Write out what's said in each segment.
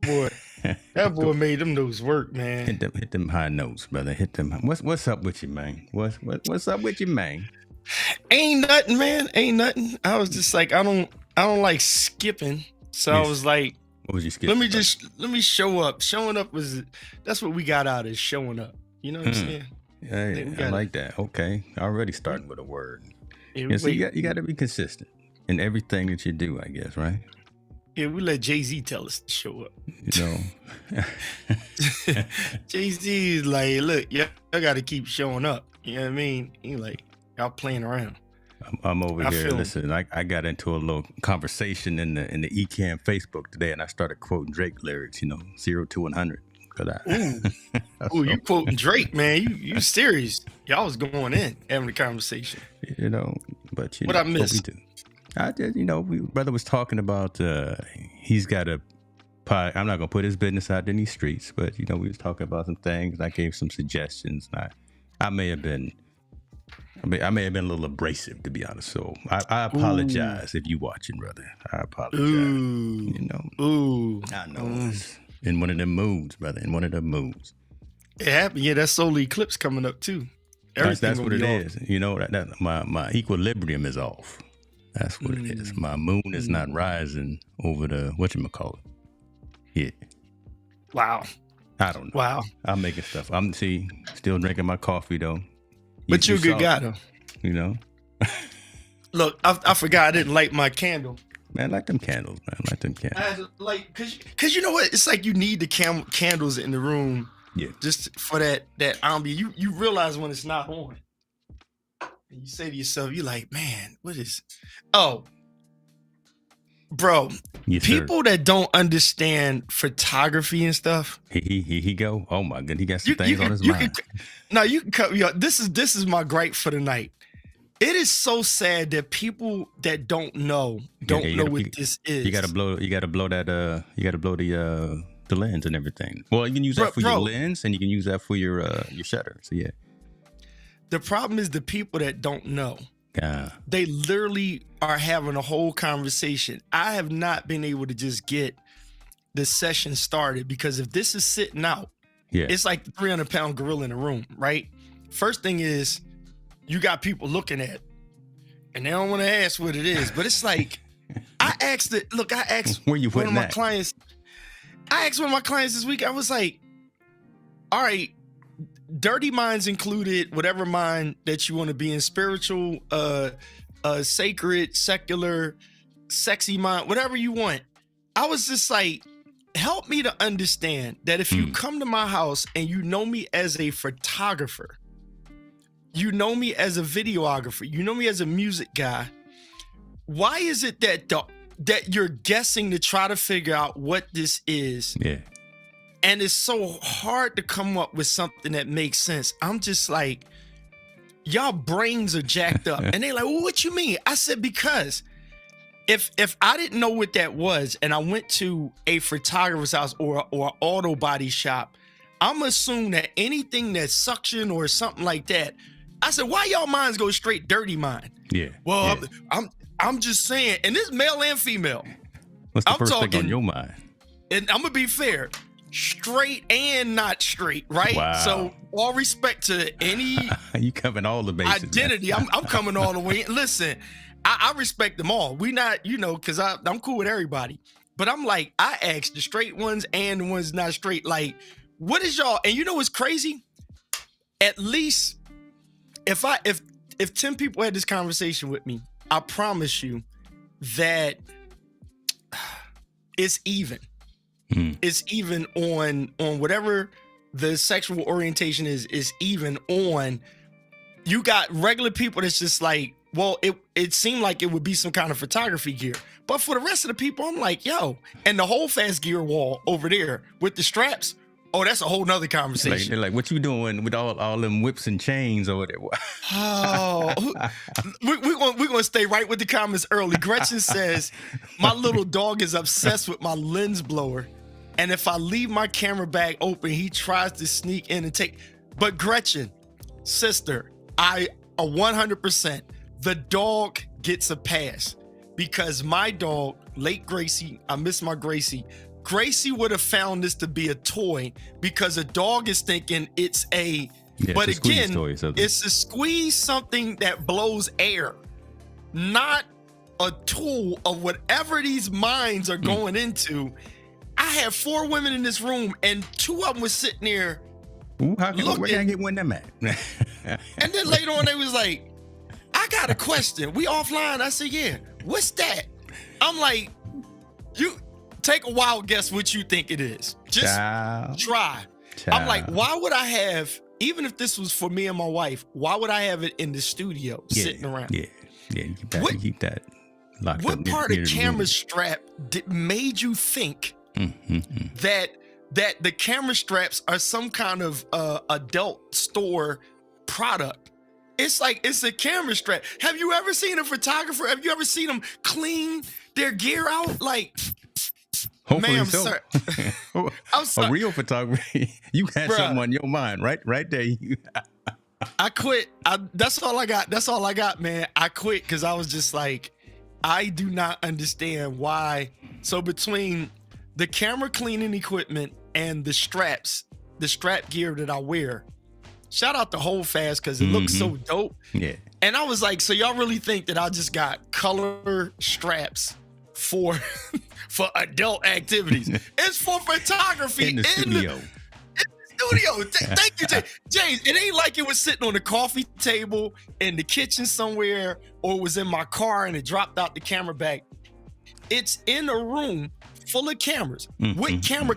boy, that boy made them notes work, man. Hit them high notes, brother. Hit them. What's up with you, man? What's up with you, man? Ain't nothing, man. Ain't nothing. I was just like, I don't like skipping. So I was like, what was you skipping? Let me show up. Showing up that's what we got out is showing up. You know what I'm saying? Hey, I like that. Okay. Already starting with a word. Yeah, so you got to be consistent in everything that you do, I guess, right? Yeah, we let Jay-Z tell us to show up. You know, Jay-Z is like, look, y'all got to keep showing up. You know what I mean? He like, y'all playing around. I'm over here. Listen, I got into a little conversation in the Ecamm Facebook today, and I started quoting Drake lyrics. 0 to 100. Ooh, you quoting Drake, man? You serious? Y'all was going in having a conversation. But what I missed? I did. Brother was talking about he's got a pie. I'm not gonna put his business out in these streets, but we was talking about some things. And I gave some suggestions. And I may have been a little abrasive, to be honest. So I apologize if you watching, brother. I apologize. Ooh. I know. In one of them moods, brother. In one of them moods. It happened. Yeah, that's solar eclipse coming up too. That's what it is. That my equilibrium is off. That's what it is. My moon is not rising over the whatchamacallit. Yeah. Wow. I don't know. Wow. I'm making stuff. I'm still drinking my coffee though. But you're a good guy though. Look, I forgot I didn't light my candle. Man, light them candles, man. Light them candles. I had to light, cause you know what? It's like you need the candles in the room. Yeah. Just for that ambiance. You realize when it's not on. And you say to yourself, you're like, man, what is? Oh, bro. Yes, people that don't understand photography and stuff. He go. Oh my goodness, he got some things on his mind. You can cut me off. This is my gripe for the night. It is so sad that people that don't know what this is. You gotta blow that. You gotta blow the lens and everything. Well, you can use that for your lens, and you can use that for your shutter. So yeah. The problem is the people that don't know. Yeah. They literally are having a whole conversation. I have not been able to just get the session started because if this is sitting out, it's like the 300-pound gorilla in the room, right? First thing is you got people looking at it and they don't want to ask what it is, but it's like I asked where you one of my clients. I asked one of my clients this week. I was like, all right, dirty minds included, whatever mind that you want to be in, spiritual, sacred, secular, sexy mind, whatever you want. I was just like, help me to understand that if you come to my house and you know me as a photographer, you know me as a videographer, you know me as a music guy, why is it that you're guessing to try to figure out what this is? Yeah. And it's so hard to come up with something that makes sense. I'm just like, y'all brains are jacked up. And they're like, well, what you mean? I said, because if I didn't know what that was and I went to a photographer's house or auto body shop, I'm assuming that anything that's suction or something like that, I said, why y'all minds go straight dirty mind? Yeah. Well, yeah. I'm just saying, and this male and female. What's the first thing on your mind? And I'm gonna be fair. Straight and not straight, right? Wow. So all respect to any you covering all the bases, identity. I'm coming all the way. Listen, I respect them all. We not, because I'm cool with everybody. But I'm like, I asked the straight ones and the ones not straight. Like, what is y'all? And you know what's crazy? At least if 10 people had this conversation with me, I promise you that it's even. It's even on whatever the sexual orientation is even on. You got regular people that's just like, well, it seemed like it would be some kind of photography gear. But for the rest of the people, I'm like, yo, and the whole fast gear wall over there with the straps, oh, that's a whole nother conversation. They're like, what you doing with all them whips and chains over there? Oh, we're gonna stay right with the comments early. Gretchen says, my little dog is obsessed with my lens blower. And if I leave my camera bag open, he tries to sneak in and take. But Gretchen, sister, I 100%, the dog gets a pass because my dog, late Gracie, I miss my Gracie, Gracie would have found this to be a toy because a dog is thinking it's a. Yeah, but it's a squeeze again, toy, so it's a squeeze, something that blows air, not a tool of whatever these minds are going into. I had 4 women in this room, and 2 of them was sitting there. Ooh, where can I get one of them at? And then later on, they was like, I got a question. We offline. I said, yeah, what's that? I'm like, you take a wild guess what you think it is. Just try. I'm like, why would I have, even if this was for me and my wife, why would I have it in the studio sitting around? Yeah, you keep that locked up. What part of camera strap made you think that the camera straps are some kind of adult store product? It's like, it's a camera strap. Have you ever seen a photographer? Have you ever seen them clean their gear out? Like, hopefully ma'am, so. sir. I'm sorry. A real photographer, you had something on your mind, right there. I quit. That's all I got, man. I quit because I was just like, I do not understand why. So between the camera cleaning equipment and the strap gear that I wear, shout out to Hold Fast because it looks so dope. Yeah. And I was like, so y'all really think that I just got color straps for adult activities? It's for photography in the studio. Thank you, James. It ain't like it was sitting on the coffee table in the kitchen somewhere, or it was in my car and it dropped out the camera bag. It's in a room full of cameras with camera.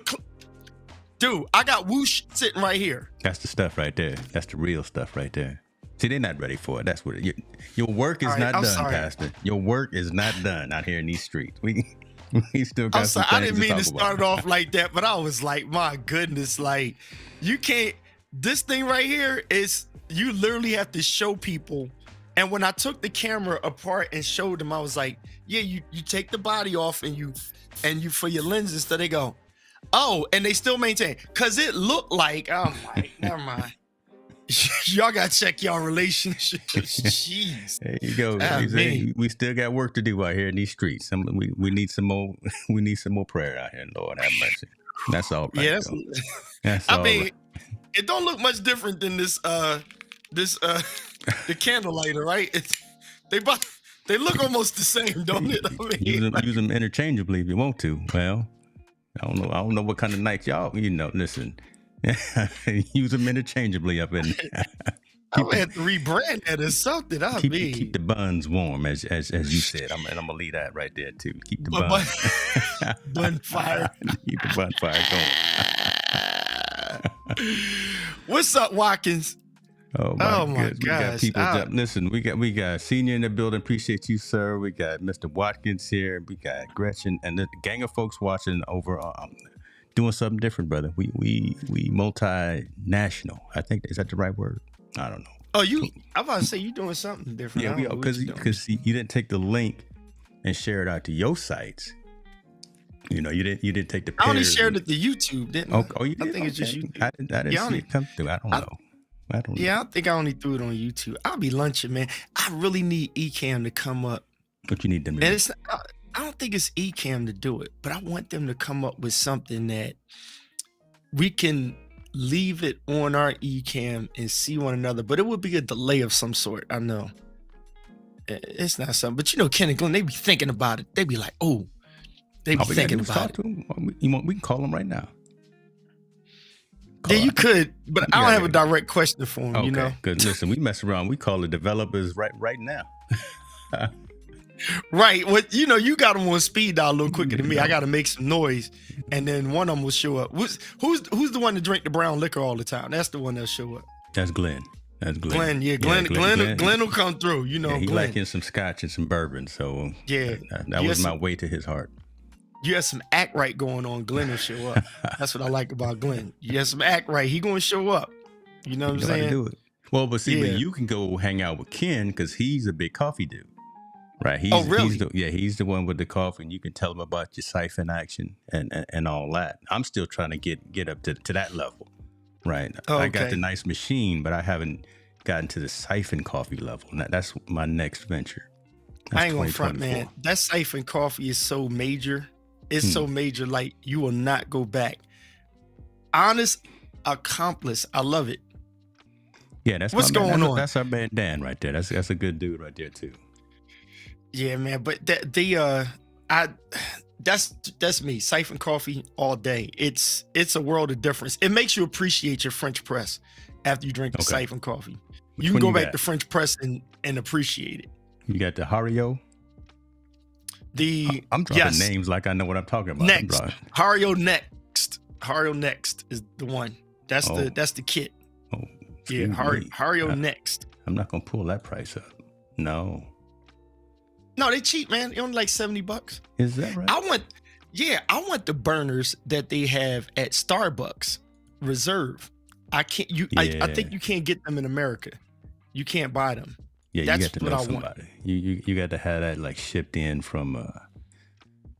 Dude, I got Whoosh sitting right here. That's the stuff right there. That's the real stuff right there. See, they're not ready for it. That's what your work is not done, Pastor. Your work is not done out here in these streets. We still got some things I didn't mean to start it off like that, but I was like, my goodness, like, you can't, this thing right here is, you literally have to show people. And when I took the camera apart and showed them, I was like, yeah, you take the body off and you for your lenses, so they go, oh, and they still maintain, because it looked like, I'm like, never mind. Y'all gotta check y'all relationship. Jeez. There you go. We still got work to do out here in these streets. We need some more. We need some more prayer out here. Lord have mercy. That's all. Right, yeah, that's all. I mean, it don't look much different than this. The candle lighter, right? They look almost the same, don't it? I mean, use them interchangeably if you want to. Well, I don't know what kind of nights y'all. Listen. Use them interchangeably up in there. I'm gonna have to rebrand that or something. Keep the buns warm, as you said. I'm gonna leave that right there too. Keep the buns bonfire. Keep the bonfire going. What's up, Watkins? Oh my gosh. We got people. Listen, we got Senior in the building. Appreciate you, sir. We got Mr. Watkins here. We got Gretchen and the gang of folks watching over. Doing something different, brother. We multinational. I think, is that the right word? I don't know. Oh, I'm about to say you doing something different. Yeah, because you didn't take the link and share it out to your sites. You didn't take the. I only shared it to YouTube, didn't I? Oh, you did? I think it's just YouTube. I didn't see it come through. I don't know. Yeah, I think I only threw it on YouTube. I'll be lunching, man. I really need Ecamm to come up. What you need them to do? I don't think it's Ecamm to do it, but I want them to come up with something that we can leave it on our Ecamm and see one another, but it would be a delay of some sort. I know it's not something, but Ken and Glenn, they be thinking about it. They be like, oh, they be thinking about it. We can call them right now. You could, but I don't have a direct question for them. Okay, good. Listen, we mess around. We call the developers right now. Right. Well, you got them on speed dial a little quicker than me. I got to make some noise, and then one of them will show up. Who's the one to drink the brown liquor all the time? That's the one that'll show up. That's Glenn. Glenn, Glenn will come through. He liking some scotch and some bourbon. So yeah, that was my way to his heart. You have some act right going on. Glenn will show up. That's what I like about Glenn. You have some act right. He gonna show up. You know what I'm saying? Do it. Well, but see, but you can go hang out with Ken because he's a big coffee dude. Right. Really? He's the one with the coffee, and you can tell him about your siphon action and all that. I'm still trying to get up to that level. Right. Oh, okay. I got the nice machine, but I haven't gotten to the siphon coffee level. That's my next venture. I ain't gonna front, man. That siphon coffee is so major. It's so major, like you will not go back. Honest accomplice. I love it. Yeah, that's What's going on? That's our man Dan right there. That's a good dude right there too. Yeah, man. But that's me. Siphon coffee all day. It's a world of difference. It makes you appreciate your French press after you drink the siphon coffee. You can go back to French press and appreciate it. You got the Hario. I'm dropping names like I know what I'm talking about. Next, Hario Next. Hario Next is the one. That's the kit. Oh, yeah, Hario Next. I'm not gonna pull that price up. No, they cheap, man. They only like $70. Is that right? I want the burners that they have at Starbucks Reserve. I think you can't get them in America. You can't buy them. Yeah, that's you got to know somebody. You got to have that like shipped in from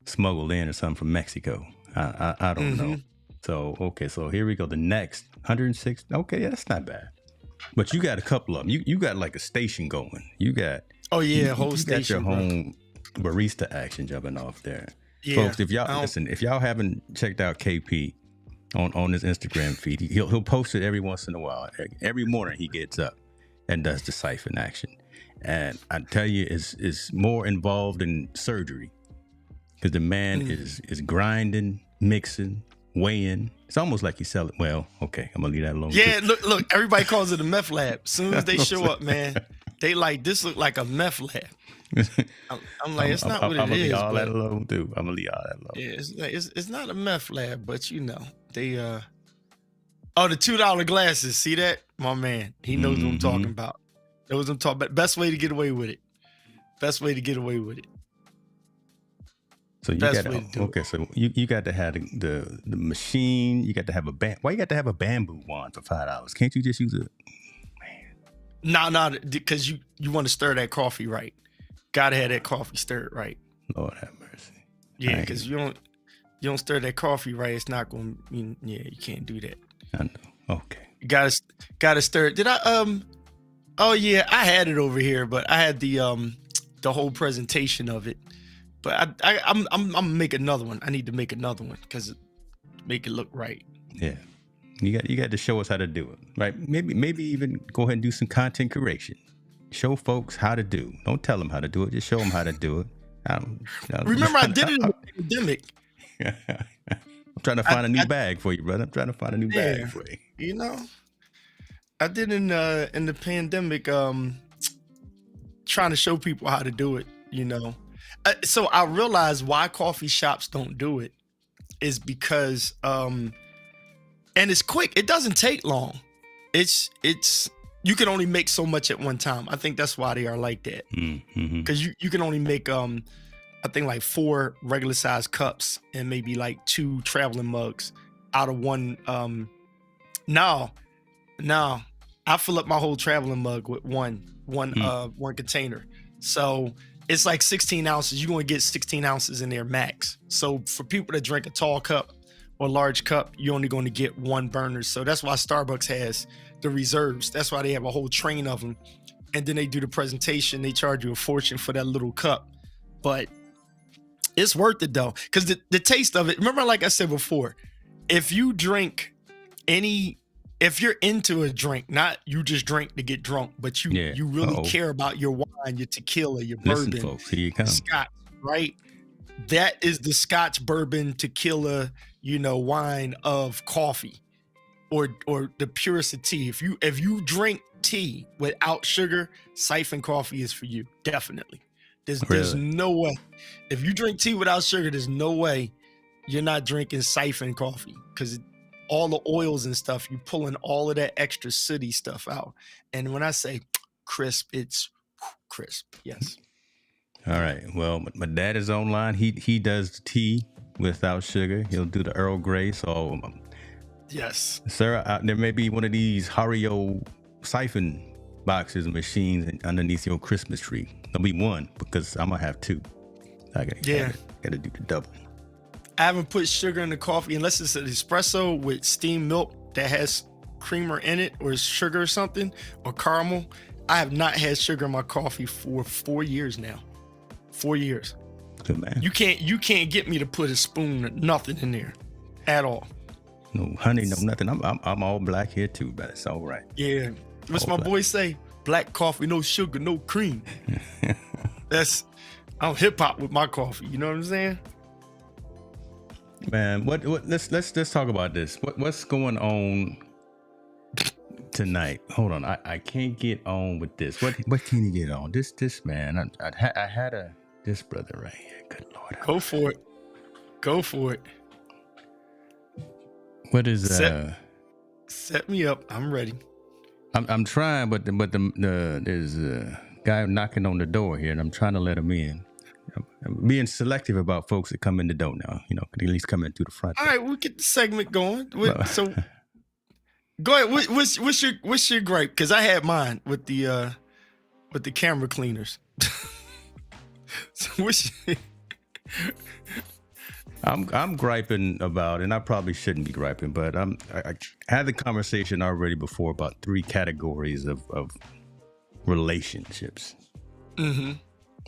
smuggled in or something from Mexico. I don't know. So so here we go. The next 106. Okay, yeah, that's not bad. But you got a couple of them. You got like a station going. You got whole station. Got your home barista action jumping off there. Yeah, folks, if y'all haven't checked out KP on his Instagram feed, he'll post it every once in a while. Every morning he gets up and does the siphon action. And I tell you, it's more involved in surgery because the man is grinding, mixing, weighing. It's almost like he's selling. Well, okay, I'm gonna leave that alone. Yeah, look, everybody calls it a meth lab. As soon as they show up, man, they like, this look like a meth lab. I'm like, it's not what it is. I'm gonna leave all that alone too. I'm gonna leave all that alone. Yeah, it's not a meth lab, but they the $2 glasses. See that, my man? He knows what I'm talking about. Knows what I'm talking about. Best way to get away with it. Best way to get away with it. So you got so you got to have the machine. You got to have why you got to have a bamboo wand for $5? Can't you just use a No, because you want to stir that coffee right. Gotta have that coffee stirred right. Lord have mercy. Yeah, because you don't stir that coffee right, it's not going to mean, you can't do that. I know. Okay. You gotta stir it. Did I oh yeah, I had it over here, but I had the whole presentation of it. But I'm gonna make another one. I need to make another one because make it look right. Yeah. You got to show us how to do it. Right? Maybe even go ahead and do some content creation. Show folks how to do. Don't tell them how to do it. Just show them how to do it. Remember, I did it in the pandemic. I'm trying to find a new bag for you, brother. I'm trying to find a new bag for you. You know, I did in the pandemic, trying to show people how to do it. So I realized why coffee shops don't do it is because, and it's quick. It doesn't take long. It's you can only make so much at one time. I think that's why they are like that. Because you can only make I think like 4 regular size cups and maybe like 2 traveling mugs out of one. No, I fill up my whole traveling mug with one container. So it's like 16 ounces. You're going to get 16 ounces in there max. So for people that drink a tall cup or large cup, you're only going to get 1 burner. So that's why Starbucks has the reserves. That's why they have a whole train of them. And then they do the presentation. They charge you a fortune for that little cup. But it's worth it though. Because the taste of it, remember like I said before, if you drink if you're into a drink, not you just drink to get drunk, but you really care about your wine, your tequila, your bourbon, listen, folks, here you come. Scotch, right? That is the Scotch, bourbon, tequila, wine of coffee, or the purest of tea. If you drink tea without sugar, siphon coffee is for you. Definitely. There's no way. If you drink tea without sugar, there's no way you're not drinking siphon coffee because all the oils and stuff, you pulling all of that extra sooty stuff out. And when I say crisp, it's crisp. Yes. All right. Well, my dad is online. He does the tea without sugar. He'll do the Earl Grey. So, yes, sir, there may be one of these Hario siphon boxes and machines underneath your Christmas tree. There'll be one because I'm gonna have 2. I gotta do the double. I haven't put sugar in the coffee unless it's an espresso with steamed milk that has creamer in it or sugar or something or caramel. I have not had sugar in my coffee for 4 years now. 4 years. Good man. You can't get me to put a spoon or nothing in there at all. No honey, no nothing. I'm all black here too, but it's all right. Yeah. What's All my black. boy say? Black coffee, no sugar, no cream. I'm hip hop with my coffee. You know what I'm saying? Man, what let's talk about this. What's going on tonight? Hold on, I can't get on with this. What can you get on? This man, I had this brother right here. Good Lord. Go for it. Go for it. What is Set me up. I'm ready. I'm trying, but there's a guy knocking on the door here, and I'm trying to let him in. I'm being selective about folks that come in the door now. You know, could at least come in through the front. All right, we'll get the segment going. So, go ahead. What's your gripe? Because I had mine with the camera cleaners. So I'm griping about, and I probably shouldn't be griping, but I had the conversation already before about 3 categories of relationships. Mm-hmm.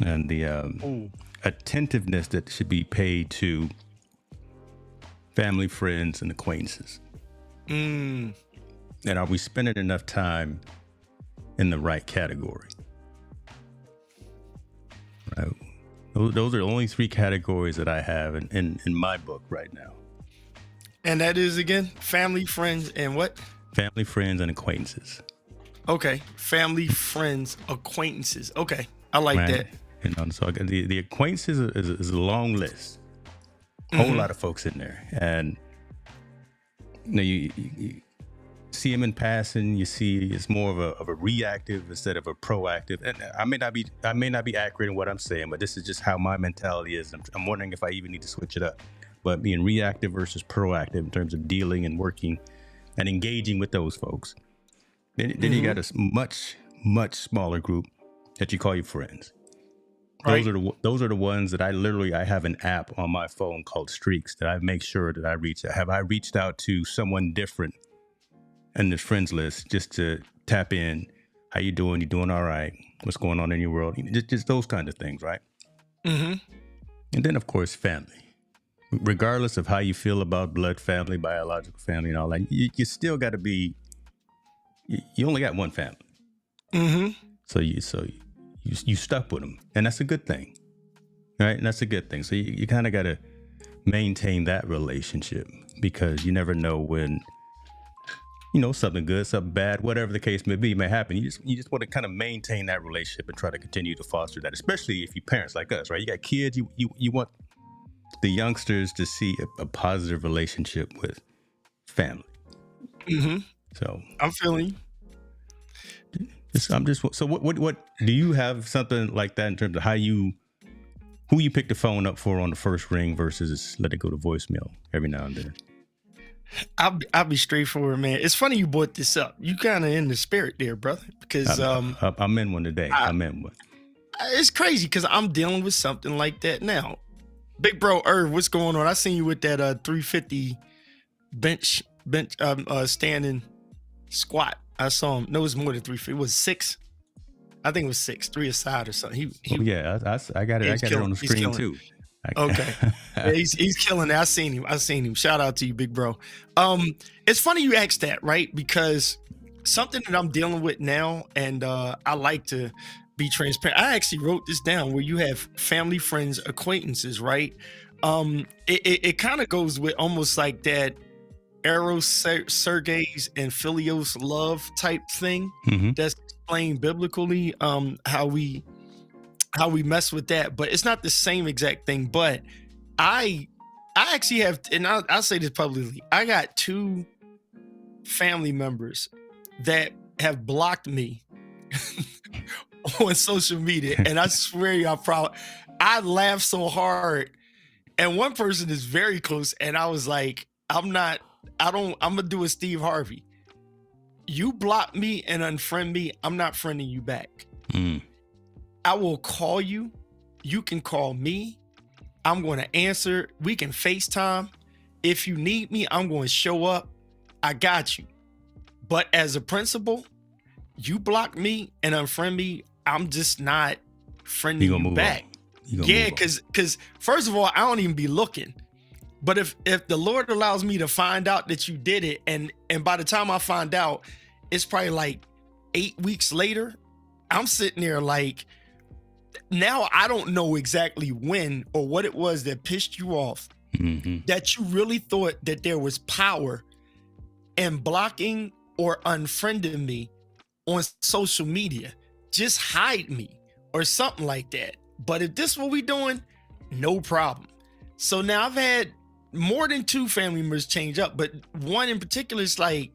And the attentiveness that should be paid to family, friends, and acquaintances. And are we spending enough time in the right category? Right. Those are the only 3 categories that I have in my book right now. And that is, again, family, friends, and what? Family, friends, and acquaintances. Okay. Family, friends, acquaintances. Okay. I like that. You know, so the acquaintances is a long list. A whole lot of folks in there. And you know, you see them in passing, you see it's more of a reactive instead of a proactive. And I may not be accurate in what I'm saying, but this is just how my mentality is. I'm wondering if I even need to switch it up. But being reactive versus proactive in terms of dealing and working and engaging with those folks. Then you got a much smaller group that you call your friends. Right. Those are the ones that I have an app on my phone called Streaks that I make sure that I reach. Have I reached out to someone different in this friends list just to tap in? How you doing? You doing all right? What's going on in your world? Just those kind of things, right? Mm-hmm. And then of course family. Regardless of how you feel about blood family, biological family, and all that, you still got to be. You only got one family. Mm-hmm. So you stuck with them, and that's a good thing, right? And that's a good thing. So you kind of got to maintain that relationship because you never know when, you know, something good, something bad, whatever the case may be, may happen. You just want to kind of maintain that relationship and try to continue to foster that, especially if you parents like us, right? You got kids, you want the youngsters to see a positive relationship with family. Mm-hmm. So I'm feeling you. So what do you have something like that in terms of who you pick the phone up for on the first ring versus let it go to voicemail every now and then? I'll be straightforward, man. It's funny you brought this up. You kind of in the spirit there, brother, because I'm in one today. I'm in one. It's crazy because I'm dealing with something like that now. Big bro Irv, what's going on? I seen you with that 350 bench standing squat. I saw him. No, it was more than 350. It was 6. I think it was 6, 3 aside or something. I got it. I got it on the screen too. Okay. Yeah, he's killing it. I seen him. Shout out to you, big bro. It's funny you asked that, right? Because something that I'm dealing with now, and I like to be transparent. I actually wrote this down where you have family, friends, acquaintances, right? It kind of goes with almost like that Eros, Sergei's, and Philios love type thing. Mm-hmm. That's explained biblically, how we mess with that, but it's not the same exact thing. But I actually have, and I'll say this publicly, I got 2 family members that have blocked me on social media, and I swear I laughed so hard. And one person is very close, and I was like, I'm gonna do a Steve Harvey. You block me and unfriend me, I'm not friending you back. I will call you. You can call me. I'm going to answer. We can FaceTime. If you need me, I'm going to show up. I got you. But as a principal, you block me and unfriend me, I'm just not friending you back. Yeah, because first of all, I don't even be looking. But if the Lord allows me to find out that you did it, and by the time I find out, it's probably like 8 weeks later, I'm sitting there like, now I don't know exactly when or what it was that pissed you off, that you really thought that there was power in blocking or unfriending me on social media. Just hide me or something like that. But if this is what we doing, no problem. So now I've had more than 2 family members change up, but one in particular is like,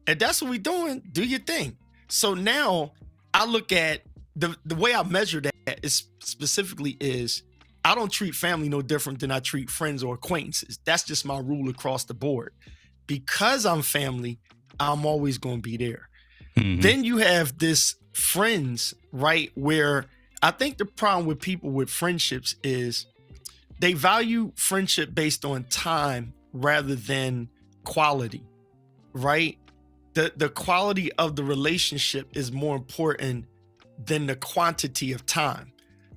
if that's what we doing, do your thing. So now I look at the way I measure that is specifically is I don't treat family no different than I treat friends or acquaintances. That's just my rule across the board. Because I'm family, I'm always going to be there. Then you have this friends, right? Where I think the problem with people with friendships is they value friendship based on time rather than quality, right? The quality of the relationship is more important than the quantity of time.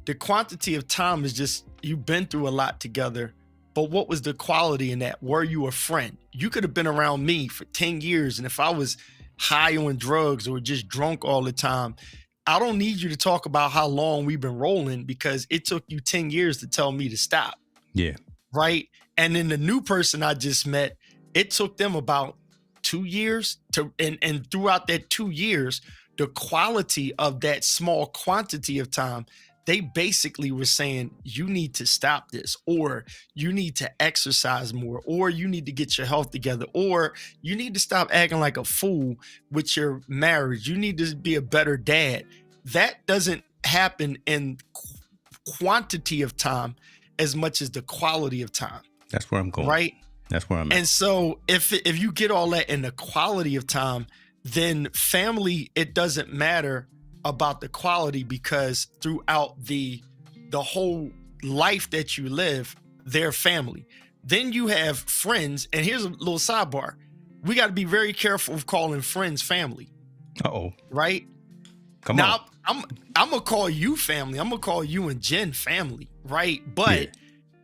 The quantity of time is just, you've been through a lot together, but what was the quality in that? Were you a friend? You could have been around me for 10 years, and if I was high on drugs or just drunk all the time, I don't need you to talk about how long we've been rolling because it took you 10 years to tell me to stop. Yeah. Right. And then the new person I just met, it took them about 2 years to, and throughout that 2 years, the quality of that small quantity of time, they basically were saying, you need to stop this, or you need to exercise more, or you need to get your health together, or you need to stop acting like a fool with your marriage. You need to be a better dad. That doesn't happen in quantity of time as much as the quality of time. That's where I'm going. Right. That's where I'm at. And so if you get all that in the quality of time, then family, it doesn't matter about the quality, because throughout the whole life that you live, they're family. Then you have friends, and here's a little sidebar. We got to be very careful of calling friends family. Uh-oh. Right? Come now, on. I'm going to call you family. I'm going to call you and Jen family, right? But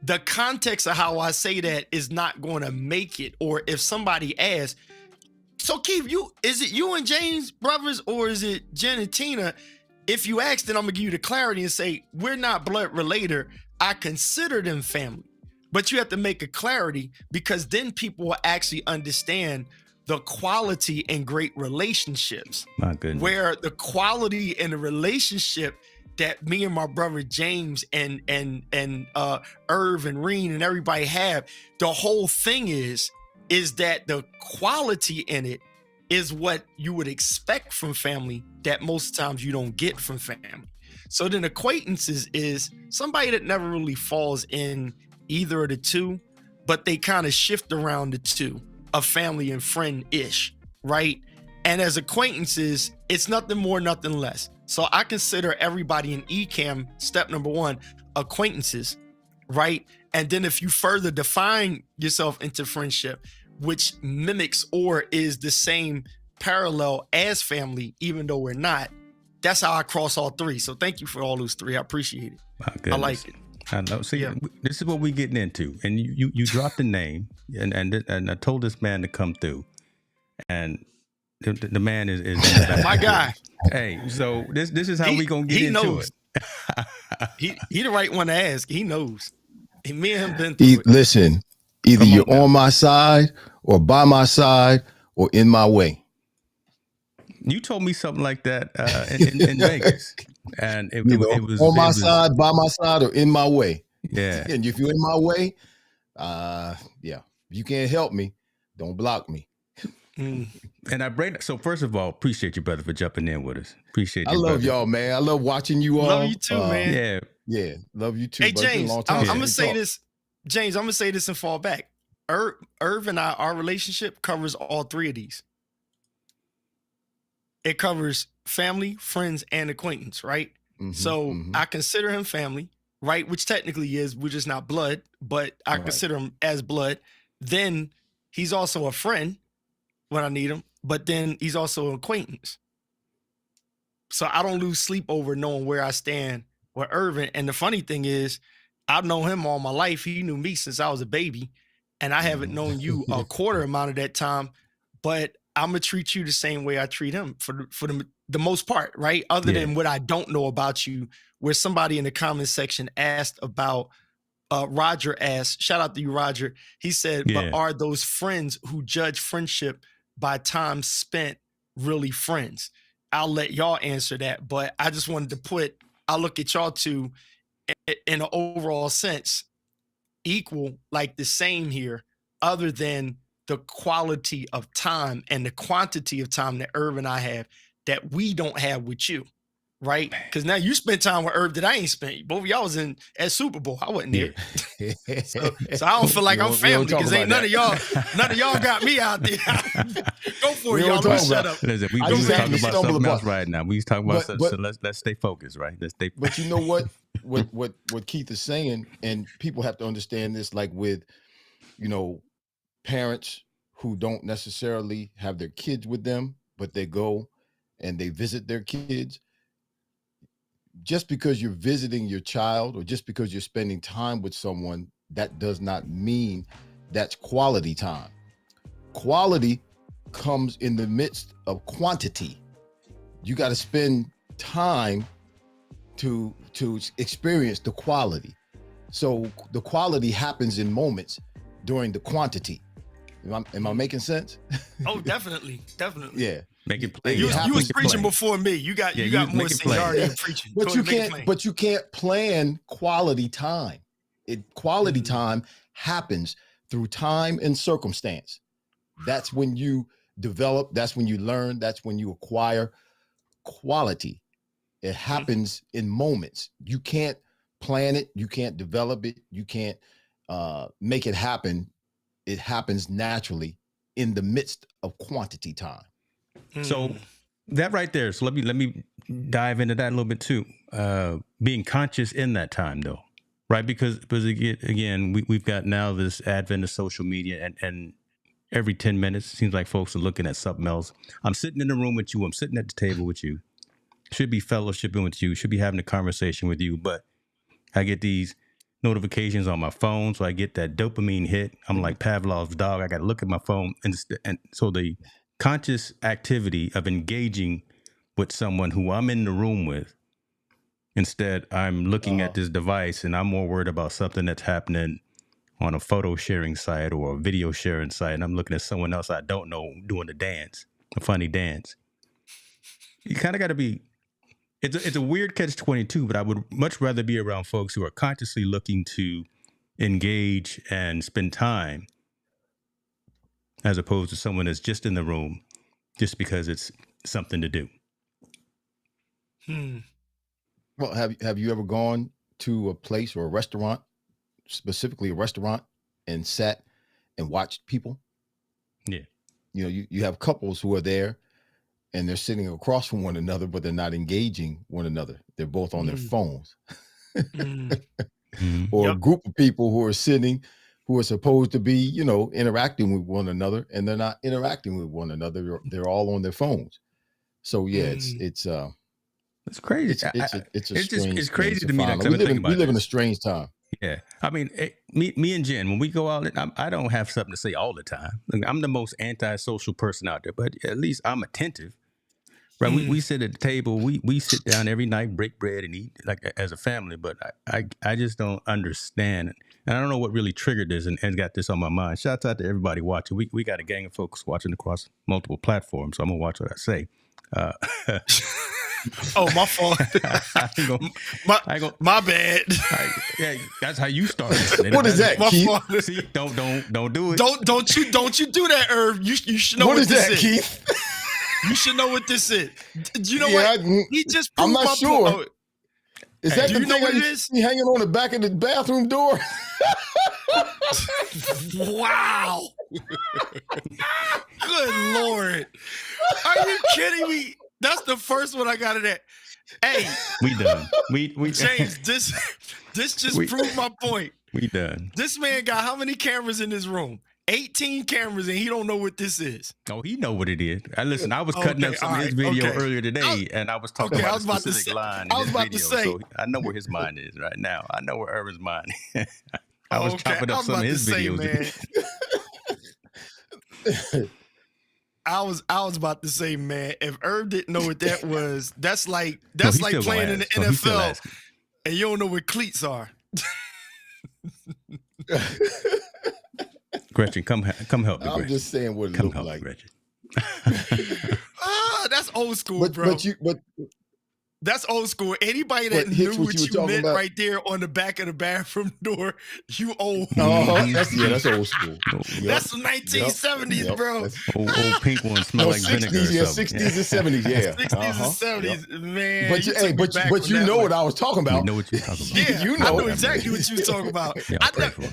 the context of how I say that is not going to make it. Or if somebody asks, so Keith, is it you and James brothers, or is it Jen and Tina? If you ask, then I'm gonna give you the clarity and say, we're not blood related. I consider them family. But you have to make a clarity, because then people will actually understand the quality in great relationships. My goodness. Where the quality in the relationship that me and my brother James and Irv and Reen and everybody have, the whole thing is that the quality in it is what you would expect from family that most times you don't get from family. So then acquaintances is somebody that never really falls in either of the two, but they kind of shift around the two, a family and friend-ish, right? And as acquaintances, it's nothing more, nothing less. So I consider everybody in ECAM, step number 1, acquaintances, right? And then if you further define yourself into friendship, which mimics or is the same parallel as family, even though we're not, that's how I cross all 3. So thank you for all those 3. I appreciate it. I like it. I know. See, This is what we're getting into. And you dropped the name, and I told this man to come through. And the man is my guy. Hey, so this is how we gonna get into knows. It. he the right one to ask. He knows. Me and him been through it. Listen, either you're on my side or by my side or in my way. You told me something like that in Vegas, and it was on my side, by my side, or in my way. Yeah. And if you're in my way, if you can't help me, don't block me. And I bring so first of all, appreciate you, brother, for jumping in with us. Appreciate you. I love brother. y'all, man. I love watching you all. Love you too, man. Yeah, love you too. Hey, James, I'm gonna say this. James, I'm gonna say this and fall back. Irv and our relationship covers all 3 of these. It covers family, friends, and acquaintance, right? So I consider him family, right? Which technically is, we're just not blood, but I consider him as blood. Then he's also a friend when I need him, but then he's also an acquaintance. So I don't lose sleep over knowing where I stand with Irving. And the funny thing is, I've known him all my life. He knew me since I was a baby, and I haven't known you a quarter amount of that time. But I'm gonna treat you the same way I treat him for the most part, right? Other than what I don't know about you, where somebody in the comment section asked about. Roger asked, shout out to you, Roger. He said, but are those friends who judge friendship by time spent really friends? I'll let y'all answer that, but I just wanted to I look at y'all two in an overall sense, equal, like the same here, other than the quality of time and the quantity of time that Irv and I have that we don't have with you. Right, because now you spent time with Herb that I ain't spent. Both of y'all was at Super Bowl. I wasn't there, so I don't feel like I'm family because ain't none of y'all got me out there. Go for it, y'all. Let's shut up. Listen, we talking about something else right now. We talking about something. So let's stay focused, right? Let's stay. But you know what Keith is saying, and people have to understand this. Like with, parents who don't necessarily have their kids with them, but they go and they visit their kids. Just because you're visiting your child or just because you're spending time with someone, that does not mean that's quality time. Quality comes in the midst of quantity. You got to spend time to experience the quality. So the quality happens in moments during the quantity. Am I making sense? Oh, definitely. Yeah. Make it plain. You was preaching before me. You got more seniority in preaching. But you can't plan quality time. Quality time happens through time and circumstance. That's when you develop, that's when you learn, that's when you acquire quality. It happens in moments. You can't plan it, you can't develop it, you can't make it happen. It happens naturally in the midst of quantity time. So that right there. So let me dive into that a little bit too. Being conscious in that time though, right? Because again, we've got now this advent of social media and every 10 minutes, it seems like folks are looking at something else. I'm sitting in the room with you. I'm sitting at the table with you. Should be fellowshipping with you. Should be having a conversation with you. But I get these notifications on my phone. So I get that dopamine hit. I'm like Pavlov's dog. I got to look at my phone. And so the conscious activity of engaging with someone who I'm in the room with, instead I'm looking at this device and I'm more worried about something that's happening on a photo sharing site or a video sharing site, and I'm looking at someone else I don't know doing a funny dance. You kind of got to be, it's a weird catch-22, but I would much rather be around folks who are consciously looking to engage and spend time as opposed to someone that's just in the room just because it's something to do. Well, have you ever gone to a place or a restaurant, specifically a restaurant, and sat and watched people? Yeah. You have couples who are there and they're sitting across from one another, but they're not engaging one another. They're both on their phones. Or a group of people who are sitting, who are supposed to be, interacting with one another, and they're not interacting with one another. They're all on their phones. So yeah, it's crazy. It's crazy to me. We live in a strange time. Yeah, I mean, me and Jen, when we go out, I don't have something to say all the time. I'm the most antisocial person out there, but at least I'm attentive. Right, we sit at the table. We sit down every night, break bread, and eat like as a family. But I just don't understand, and I don't know what really triggered this and got this on my mind. Shouts out to everybody watching. We got a gang of folks watching across multiple platforms, so I'm gonna watch what I say. Oh, my fault. My bad. Yeah, that's how you started. What is that, Keith? See, don't do it. Don't you do that, Irv. You should know what is this that, Keith? You should know what this is. You know what? He just proved I'm not my sure. point. Is that the thing what it is? Hanging on the back of the bathroom door? Wow. Good Lord. Are you kidding me? That's the first one I got of that. Hey. We done. We James, this just proved my point. We done. This man got how many cameras in this room? 18 cameras and he don't know what this is. Oh, he know what it is. Listen, I was cutting up some of his video earlier today, and I was talking about a specific line in his video. So I know where his mind is right now. I know where Irvin's mind is. I was chopping up some of his videos. I was about to say, man, if Irv didn't know what that was, that's like playing in the NFL and you don't know where cleats are. Gretchen, come help me. I'm just saying what it looks like. Gretchen. That's old school, bro. But that's old school. Anybody that knew what you meant right there on the back of the bathroom door, you old. That's old school. That's the 1970s, bro. Old pink ones smell like vinegar. 60s and 70s, yeah. 60s and 70s, man. But you know what I was talking about. You know what you're talking about. Yeah, you know. I know exactly what you were talking about.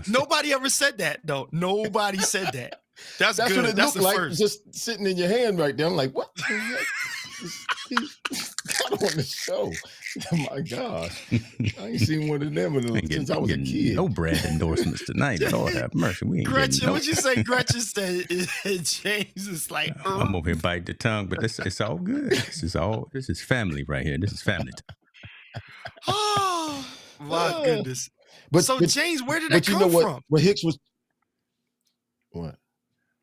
Nobody ever said that, though. Nobody said that. That's good. What it that's looked like, first. just sitting in your hand right there. I'm like, what? Got on the show. Oh my gosh. I ain't seen one of them since I was a kid. No brand endorsements tonight. Lord have mercy. We ain't Gretchen, what'd you say? Gretchen said James is like I'm over here biting the tongue, but it's all good. This is family right here. This is family time. Oh my goodness. But James, where did that come from? What Hicks was what?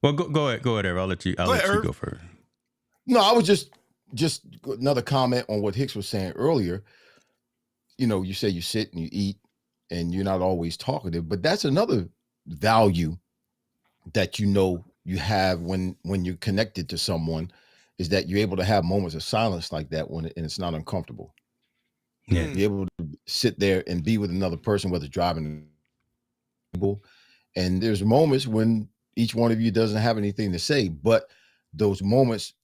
Well, go ahead, Irv. I'll let you go first. No, I was just another comment on what Hicks was saying earlier. You know, you say you sit and you eat and you're not always talkative, but that's another value that you have when you're connected to someone, is that you're able to have moments of silence like that and it's not uncomfortable. Yeah. You're able to sit there and be with another person, whether driving, and there's moments when each one of you doesn't have anything to say, but those moments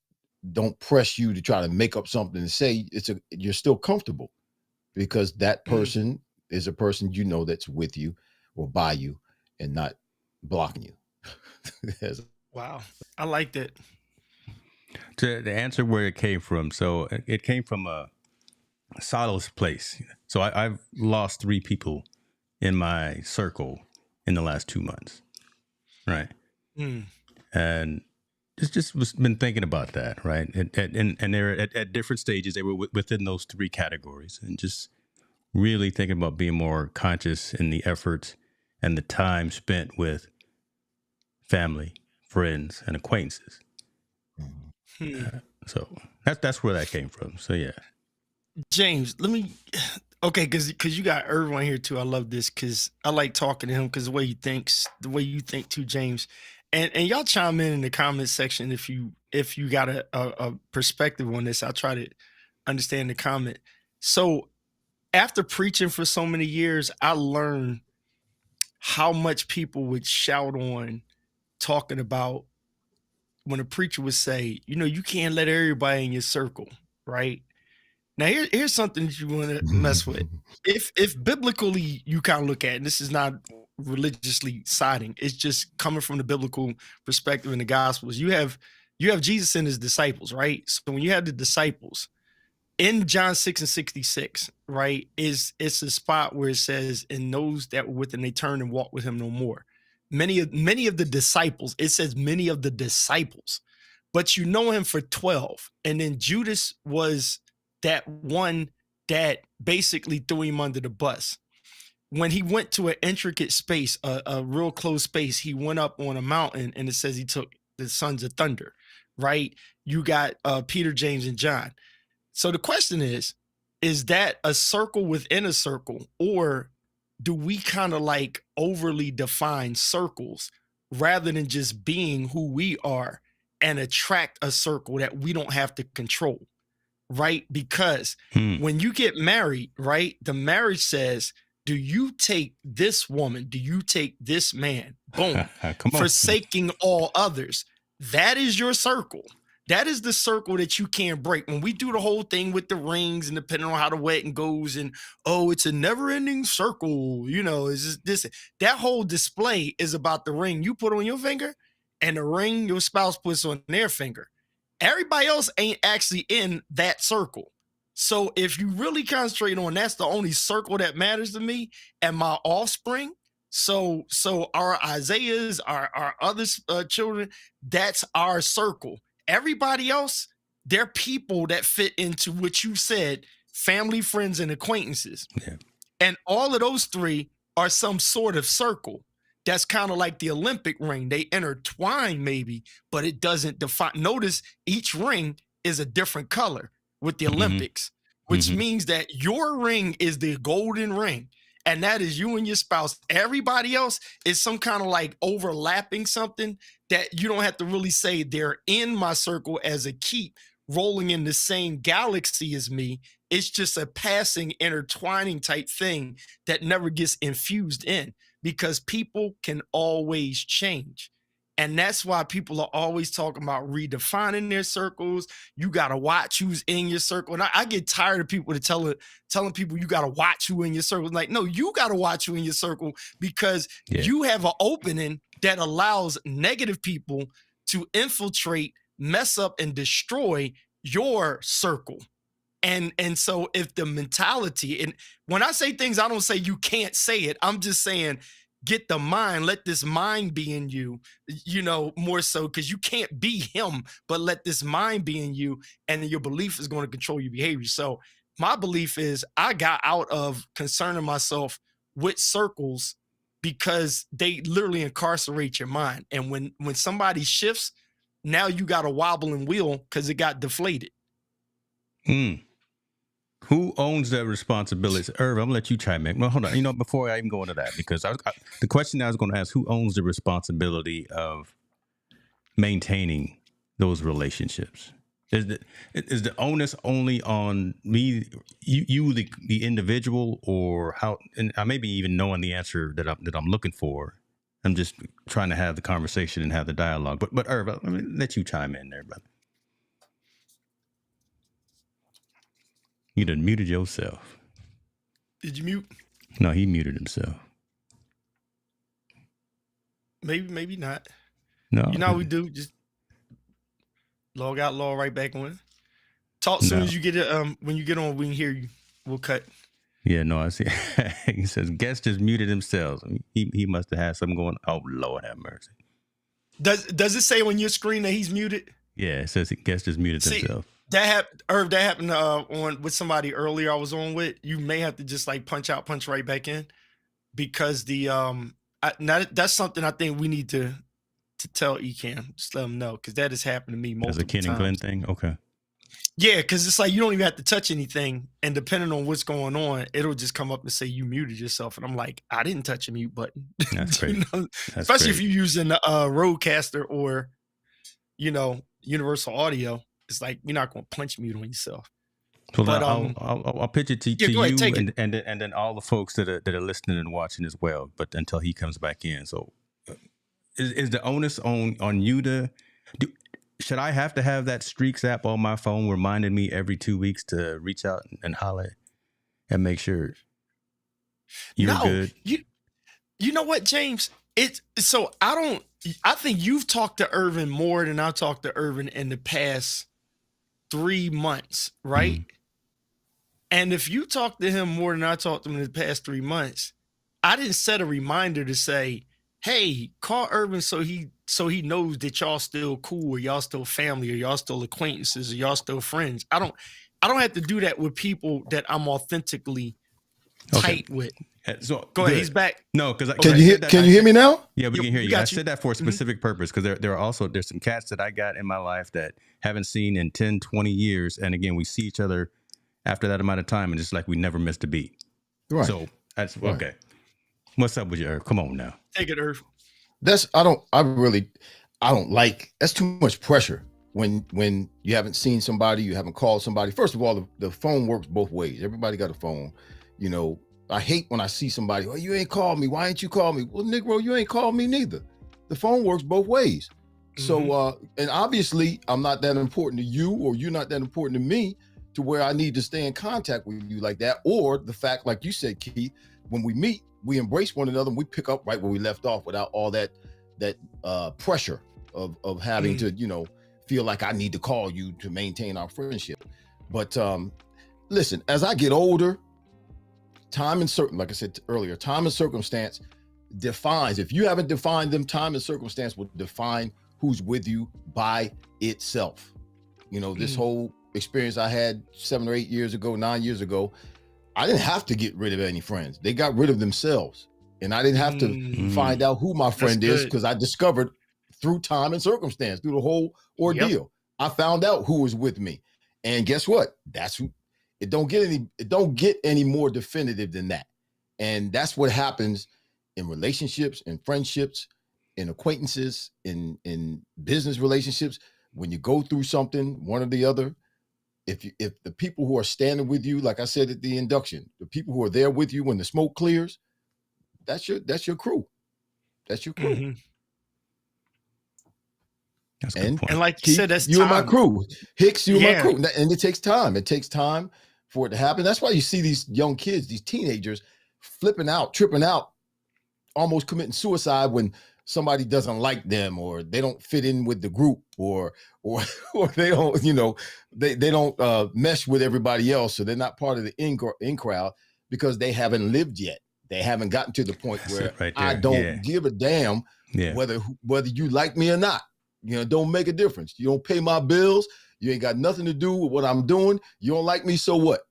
don't press you to try to make up something to say. You're still comfortable because that person is a person that's with you or by you and not blocking you. Wow. I like that. To answer where it came from. So it came from a solace place. So I've lost 3 people in my circle in the last 2 months. Right. And just was been thinking about that, right? And they're at different stages. They were within those 3 categories, and just really thinking about being more conscious in the efforts and the time spent with family, friends, and acquaintances. So that's where that came from. So yeah, James, because you got Irving on here too. I love this because I like talking to him because the way you think too, James. And y'all chime in the comment section if you got a perspective on this. I'll try to understand the comment. So after preaching for so many years, I learned how much people would shout on talking about when a preacher would say, you can't let everybody in your circle, right? Now here's something that you want to mess with. If biblically you kind of look at it, and this is not religiously siding, it's just coming from the biblical perspective in the Gospels. You have Jesus and his disciples, right? So when you have the disciples in John 6:66, right, it's a spot where it says, and those that were with him, they turned and walked with him no more. Many of the disciples, it says many of the disciples, but you know him for 12. And then Judas was that one that basically threw him under the bus. When he went to an intricate space, a real close space, he went up on a mountain, and it says he took the sons of thunder, right? You got Peter, James, and John. So the question is that a circle within a circle, or do we kind of like overly define circles rather than just being who we are and attract a circle that we don't have to control, right? Because when you get married, right, the marriage says, do you take this woman? Do you take this man? Boom. Forsaking all others. That is your circle. That is the circle that you can't break. When we do the whole thing with the rings and depending on how the wedding goes and, it's a never ending circle, it's just this, that whole display is about the ring you put on your finger and the ring your spouse puts on their finger. Everybody else ain't actually in that circle. So if you really concentrate on that's the only circle that matters to me and my offspring, So our Isaiahs, our other children, that's our circle. Everybody else, they're people that fit into what you said, family, friends, and acquaintances. Yeah. And all of those three are some sort of circle. That's kind of like the Olympic ring. They intertwine maybe, but it doesn't define. Notice each ring is a different color with the Olympics, which means that your ring is the golden ring. And that is you and your spouse. Everybody else is some kind of like overlapping something that you don't have to really say they're in my circle as a keep rolling in the same galaxy as me. It's just a passing intertwining type thing that never gets infused in, because people can always change. And that's why people are always talking about redefining their circles. You got to watch who's in your circle. And I get tired of people telling people you got to watch who in your circle. Like, no, you got to watch who in your circle, because you have an opening that allows negative people to infiltrate, mess up, and destroy your circle. And so if the mentality, and when I say things, I don't say you can't say it. I'm just saying, get the mind, let this mind be in you, more so, because you can't be him, but let this mind be in you, and your belief is going to control your behavior. So my belief is I got out of concerning myself with circles, because they literally incarcerate your mind. And when somebody shifts, now you got a wobble and wheel because it got deflated. Who owns that responsibility? Irv, I'm gonna let you chime in. No, hold on. Before I even go into that, because the question I was going to ask: who owns the responsibility of maintaining those relationships? Is the onus only on me, you the individual, or how? And I may be even knowing the answer that I'm looking for. I'm just trying to have the conversation and have the dialogue. But Irv, let me let you chime in there, brother. You done muted yourself. Did you mute? No, he muted himself. Maybe not. No. You know how we do? Just log out, log right back on. Talk soon as you get it. When you get on, we can hear you. We'll cut. Yeah, no, I see. He says guest just muted himself. He must have had something going. Oh, Lord have mercy. Does it say on your screen that he's muted? Yeah, it says guest just muted himself. That happened on with somebody earlier I was on with. You may have to just like punch right back in, because that's something I think we need to tell Ecan. Just let them know, because that has happened to me multiple times. As a Ken and Glenn thing? Okay. Yeah, because it's like you don't even have to touch anything, and depending on what's going on, it'll just come up and say you muted yourself, and I'm like, I didn't touch a mute button. That's crazy. Especially if you're using a Rodecaster or Universal Audio. It's like you're not going to punch mute on yourself. So but I'll pitch it to you ahead, and then all the folks that are listening and watching as well. But until he comes back in, so is the onus on you to? Should I have to have that Streaks app on my phone reminding me every 2 weeks to reach out and holler and make sure you're good? You know what, James? I think you've talked to Irvin more than I've talked to Irvin in the past 3 months, right? Mm-hmm. And if you talk to him more than I talked to him in the past 3 months, I didn't set a reminder to say, hey, call Irvin so he knows that y'all still cool, or y'all still family, or y'all still acquaintances, or y'all still friends. I don't have to do that with people that I'm authentically tight with. So go ahead, he's back. No, because can you hear me now? Yeah, we can hear you. I said that for a specific purpose, because there's some cats that I got in my life that haven't seen in 10, 20 years, and again, we see each other after that amount of time, and it's like we never missed a beat. Right. So that's right. Okay. What's up with you, Irv? Come on now. Take it, Irv. I don't like, that's too much pressure when you haven't seen somebody, you haven't called somebody. First of all, the phone works both ways. Everybody got a phone. I hate when I see somebody, oh, you ain't called me. Why ain't you called me? Well, Negro, you ain't called me neither. The phone works both ways. Mm-hmm. So, and obviously I'm not that important to you, or you're not that important to me to where I need to stay in contact with you like that. Or the fact, like you said, Keith, when we meet, we embrace one another and we pick up right where we left off without all that pressure of having to, feel like I need to call you to maintain our friendship. But listen, as I get older, time and like I said earlier, time and circumstance defines, if you haven't defined them, time and circumstance will define who's with you by itself. You know, this whole experience I had 7 or 8 years ago, 9 years ago, I didn't have to get rid of any friends. They got rid of themselves. And I didn't have to find out who my friend is, because I discovered through time and circumstance, through the whole ordeal. Yep. I found out who was with me. And guess what? That's who. It don't get any more definitive than that. And that's what happens in relationships, in friendships, in acquaintances, in business relationships. When you go through something, one or the other, if the people who are standing with you, like I said at the induction, the people who are there with you when the smoke clears, that's your crew. That's your crew. Mm-hmm. That's a good point. And like you said, that's you time. and my crew. Hicks, you and my crew. And it takes time. It takes time for it to happen. That's why you see these young kids, these teenagers flipping out, tripping out, almost committing suicide when somebody doesn't like them, or they don't fit in with the group, or they don't, you know, they don't mesh with everybody else. So they're not part of the in crowd because they haven't lived yet. They haven't gotten to the point where I don't give a damn whether you like me or not. You know, don't make a difference. You don't pay my bills. You ain't got nothing to do with what I'm doing. You don't like me, so what?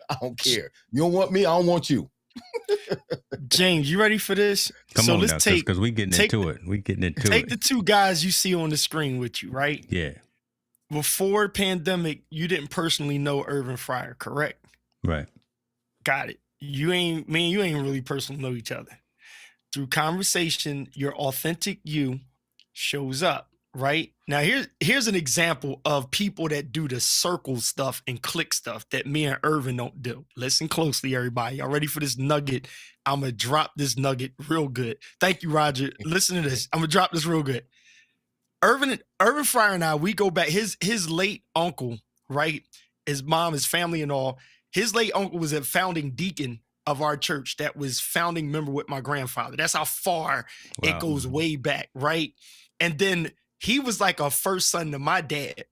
I don't care. You don't want me, I don't want you. James, you ready for this? Come on, let's take, because we getting into it. We getting into it. Take the two guys you see on the screen with you, right? Yeah. Before pandemic, you didn't personally know Irving Fryar, correct? Right. Got it. You ain't really personally know each other. Through conversation, your authentic you shows up. Right now, here's an example of people that do the circle stuff and click stuff that me and Irvin don't do. Listen closely, everybody. Y'all ready for this nugget? I'm gonna drop this nugget real good. Thank you, Roger. Listen to this. I'm gonna drop this real good. Irvin Fryar and I, we go back. His late uncle, right? His mom, his family, and all. His late uncle was a founding deacon of our church. That was founding member with my grandfather. That's how far it goes way back, right? And then he was like a first son to my dad,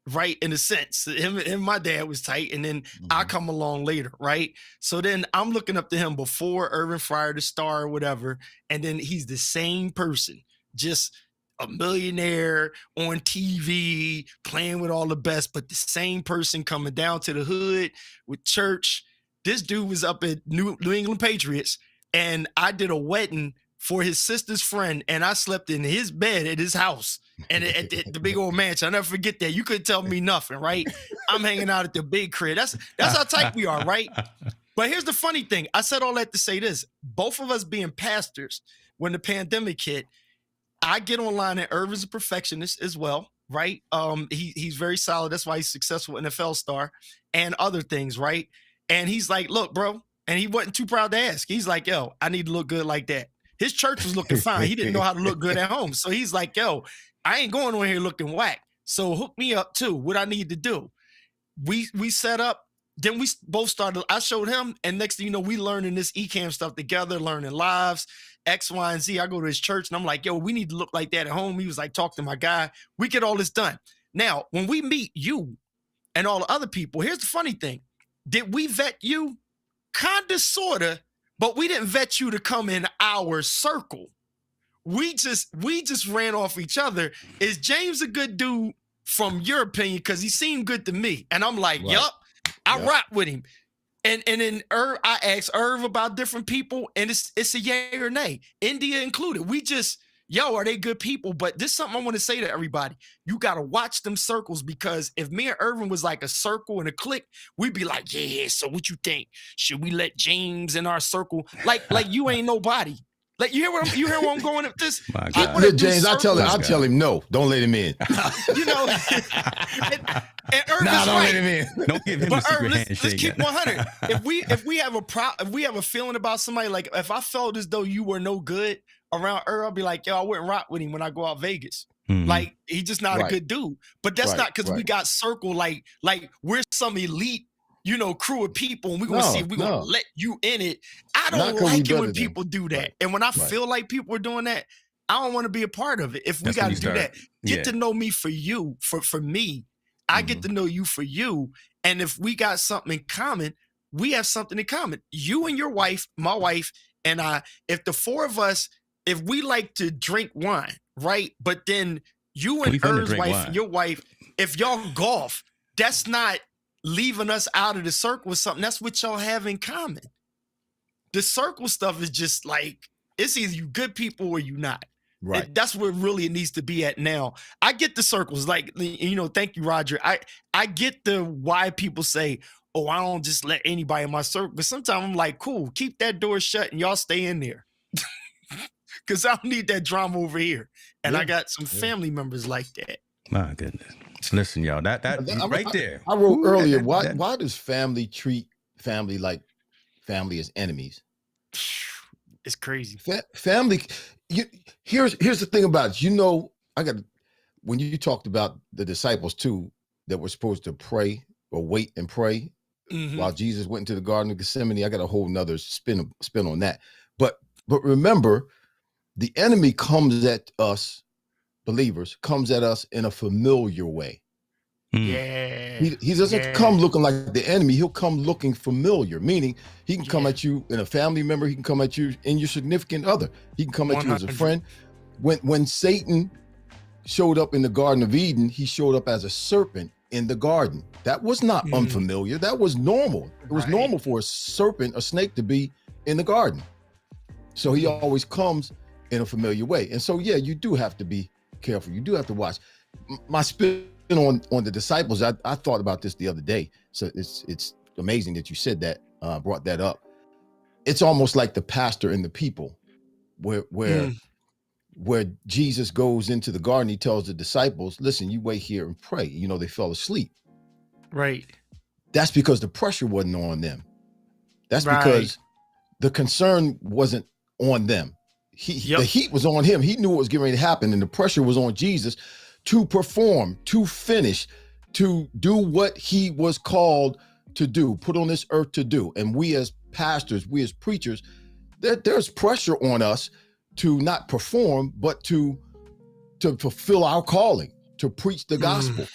right? In a sense, him and my dad was tight. And then I come along later, right? So then I'm looking up to him before Irving Fryar, the star or whatever. And then he's the same person, just a millionaire on TV, playing with all the best, but the same person coming down to the hood with church. This dude was up at New England Patriots, and I did a wedding for his sister's friend, and I slept in his bed at his house and at the big old mansion. I'll never forget that. You couldn't tell me nothing, right? I'm hanging out at the big crib. That's how tight we are, right? But here's the funny thing. I said all that to say this. Both of us being pastors, when the pandemic hit, I get online, and Irvin's a perfectionist as well, right? He's very solid. That's why he's a successful NFL star and other things, right? And he's like, look, bro, and he wasn't too proud to ask. He's like, yo, I need to look good like that. His church was looking fine. He didn't know how to look good at home. So he's like, yo, I ain't going on here looking whack. So hook me up too. What I need to do. We set up. Then we both started. I showed him. And next thing you know, we learning this eCam stuff together, learning lives, X, Y, and Z. I go to his church and I'm like, yo, we need to look like that at home. He was like, talk to my guy. We get all this done. Now, when we meet you and all the other people, here's the funny thing. Did we vet you? Kinda, sorta. But we didn't vet you to come in our circle. We just ran off each other. Is James a good dude from your opinion? Because he seemed good to me. And I'm like, yup, I rock with him. And then I asked Irv about different people, and it's a yay or nay, India included. We just, are they good people? But this is something I want to say to everybody. You got to watch them circles, because if me and Irvin was like a circle and a clique, we'd be like, yeah, so what you think? Should we let James in our circle? Like you ain't nobody. Like, you hear where I'm going with this? James, I tell him no, don't let him in. You know, and Irvin's don't let him in. Don't give him a secret handshake. Let's keep 100. If we have a feeling about somebody, like if I felt as though you were no good around Irv, I'll be like, yo, I wouldn't rock with him when I go out Vegas. Mm-hmm. Like, he's just not a good dude. But that's not because we got circle like we're some elite, crew of people, and we're going to see if we're going to let you in it. I don't like it when people do that. And when I feel like people are doing that, I don't want to be a part of it. If we got to do that, get to know me for you, for me. I get to know you for you. And if we got something in common, we have something in common. You and your wife, my wife, And if the four of us, if we like to drink wine, right? But then you and We finna Ern's drink wife, wine. and your wife, if y'all golf, that's not leaving us out of the circle with something. That's what y'all have in common. The circle stuff is just like, it's either you good people or you not. Right. That's where really it needs to be at now. I get the circles, like, you know, thank you, Roger. I get the why people say, oh, I don't just let anybody in my circle. But sometimes I'm like, cool, keep that door shut and y'all stay in there. Because I don't need that drama over here. And I got some family members like that. My goodness. Listen, y'all, that right there. I wrote earlier, why does family treat family like family as enemies? It's crazy. Family, here's the thing about it. You know, when you talked about the disciples too, that were supposed to pray or wait and pray while Jesus went into the Garden of Gethsemane, I got a whole nother spin on that. But remember, the enemy comes at us, believers, comes at us in a familiar way. Yeah. He doesn't come looking like the enemy. He'll come looking familiar, meaning he can come at you in a family member. He can come at you in your significant other. He can come at you as a friend. When Satan showed up in the Garden of Eden, he showed up as a serpent in the garden. That was not unfamiliar. That was normal. It was normal for a serpent, a snake, to be in the garden. So he always comes in a familiar way. And so, yeah, you do have to be careful. You do have to watch. My spin on the disciples, I thought about this the other day. So it's amazing that you said that, brought that up. It's almost like the pastor and the people, where Jesus goes into the garden. He tells the disciples, listen, you wait here and pray. You know, they fell asleep. Right. That's because the pressure wasn't on them. That's because the concern wasn't on them. The heat was on him. He knew what was getting ready to happen, and the pressure was on Jesus to perform, to finish, to do what he was called to do, put on this earth to do. And we as pastors, we as preachers, there's pressure on us to not perform, but to fulfill our calling, to preach the gospel,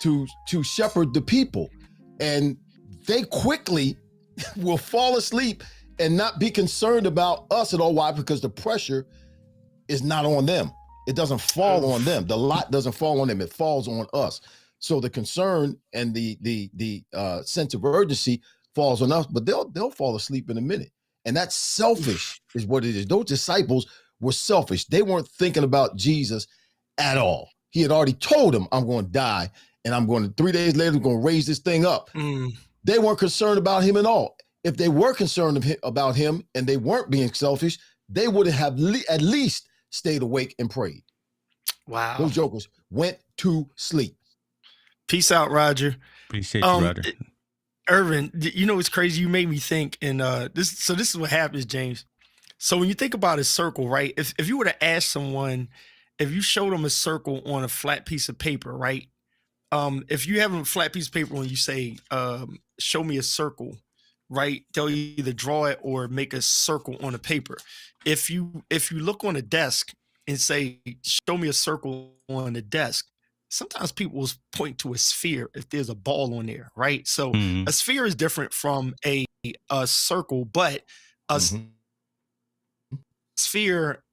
to shepherd the people. And they quickly will fall asleep and not be concerned about us at all. Why? Because the pressure is not on them. It doesn't fall on them. The lot doesn't fall on them. It falls on us. So the concern and the sense of urgency falls on us, but they'll fall asleep in a minute. And that's selfish is what it is. Those disciples were selfish. They weren't thinking about Jesus at all. He had already told them, I'm going to die, and I'm going to 3 days later, I'm going to raise this thing up. They weren't concerned about him at all. If they were concerned about him and they weren't being selfish, they would have at least stayed awake and prayed. Wow. Those jokers went to sleep. Peace out, Roger. Appreciate you, Roger. Irvin, you know, it's crazy. You made me think. And this is what happens, James. So when you think about a circle, right? If you were to ask someone, if you showed them a circle on a flat piece of paper, right? If you have a flat piece of paper when you say, show me a circle, right? They'll either draw it or make a circle on a paper. If you look on a desk and say, show me a circle on the desk, sometimes people will point to a sphere if there's a ball on there, right? So a sphere is different from a circle, but a sphere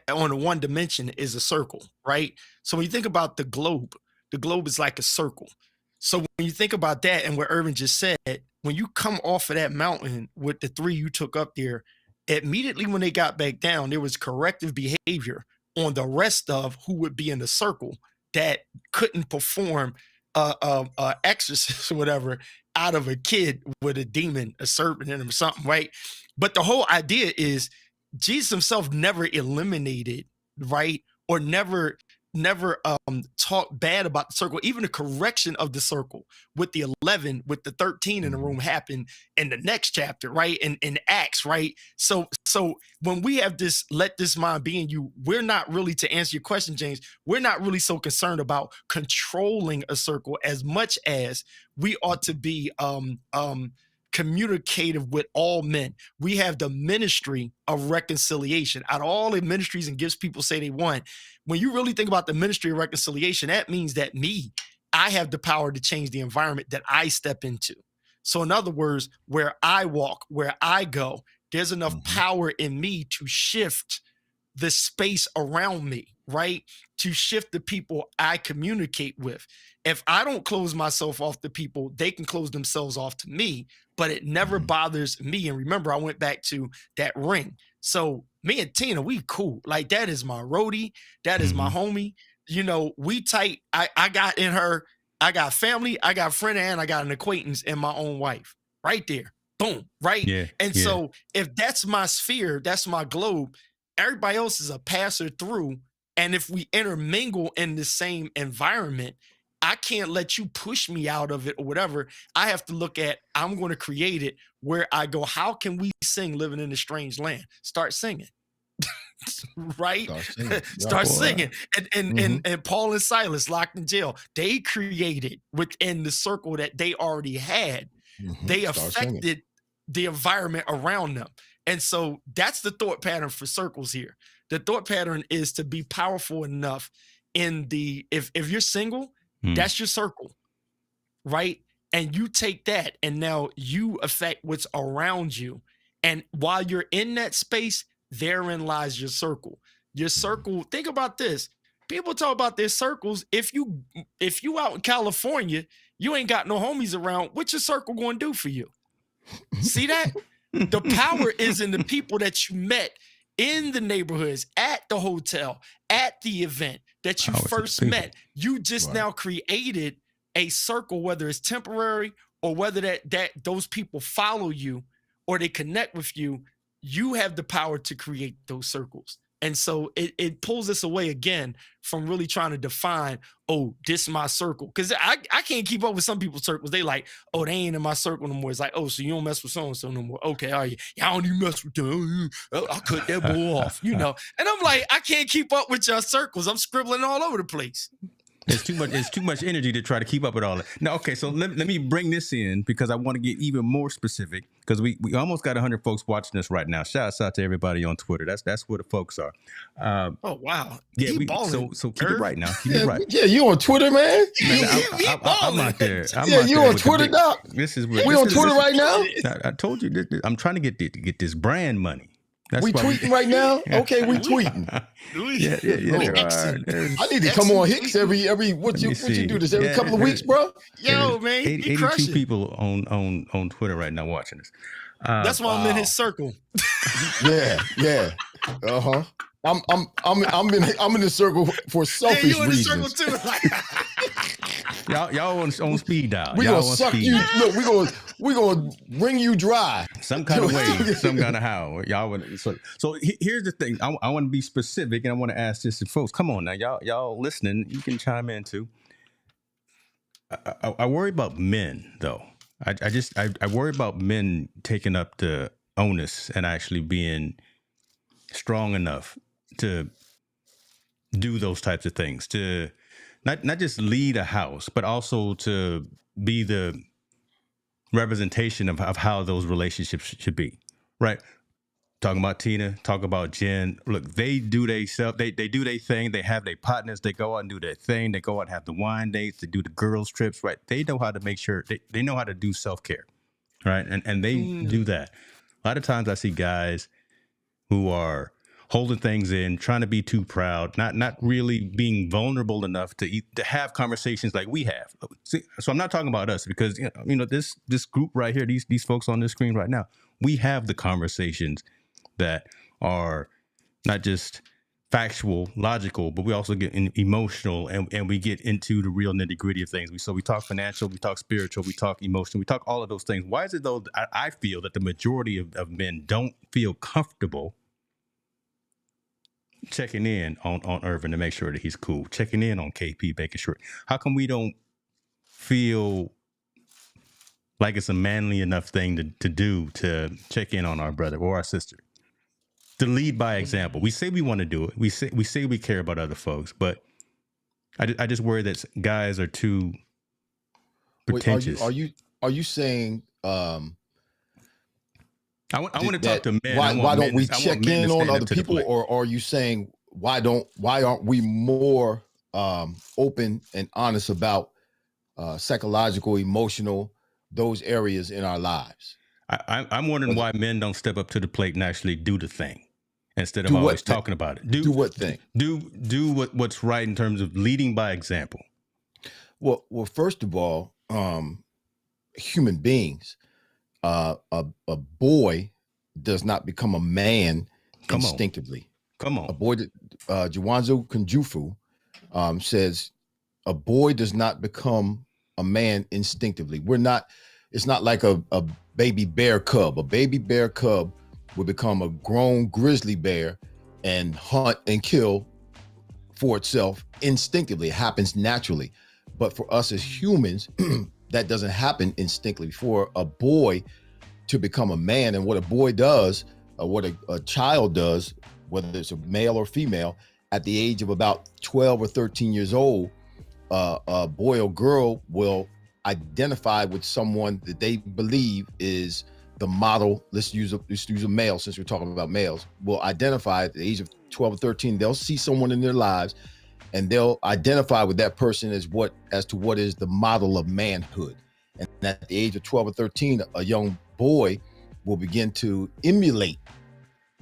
on a one dimension is a circle, right? So when you think about the globe is like a circle. So when you think about that and what Irvin just said, when you come off of that mountain with the three you took up there, immediately when they got back down, there was corrective behavior on the rest of who would be in the circle that couldn't perform exorcist or whatever out of a kid with a demon, a serpent in him or something, right? But the whole idea is Jesus himself never eliminated, right? Or never talked bad about the circle. Even the correction of the circle with the 11, with the 13 in the room happened in the next chapter, right? In Acts, right? So when we have this, let this mind be in you, we're not really, to answer your question, James, we're not really so concerned about controlling a circle as much as we ought to be communicative with all men. We have the ministry of reconciliation. Out of all the ministries and gifts people say they want, when you really think about the ministry of reconciliation, that means that I have the power to change the environment that I step into. So in other words, where I walk, where I go, there's enough power in me to shift the space around me, right? To shift the people I communicate with. If I don't close myself off to people, they can close themselves off to me, but it never bothers me. And remember, I went back to that ring. So me and Tina, we cool. Like, that is my roadie. That is my homie. You know, we tight. I got in her, I got family, I got friend, and I got an acquaintance in my own wife right there. Boom. Right. Yeah. And so if that's my sphere, that's my globe, everybody else is a passer through. And if we intermingle in the same environment, I can't let you push me out of it or whatever. I have to look at, I'm going to create it where I go, how can we sing Living in a Strange Land? Start singing. Right? Start singing. And Paul and Silas locked in jail, they created within the circle that they already had. They affected the environment around them. And so that's the thought pattern for circles here. The thought pattern is to be powerful enough in the, if you're single, that's your circle, right? And you take that and now you affect what's around you. And while you're in that space, therein lies your circle. Your circle, think about this. People talk about their circles. If you out in California, you ain't got no homies around, what's your circle going to do for you? See that? The power is in the people that you met in the neighborhoods, at the hotel, at the event that you first met. You just now created a circle, whether it's temporary or whether that those people follow you or they connect with you. You have the power to create those circles. And so it pulls us away again from really trying to define, oh, this is my circle. Because I can't keep up with some people's circles. They like, oh, they ain't in my circle no more. It's like, oh, so you don't mess with so-and-so no more. Okay, all right. Yeah, I don't even mess with them. I'll cut that bull off, you know. And I'm like, I can't keep up with your circles. I'm scribbling all over the place. It's too much energy to try to keep up with all that. Now, okay, so let me bring this in because I want to get even more specific because we almost got 100 folks watching us right now. Shouts out to everybody on Twitter. That's where the folks are. Oh wow! Yeah, so keep it right now. Keep it right. Yeah, you on Twitter, man? I'm out there. You on Twitter, Doc? This is we on Twitter right now. I told you I'm trying to get this brand money. We tweeting right now? Okay, we tweeting. I need to come on Hicks every what you do this every couple of weeks, bro? Yo, man, 82 people on Twitter right now watching this. That's why I'm in his circle. Yeah. I'm in the circle for selfish reasons. You in the circle too. y'all on speed dial. We gonna suck you. Look, we gonna wring you dry. Some kind of way, some kind of how. Y'all want so here's the thing. I want to be specific, and I want to ask this to folks. Come on now, y'all listening. You can chime in too. I worry about men though. I worry about men taking up the onus and actually being strong enough to do those types of things, to not just lead a house, but also to be the representation of how those relationships should be, right? Talking about Tina, talk about Jen. Look, they do they do their thing. They have their partners. They go out and do their thing. They go out and have the wine dates. They do the girls trips, right? They know how to make sure they know how to do self-care, right? And they do that. A lot of times I see guys who are holding things in, trying to be too proud, not really being vulnerable enough to have conversations like we have. See, so I'm not talking about us because you know this group right here, these folks on this screen right now, we have the conversations that are not just factual, logical, but we also get emotional and we get into the real nitty gritty of things. So we talk financial, we talk spiritual, we talk emotional, we talk all of those things. Why is it though I feel that the majority of men don't feel comfortable checking in on Irving to make sure that he's cool, checking in on KP, making sure? How come we don't feel like it's a manly enough thing to do to check in on our brother or our sister? To lead by example. We say we want to do it. We say we care about other folks, but I just worry that guys are too pretentious. Wait, are you saying I want to talk to men. Why don't we check in on other people, or are you saying why aren't we more open and honest about psychological, emotional, those areas in our lives? I'm wondering why men don't step up to the plate and actually do the thing instead of Do always what thing? talking about it. Do what thing? Do what's right in terms of leading by example. Well, first of all, human beings, a boy does not become a man instinctively. Come on. A boy, Juwanzo Kunjufu says, a boy does not become a man instinctively. It's not like a baby bear cub. A baby bear cub will become a grown grizzly bear and hunt and kill for itself instinctively. It happens naturally. But for us as humans, that doesn't happen instinctively. For a boy to become a man, and what a boy does, what a child does, whether it's a male or female, at the age of about 12 or 13 years old, a boy or girl will identify with someone that they believe is the model. Let's use a male, since we're talking about males. Will identify at the age of 12 or 13. They'll see someone in their lives, and they'll identify with that person as to what is the model of manhood. And at the age of 12 or 13, a young boy will begin to emulate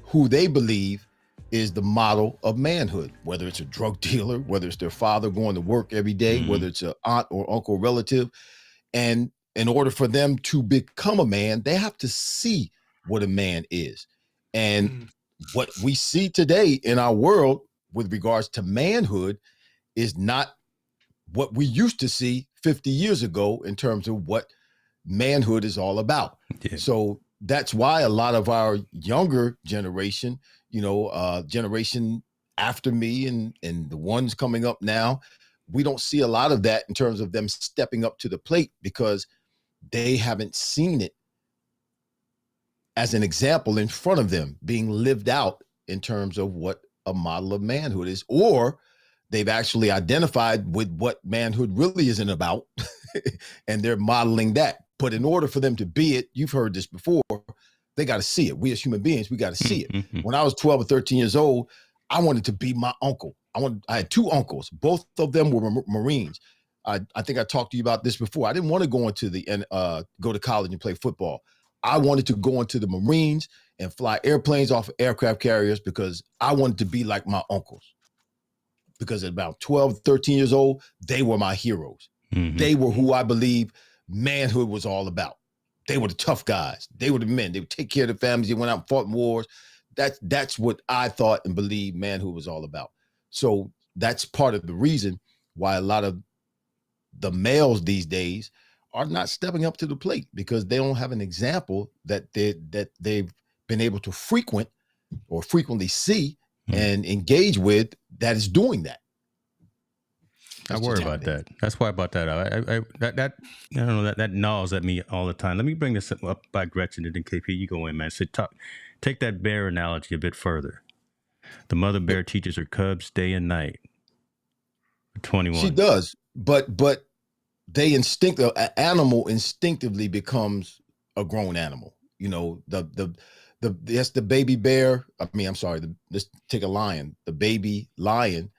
who they believe is the model of manhood, whether it's a drug dealer, whether it's their father going to work every day, whether it's an aunt or uncle relative. And in order for them to become a man, they have to see what a man is. And what we see today in our world with regards to manhood is not what we used to see 50 years ago in terms of what manhood is all about. Yeah. So that's why a lot of our younger generation, generation after me and the ones coming up now, we don't see a lot of that in terms of them stepping up to the plate, because they haven't seen it as an example in front of them being lived out in terms of what a model of manhood is, or they've actually identified with what manhood really isn't about and they're modeling that. But in order for them to be it, you've heard this before, they got to see it. We as human beings, we got to see it. When I was 12 or 13 years old, I wanted to be my uncle. I had two uncles. Both of them were Marines. I think I talked to you about this before. I didn't want to go go to college and play football. I wanted to go into the Marines and fly airplanes off of aircraft carriers because I wanted to be like my uncles. Because at about 12, 13 years old, they were my heroes. They were who I believe manhood was all about. They were the tough guys. They were the men. They would take care of the families. They went out and fought in wars. That's what I thought and believed manhood was all about. So that's part of the reason why a lot of the males these days are not stepping up to the plate, because they don't have an example that they've been able to frequent or frequently see and engage with that is doing that. I worry about that. That's why about that. I don't know, that gnaws at me all the time. Let me bring this up by Gretchen, and then KP, you go in, man. So take that bear analogy a bit further. The mother bear teaches her cubs day and night. 21. She does, but an animal instinctively becomes a grown animal. That's the baby bear. Let's take a lion. The baby lion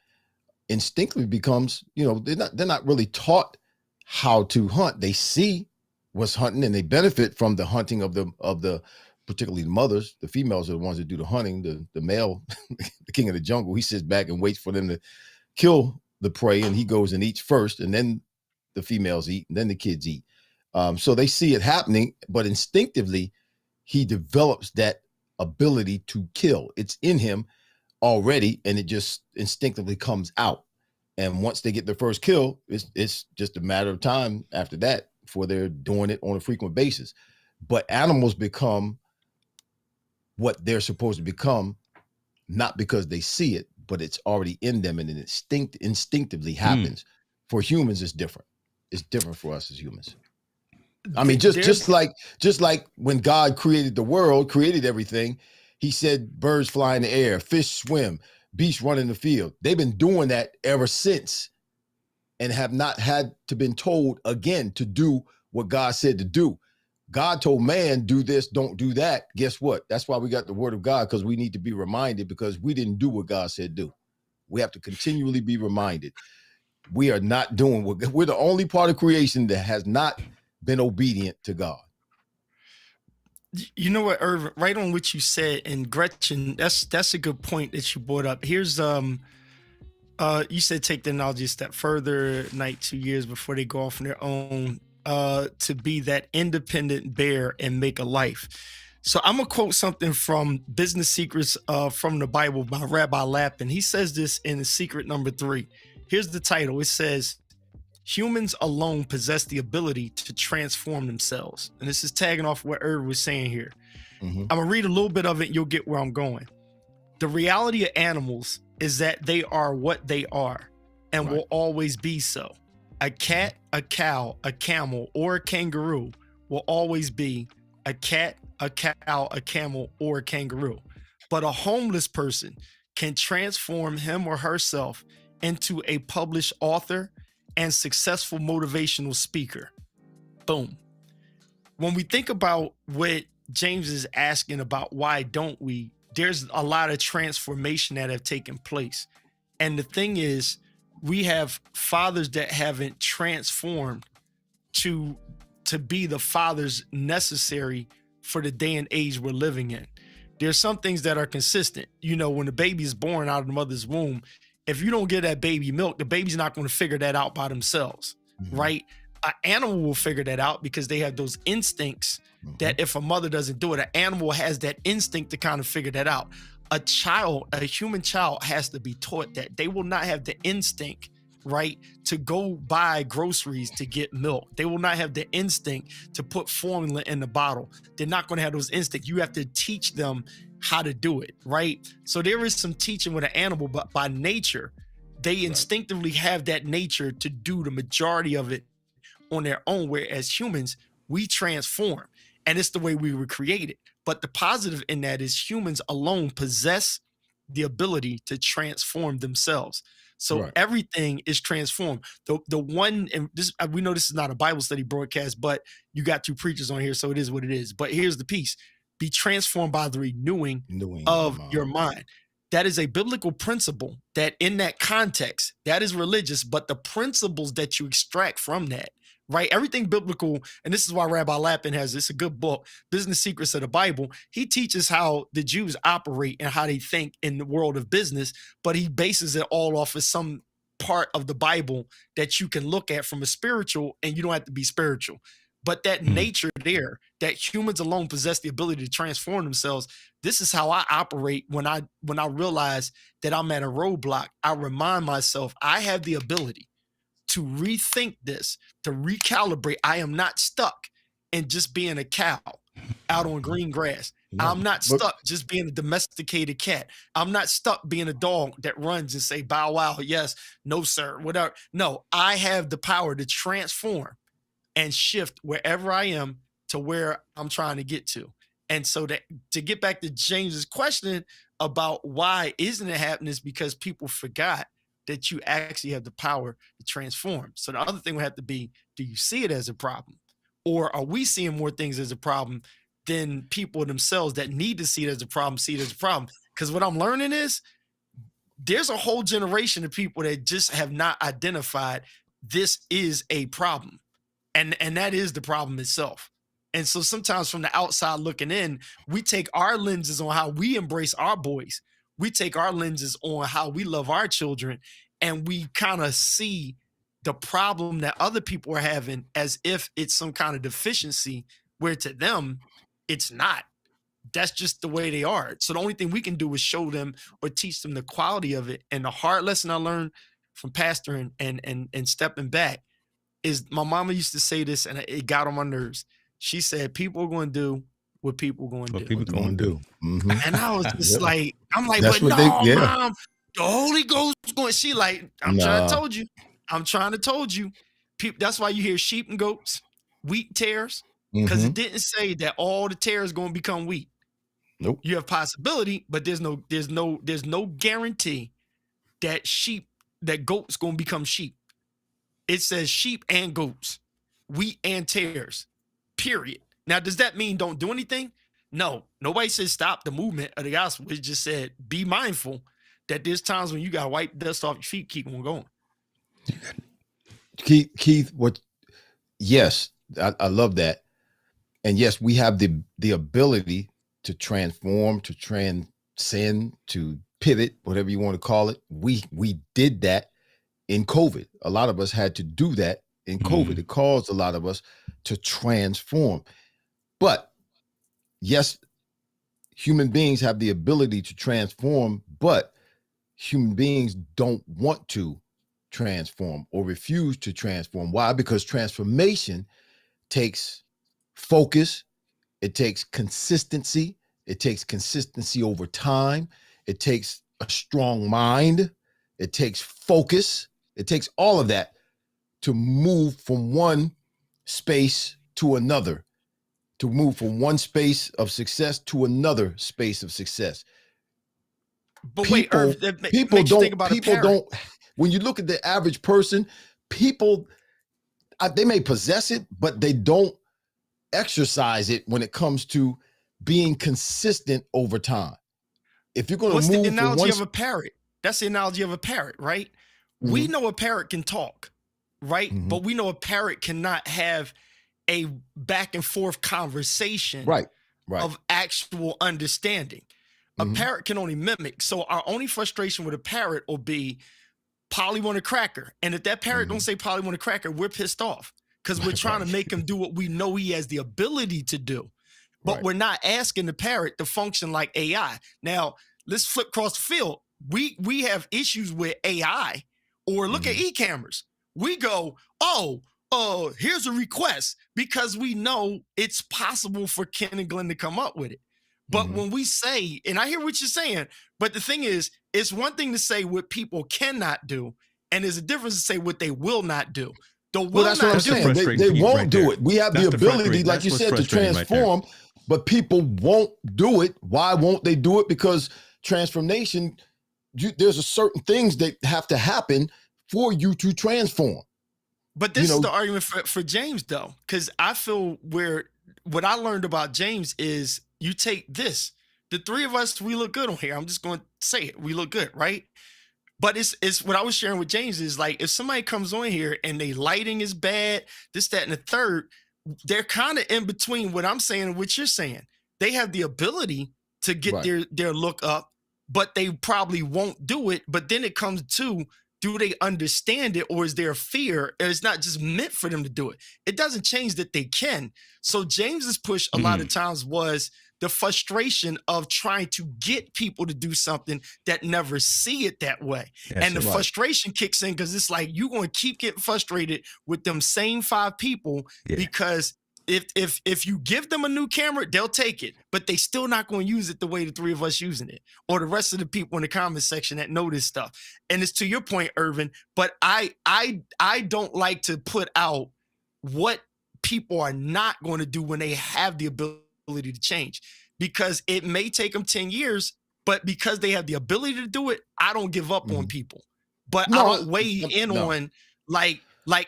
instinctively becomes, they're not really taught how to hunt. They see what's hunting and they benefit from the hunting of the particularly the mothers. The females are the ones that do the hunting. The male, the king of the jungle, he sits back and waits for them to kill the prey, and he goes and eats first, and then the females eat, and then the kids eat. So they see it happening, but instinctively he develops that ability to kill. It's in him already, and it just instinctively comes out. And once they get their first kill, it's just a matter of time after that before they're doing it on a frequent basis. But animals become what they're supposed to become, not because they see it, but it's already in them, and it instinctively happens. For humans, it's different. It's different for us as humans. I mean, just like when God created the world, created everything, he said birds fly in the air, fish swim, beasts run in the field. They've been doing that ever since, and have not had to been told again to do what God said to do. God told man, do this, don't do that. Guess what? That's why we got the word of God, because we need to be reminded, because we didn't do what God said do. We have to continually be reminded. We are not doing we're the only part of creation that has not been obedient to God. You know what, Irvin, right on what you said, and Gretchen, that's a good point that you brought up. Here's you said take the analogy a step further, night 2 years before they go off on their own, to be that independent bear and make a life. So I'm gonna quote something from Business Secrets from the Bible by Rabbi Lapin. He says this in the secret number 3. Here's the title. It says, humans alone possess the ability to transform themselves. And this is tagging off what Irv was saying here. Mhm. I'm gonna read a little bit of it and you'll get where I'm going. The reality of animals is that they are what they are and will always be so. A cat, a cow, a camel, or a kangaroo will always be a cat, a cow, a camel, or a kangaroo. But a homeless person can transform him or herself into a published author and successful motivational speaker. Boom. When we think about what James is asking about, why don't we, there's a lot of transformation that have taken place. And the thing is, we have fathers that haven't transformed to be the fathers necessary for the day and age we're living in. There's some things that are consistent. You know, when the baby is born out of the mother's womb, if you don't give that baby milk, the baby's not going to figure that out by themselves, right? An animal will figure that out because they have those instincts that if a mother doesn't do it, an animal has that instinct to kind of figure that out. A child, a human child, has to be taught that. They will not have the instinct, right, to go buy groceries to get milk. They will not have the instinct to put formula in the bottle. They're not going to have those instincts. You have to teach them how to do it, right? So there is some teaching with an animal, but by nature, they instinctively have that nature to do the majority of it on their own, whereas humans, we transform, and it's the way we were created. But the positive in that is humans alone possess the ability to transform themselves. So everything is transformed. The one, and this, we know this is not a Bible study broadcast, but you got 2 preachers on here, so it is what it is. But here's the piece: be transformed by the renewing of your mind. That is a biblical principle that in that context, that is religious, but the principles that you extract from that, right? Everything biblical, and this is why Rabbi Lapin has, it's a good book, Business Secrets of the Bible. He teaches how the Jews operate and how they think in the world of business, but he bases it all off of some part of the Bible that you can look at from a spiritual, and you don't have to be spiritual. But that nature there, that humans alone possess the ability to transform themselves. This is how I operate when I realize that I'm at a roadblock. I remind myself I have the ability to rethink this, to recalibrate. I am not stuck in just being a cow out on green grass. I'm not stuck just being a domesticated cat. I'm not stuck being a dog that runs and say, bow wow, yes, no, sir, whatever. No, I have the power to transform and shift wherever I am to where I'm trying to get to. And so that, to get back to James's question about why isn't it happening, is because people forgot that you actually have the power to transform. So the other thing would have to be, do you see it as a problem? Or are we seeing more things as a problem than people themselves that need to see it as a problem, see it as a problem? Because what I'm learning is there's a whole generation of people that just have not identified this is a problem. And that is the problem itself. And so sometimes from the outside looking in, we take our lenses on how we embrace our boys. We take our lenses on how we love our children, and we kind of see the problem that other people are having as if it's some kind of deficiency, where to them, it's not. That's just the way they are. So the only thing we can do is show them or teach them the quality of it. And the hard lesson I learned from pastoring and stepping back is, my mama used to say this, and it got on my nerves. She said, people are going to do what people are going to do. People going to do. And I was just like, I'm like, That's but what no, Mom, the Holy Ghost is going. She like, I'm trying to told you. I'm trying to told you. People, that's why you hear sheep and goats, wheat tares, because it didn't say that all the tares going to become wheat. Nope. You have possibility, but there's no guarantee that goats going to become sheep. It says sheep and goats, wheat and tares, period. Now, does that mean don't do anything? No, nobody says stop the movement of the gospel. It just said, be mindful that there's times when you got to wipe dust off your feet, keep on going. Keith, yes, I love that. And yes, we have the ability to transform, to transcend, to pivot, whatever you want to call it. We did that in COVID. A lot of us had to do that in COVID. It caused a lot of us to transform. But yes, human beings have the ability to transform, but human beings don't want to transform or refuse to transform. Why? Because transformation takes focus, it takes consistency, it takes consistency over time, it takes a strong mind, it takes focus, it takes all of that to move from one space to another, to move from one space of success to another space of success. But wait, Irv, people don't, when you look at the average person, people, they may possess it, but they don't exercise it when it comes to being consistent over time. If you're going to move, what's the analogy of a parrot? That's the analogy of a parrot, right? Mm-hmm. We know a parrot can talk, right? Mm-hmm. But we know a parrot cannot have a back and forth conversation of actual understanding. A parrot can only mimic. So our only frustration with a parrot will be Polly want a cracker. And if that parrot don't say Polly want a cracker, we're pissed off because we're trying to make him do what we know he has the ability to do. But we're not asking the parrot to function like AI. Now, let's flip across the field. We have issues with AI, or look at e-cameras. We go, here's a request, because we know it's possible for Ken and Glenn to come up with it. But when we say, and I hear what you're saying, but the thing is, it's one thing to say what people cannot do, and there's a difference to say what they will not do. That's what I'm saying. They won't do it. We have the ability, like you said, to transform, but people won't do it. Why won't they do it? Because transformation, there's a certain things that have to happen for you to transform. But this is the argument for James, though, because I feel what I learned about James is you take this. The three of us, we look good on here. I'm just going to say it. We look good, right? But it's what I was sharing with James is like, if somebody comes on here and they lighting is bad, this, that, and the third, they're kind of in between what I'm saying and what you're saying. They have the ability to get their look up, but they probably won't do it. But then it comes to, do they understand it, or is there a fear? It's not just meant for them to do it. It doesn't change that they can. So James's push a lot of times was the frustration of trying to get people to do something that never see it that way. And the frustration kicks in because it's like, you're going to keep getting frustrated with them same 5 people because if you give them a new camera, they'll take it, but they still not going to use it the way the three of us using it, or the rest of the people in the comment section that know this stuff. And it's to your point, Irvin, but I don't like to put out what people are not going to do when they have the ability to change, because it may take them 10 years, but because they have the ability to do it, I don't give up on people, but I don't weigh in on like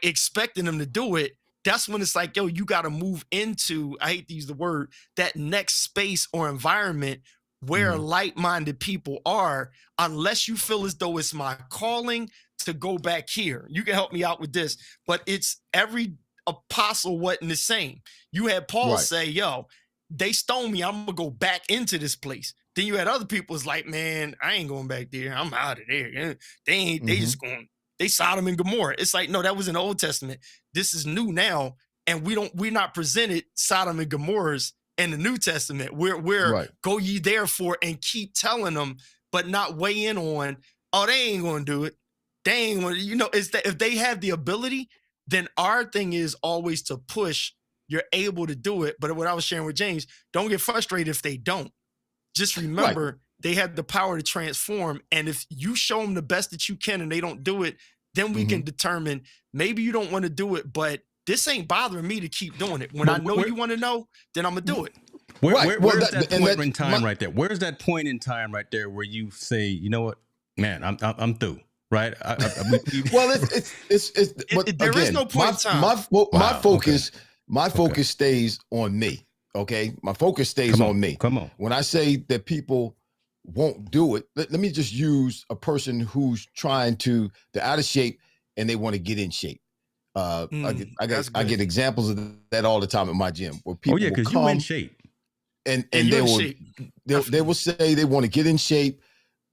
expecting them to do it. That's when it's like, yo, you got to move into, I hate to use the word, that next space or environment where like-minded people are, unless you feel as though it's my calling to go back here. You can help me out with this, but it's every apostle wasn't the same. You had Paul say, yo, they stoned me, I'm going to go back into this place. Then you had other people was like, man, I ain't going back there. I'm out of there. They just going, they Sodom and Gomorrah. It's like, no, that was in the Old Testament. This is new now. And we're not presented Sodom and Gomorrahs in the New Testament. We're go ye therefore and keep telling them, but not weigh in on, oh, they ain't going to do it. They ain't going to, is that if they have the ability, then our thing is always to push. You're able to do it. But what I was sharing with James, don't get frustrated if they don't. Just remember, they have the power to transform. And if you show them the best that you can and they don't do it, then we can determine maybe you don't want to do it, but this ain't bothering me to keep doing it. When I know you want to know, then I'm going to do it. Where's that point in time right there? Where's that point in time right there where you say, you know what, man, I'm through, right? Well, there is no point in time. My focus stays on me. Okay. My focus stays on me. Come on. When I say that people won't do it, let me just use a person who's trying to, they're out of shape and they want to get in shape. I get examples of that all the time at my gym where people will because come you in shape. and they will say they want to get in shape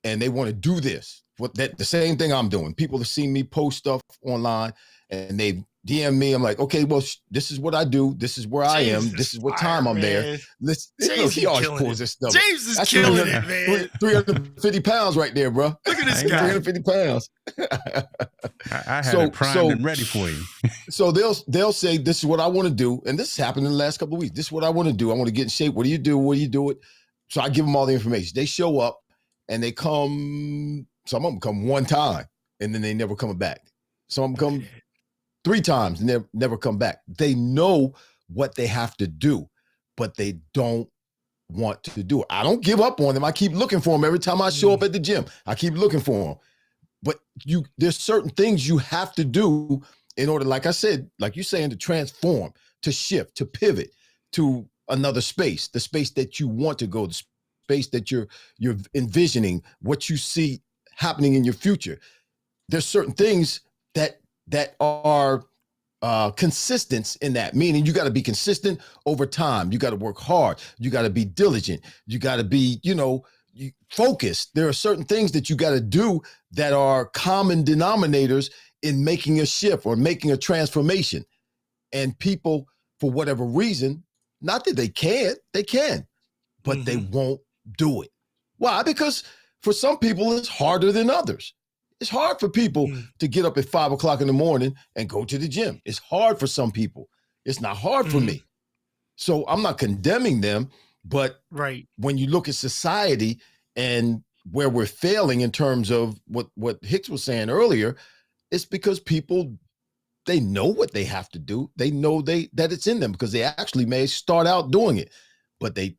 and they want to do this. The same thing I'm doing. People have seen me post stuff online and they DM me. I'm like, okay, well, this is what I do. This is where I am. This is what time I'm there. He always pulls this stuff. James is killing it, man. 350 pounds right there, bro. Look at this guy. 350 pounds. I had it primed and ready for you. So they'll say, this is what I want to do. And this has happened in the last couple of weeks. This is what I want to do. I want to get in shape. What do you do? What do you do it? So I give them all the information. They show up and they come, some of them come one time and then they never come back. Some of them come 3 times and they never come back. They know what they have to do, but they don't want to do it. I don't give up on them. I keep looking for them every time I show up at the gym. I keep looking for them. But there's certain things you have to do in order, like I said, like you're saying, to transform, to shift, to pivot to another space, the space that you want to go, the space that you're envisioning, what you see happening in your future. There's certain things that are consistent in that, meaning you got to be consistent over time. You got to work hard. You got to be diligent. You got to be, focused. There are certain things that you got to do that are common denominators in making a shift or making a transformation. And people, for whatever reason, not that they can, but they won't do it. Why? Because for some people, it's harder than others. It's hard for people to get up at 5 o'clock in the morning and go to the gym. It's hard for some people. It's not hard for me. So I'm not condemning them, but when you look at society and where we're failing in terms of what Hicks was saying earlier, it's because people, they know what they have to do. They know that it's in them because they actually may start out doing it, but they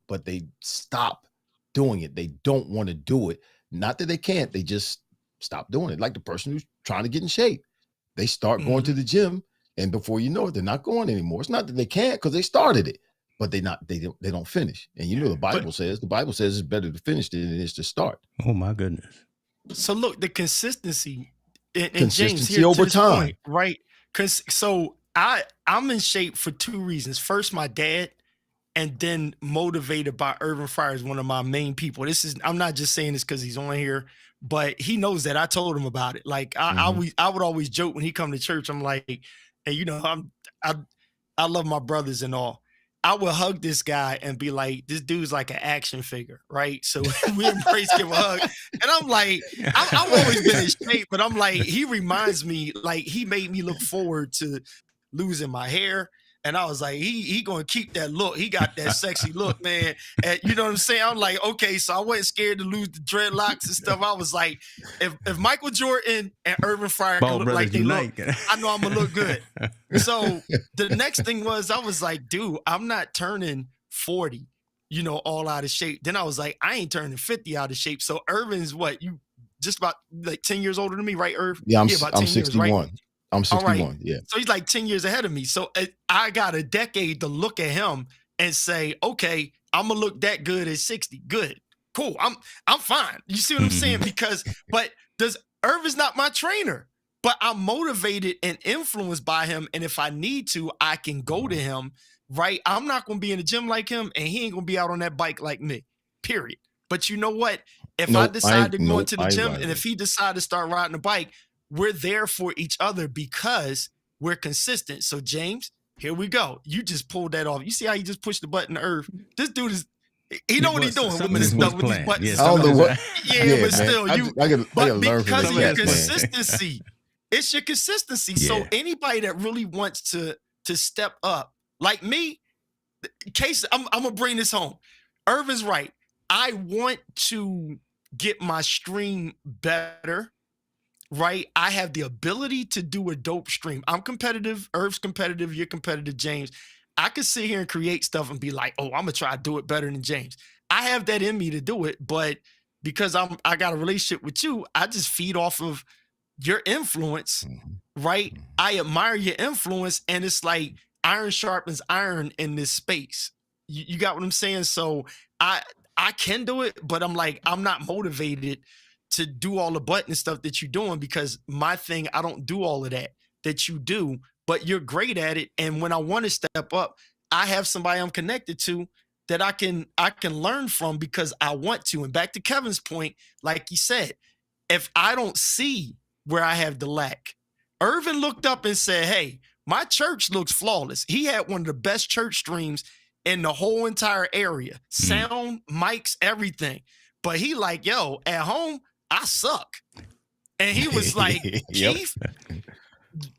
stop doing it. They don't want to do it. Not that they can't, they just stop doing it. Like the person who's trying to get in shape. They start going to the gym and before you know it, they're not going anymore. It's not that they can't because they started it, but they don't finish. And the Bible says it's better to finish than it is to start. Oh my goodness. So look, the consistency and consistency James here over time. Point, right? So I'm in shape for 2 reasons. First, my dad, and then motivated by Irving Fryar is one of my main people. I'm not just saying this because he's on here, but he knows that I told him about it. Like I would always joke when he come to church. I'm like, hey, I love my brothers and all. I would hug this guy and be like, this dude's like an action figure, right? So we embrace, give a hug. And I'm like, I've always been in shape, but I'm like, he reminds me, like he made me look forward to losing my hair. And I was like, he gonna keep that look. He got that sexy look, man. And you know what I'm saying? I'm like, okay, so I wasn't scared to lose the dreadlocks and stuff. I was like, if Michael Jordan and Irving Fryar can look like they look, I know I'm gonna look good. So the next thing was, I was like, dude, I'm not turning 40, all out of shape. Then I was like, I ain't turning 50 out of shape. So Irving's what, you just about like 10 years older than me, right, Irv? Yeah, about 10 I'm 61. Years, right? I'm 61, right. Yeah. So he's like 10 years ahead of me. So I got a decade to look at him and say, okay, I'm gonna look that good at 60. Good, cool. I'm fine. You see what I'm saying? But Irv is not my trainer, but I'm motivated and influenced by him. And if I need to, I can go to him, right? I'm not gonna be in the gym like him, and he ain't gonna be out on that bike like me, period. But you know what? If I decide to go into the gym and if he decide to start riding a bike, we're there for each other because we're consistent. So James, here we go. You just pulled that off. You see how you just pushed the button to Irv? This dude he know what he's doing with this stuff, with these buttons. I don't know what. Yeah, but still, I gotta learn from because of your this, consistency, it's your consistency. Yeah. So anybody that really wants to step up, like me, case I'm gonna bring this home. Irvin's right. I want to get my stream better. Right, I have the ability to do a dope stream. I'm competitive. Irv's competitive. You're competitive, James. I could sit here and create stuff and be like, "Oh, I'm gonna try to do it better than James." I have that in me to do it, but because I got a relationship with you, I just feed off of your influence, right? I admire your influence, and it's like iron sharpens iron in this space. You got what I'm saying? So I can do it, but I'm like, I'm not motivated to do all the button stuff that you're doing because my thing, I don't do all of that you do, but you're great at it. And when I want to step up, I have somebody I'm connected to that I can learn from because I want to. And back to Kevin's point, like he said, if I don't see where I have the lack, Irvin looked up and said, hey, my church looks flawless. He had one of the best church streams in the whole entire area. Sound, mics, everything. But he like, yo, at home, I suck. And he was like, Keith,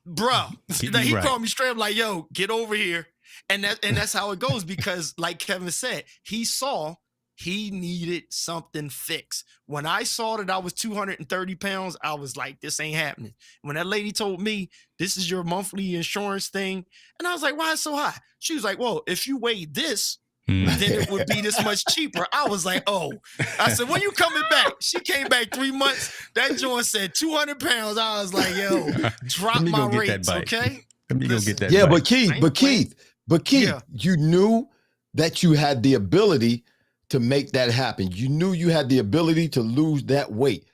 bro, he called me straight up like, yo, get over here. And that's how it goes, because like Kevin said, he saw he needed something fixed. When I saw that I was 230 pounds, I was like, this ain't happening. When that lady told me, this is your monthly insurance thing, and I was like, why is it so high? She was like, well, if you weighed this, then it would be this much cheaper. I was like, oh. I said, when you coming back? She came back 3 months. That joint said 200 pounds. I was like, yo, drop my rates, okay? Let me go get that. Yeah, bike. but Keith, you knew that you had the ability to make that happen. You knew you had the ability to lose that weight.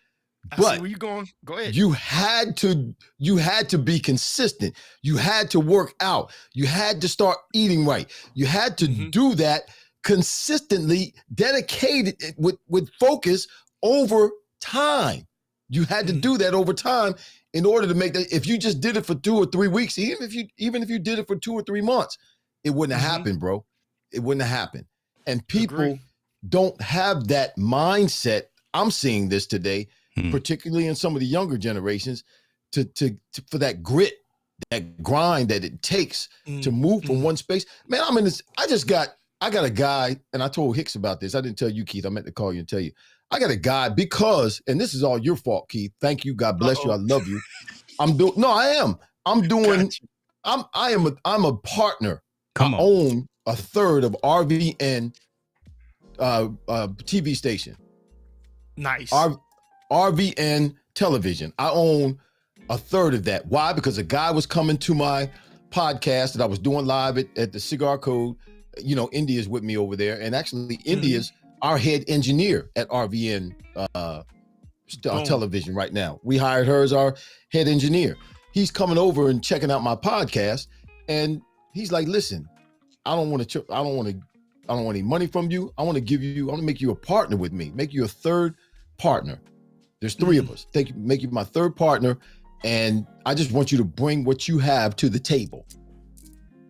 But where you going? Go ahead. You had to be consistent. You had to work out. You had to start eating right. You had to do that consistently, dedicated with focus over time. You had to do that over time in order to make that. If you just did it for 2 or 3 weeks, even if you did it for 2 or 3 months, it wouldn't have happened, bro. It wouldn't have happened. And people don't have that mindset. I'm seeing this today, particularly in some of the younger generations, to for that grit, that grind that it takes to move from one space. Man, I'm in this. I got a guy, and I told Hicks about this. I didn't tell you, Keith. I meant to call you and tell you. I got a guy because, and this is all your fault, Keith. Thank you. God bless you. I love you. I'm a partner. I own a third of RVN TV station. Nice. RVN television. I own a third of that. Why? Because a guy was coming to my podcast that I was doing live at the Cigar Code. You know, India's with me over there. And actually, India's our head engineer at RVN television right now. We hired her as our head engineer. He's coming over and checking out my podcast. And he's like, listen, I don't want any money from you. I want to make you a partner with me, make you a third partner. There's 3 of us. Make you my third partner. And I just want you to bring what you have to the table.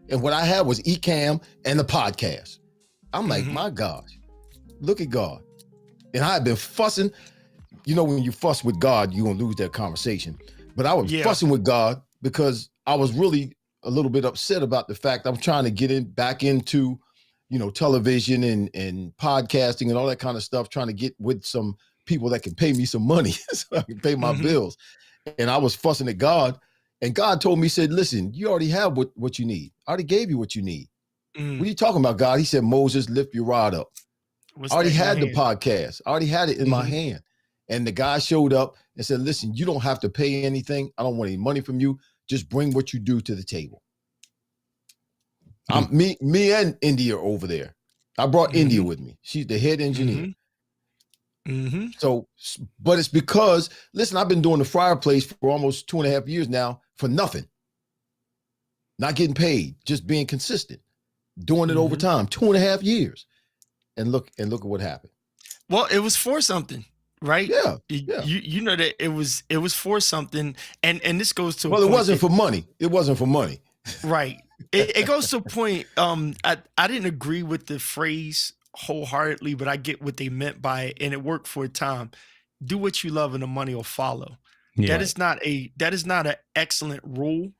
And what I had was Ecamm and the podcast. I'm like, my gosh, look at God. And I had been fussing. You know, when you fuss with God, you're going to lose that conversation. But I was fussing with God because I was really a little bit upset about the fact I'm trying to get back into, you know, television and podcasting and all that kind of stuff, trying to get with some people that can pay me some money so I can pay my bills. And I was fussing at God, and God told me, he said, listen, you already have what you need. I already gave you what you need. What are you talking about, God? He said, Moses, lift your rod up. I already had the podcast. I already had it in my hand. And the guy showed up and said, listen, you don't have to pay anything. I don't want any money from you. Just bring what you do to the table. Me and India are over there. I brought India with me. She's the head engineer. So, but it's because, listen, I've been doing the Fryar Place for almost 2.5 years now for nothing. Not getting paid, just being consistent, doing it over time, 2.5 years. And look at what happened. Well, it was for something, right? Yeah. You know that it was for something. And this goes to it wasn't for money. It wasn't for money. Right. It goes to a point. I didn't agree with the phrase wholeheartedly, but I get what they meant by it, and it worked for a time. Do what you love and the money will follow. Yeah. That is not an excellent rule,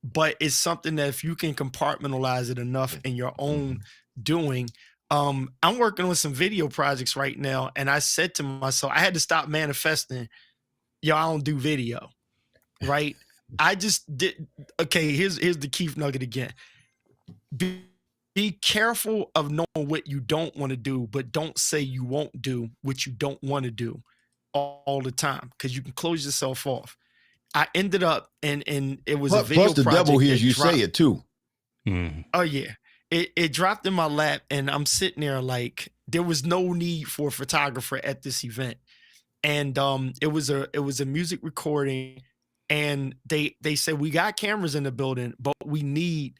but it's something that if you can compartmentalize it enough in your own doing. I'm working on some video projects right now, and I said to myself, I had to stop manifesting, yo, I don't do video, right? I just did. Okay, here's the Keith nugget again. Be careful of knowing what you don't want to do, but don't say you won't do what you don't want to do all the time, because you can close yourself off. I ended up, and it was a video project. Plus the devil hears you say it too. Oh yeah. It dropped in my lap, and I'm sitting there like there was no need for a photographer at this event. And it was a music recording, and they said, we got cameras in the building, but we need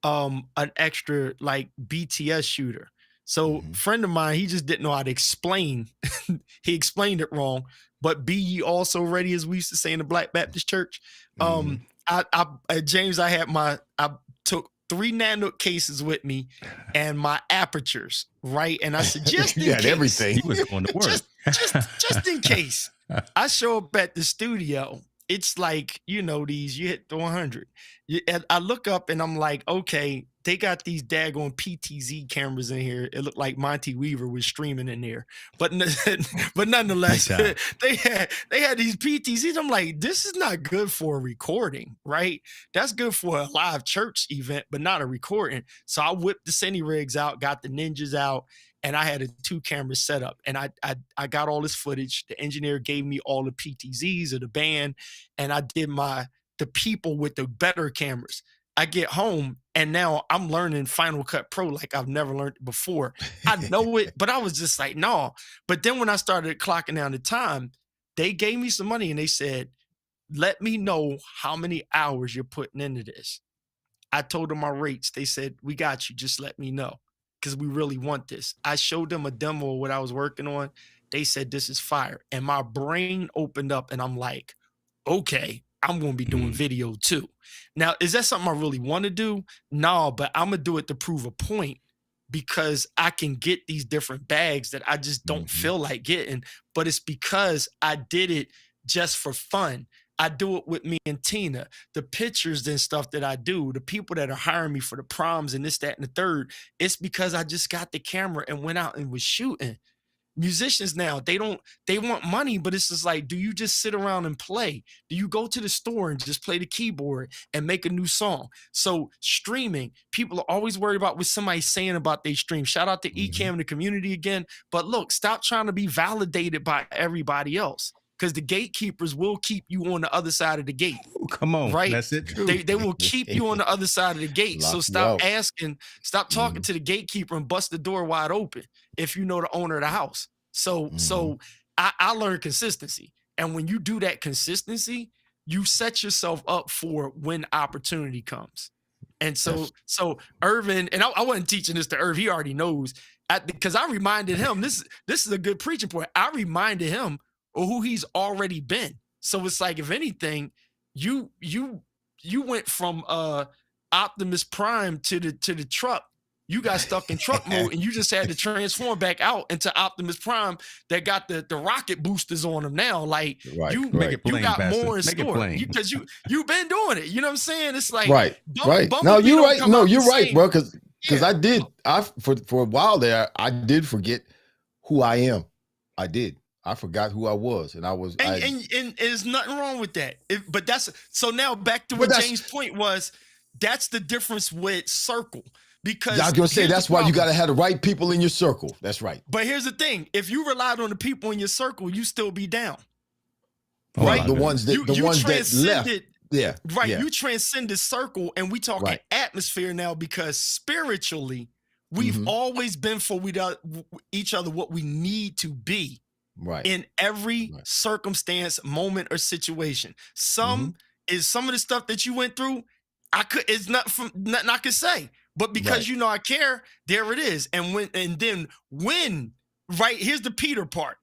an extra like BTS shooter. So friend of mine, he just didn't know how to explain. He explained it wrong. But be ye also ready, as we used to say in the Black Baptist Church. James, I took 3 nano cases with me and my apertures, right? And I said, just in you had case, everything. He was going to work. just in case. I show up at the studio. It's like, you hit the 100. I look up and I'm like, okay, they got these daggone PTZ cameras in here. It looked like Monty Weaver was streaming in there. But nonetheless, they had these PTZs. I'm like, this is not good for a recording, right? That's good for a live church event, but not a recording. So I whipped the Cine rigs out, got the Ninjas out, and I had a 2-camera setup. And I got all this footage. The engineer gave me all the PTZs of the band, and I did the people with the better cameras. I get home and now I'm learning Final Cut Pro like I've never learned it before. I know it, but I was just like, no. But then when I started clocking down the time, they gave me some money and they said, let me know how many hours you're putting into this. I told them my rates. They said, we got you. Just let me know because we really want this. I showed them a demo of what I was working on. They said, this is fire. And my brain opened up and I'm like, okay, I'm going to be doing video too. Now, is that something I really want to do? No, but I'm going to do it to prove a point because I can get these different bags that I just don't feel like getting. But it's because I did it just for fun. I do it with me and Tina. The pictures and stuff that I do, the people that are hiring me for the proms and this, that, and the third, it's because I just got the camera and went out and was shooting. Musicians now, they want money, but it's just like, do you just sit around and play? Do you go to the store and just play the keyboard and make a new song? So streaming, people are always worried about what somebody's saying about their stream. Shout out to Ecamm and the community again. But look, stop trying to be validated by everybody else because the gatekeepers will keep you on the other side of the gate. Ooh, come on, right? That's it. They will keep you on the other side of the gate. So stop asking, stop talking to the gatekeeper and bust the door wide open if you know the owner of the house. So I learned consistency. And when you do that consistency, you set yourself up for when opportunity comes. And so Irvin, and I wasn't teaching this to Irv, he already knows, because I reminded him, this is a good preaching point. I reminded him of who he's already been. So it's like, if anything, you went from Optimus Prime to the truck. You got stuck in truck mode and you just had to transform back out into Optimus Prime that got the rocket boosters on them now. Like you got more in store because you've been doing it. You know what I'm saying? It's like right. No, you're right. No, you're right, bro. Because for a while there, I did forget who I am. I forgot who I was, and and there's nothing wrong with that. But so now back to what James' point was. That's the difference with circle. Because I was going to say, that's why you got to have the right people in your circle. That's right. But here's the thing. If you relied on the people in your circle, you still be down. Right? The ones that left. Yeah. Right. Yeah. You transcended circle, and we talking atmosphere now because spiritually, we've always been for each other what we need to be in every circumstance, moment, or situation. Some of the stuff that you went through, it's nothing I could say. But because I care, there it is. And then here's the Peter part.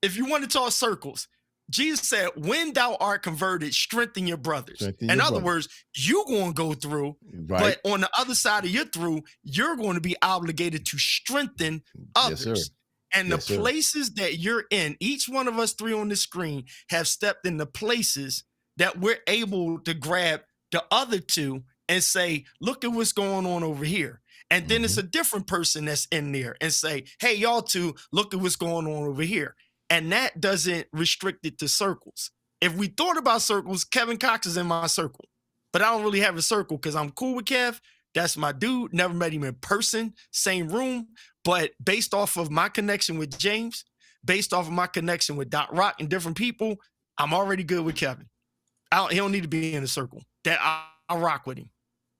If you want to talk circles, Jesus said, when thou art converted, strengthen your brothers. In other words, you're going to go through, but on the other side of your through, you're going to be obligated to strengthen others. Yes, and the places that you're in, each one of us 3 on the screen have stepped in the places that we're able to grab the other 2 and say, look at what's going on over here. And then it's a different person that's in there and say, hey, y'all 2, look at what's going on over here. And that doesn't restrict it to circles. If we thought about circles, Kevin Cox is in my circle. But I don't really have a circle because I'm cool with Kev. That's my dude. Never met him in person, same room. But based off of my connection with James, based off of my connection with Doc Rock and different people, I'm already good with Kevin. He don't need to be in a circle. That I'll rock with him.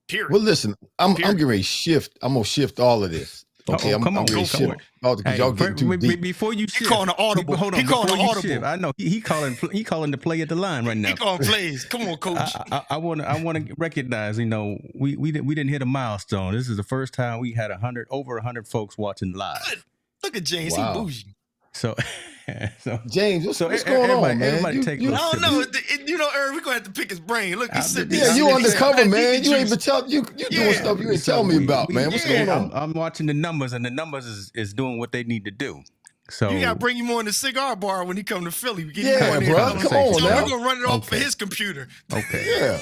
Period. Well, listen, I'm getting ready to shift. I'm going to shift all of this. Okay, I'm come on, ready to come ship. on. Oh, because y'all getting too deep. Before you He shift, calling an audible. hold on, He calling before an you audible. shift, I know he calling the play at the line right now. He calling plays. Come on, coach. I want to recognize, we didn't hit a milestone. This is the first time we had over 100 folks watching live. Good. Look at James. Wow. He bougie. So James, what's going on, man? Everybody take I don't know. Irv, we're gonna have to pick his brain. Look, he's sitting there. you undercover, man. You ain't been been telling you doing stuff you ain't telling me about, man. What's going on? I'm watching the numbers, and the numbers is doing what they need to do. So you gotta bring him on the cigar bar when he come to Philly. Yeah, bro. Come on, so now. we're gonna run it off for his computer. Okay. Yeah.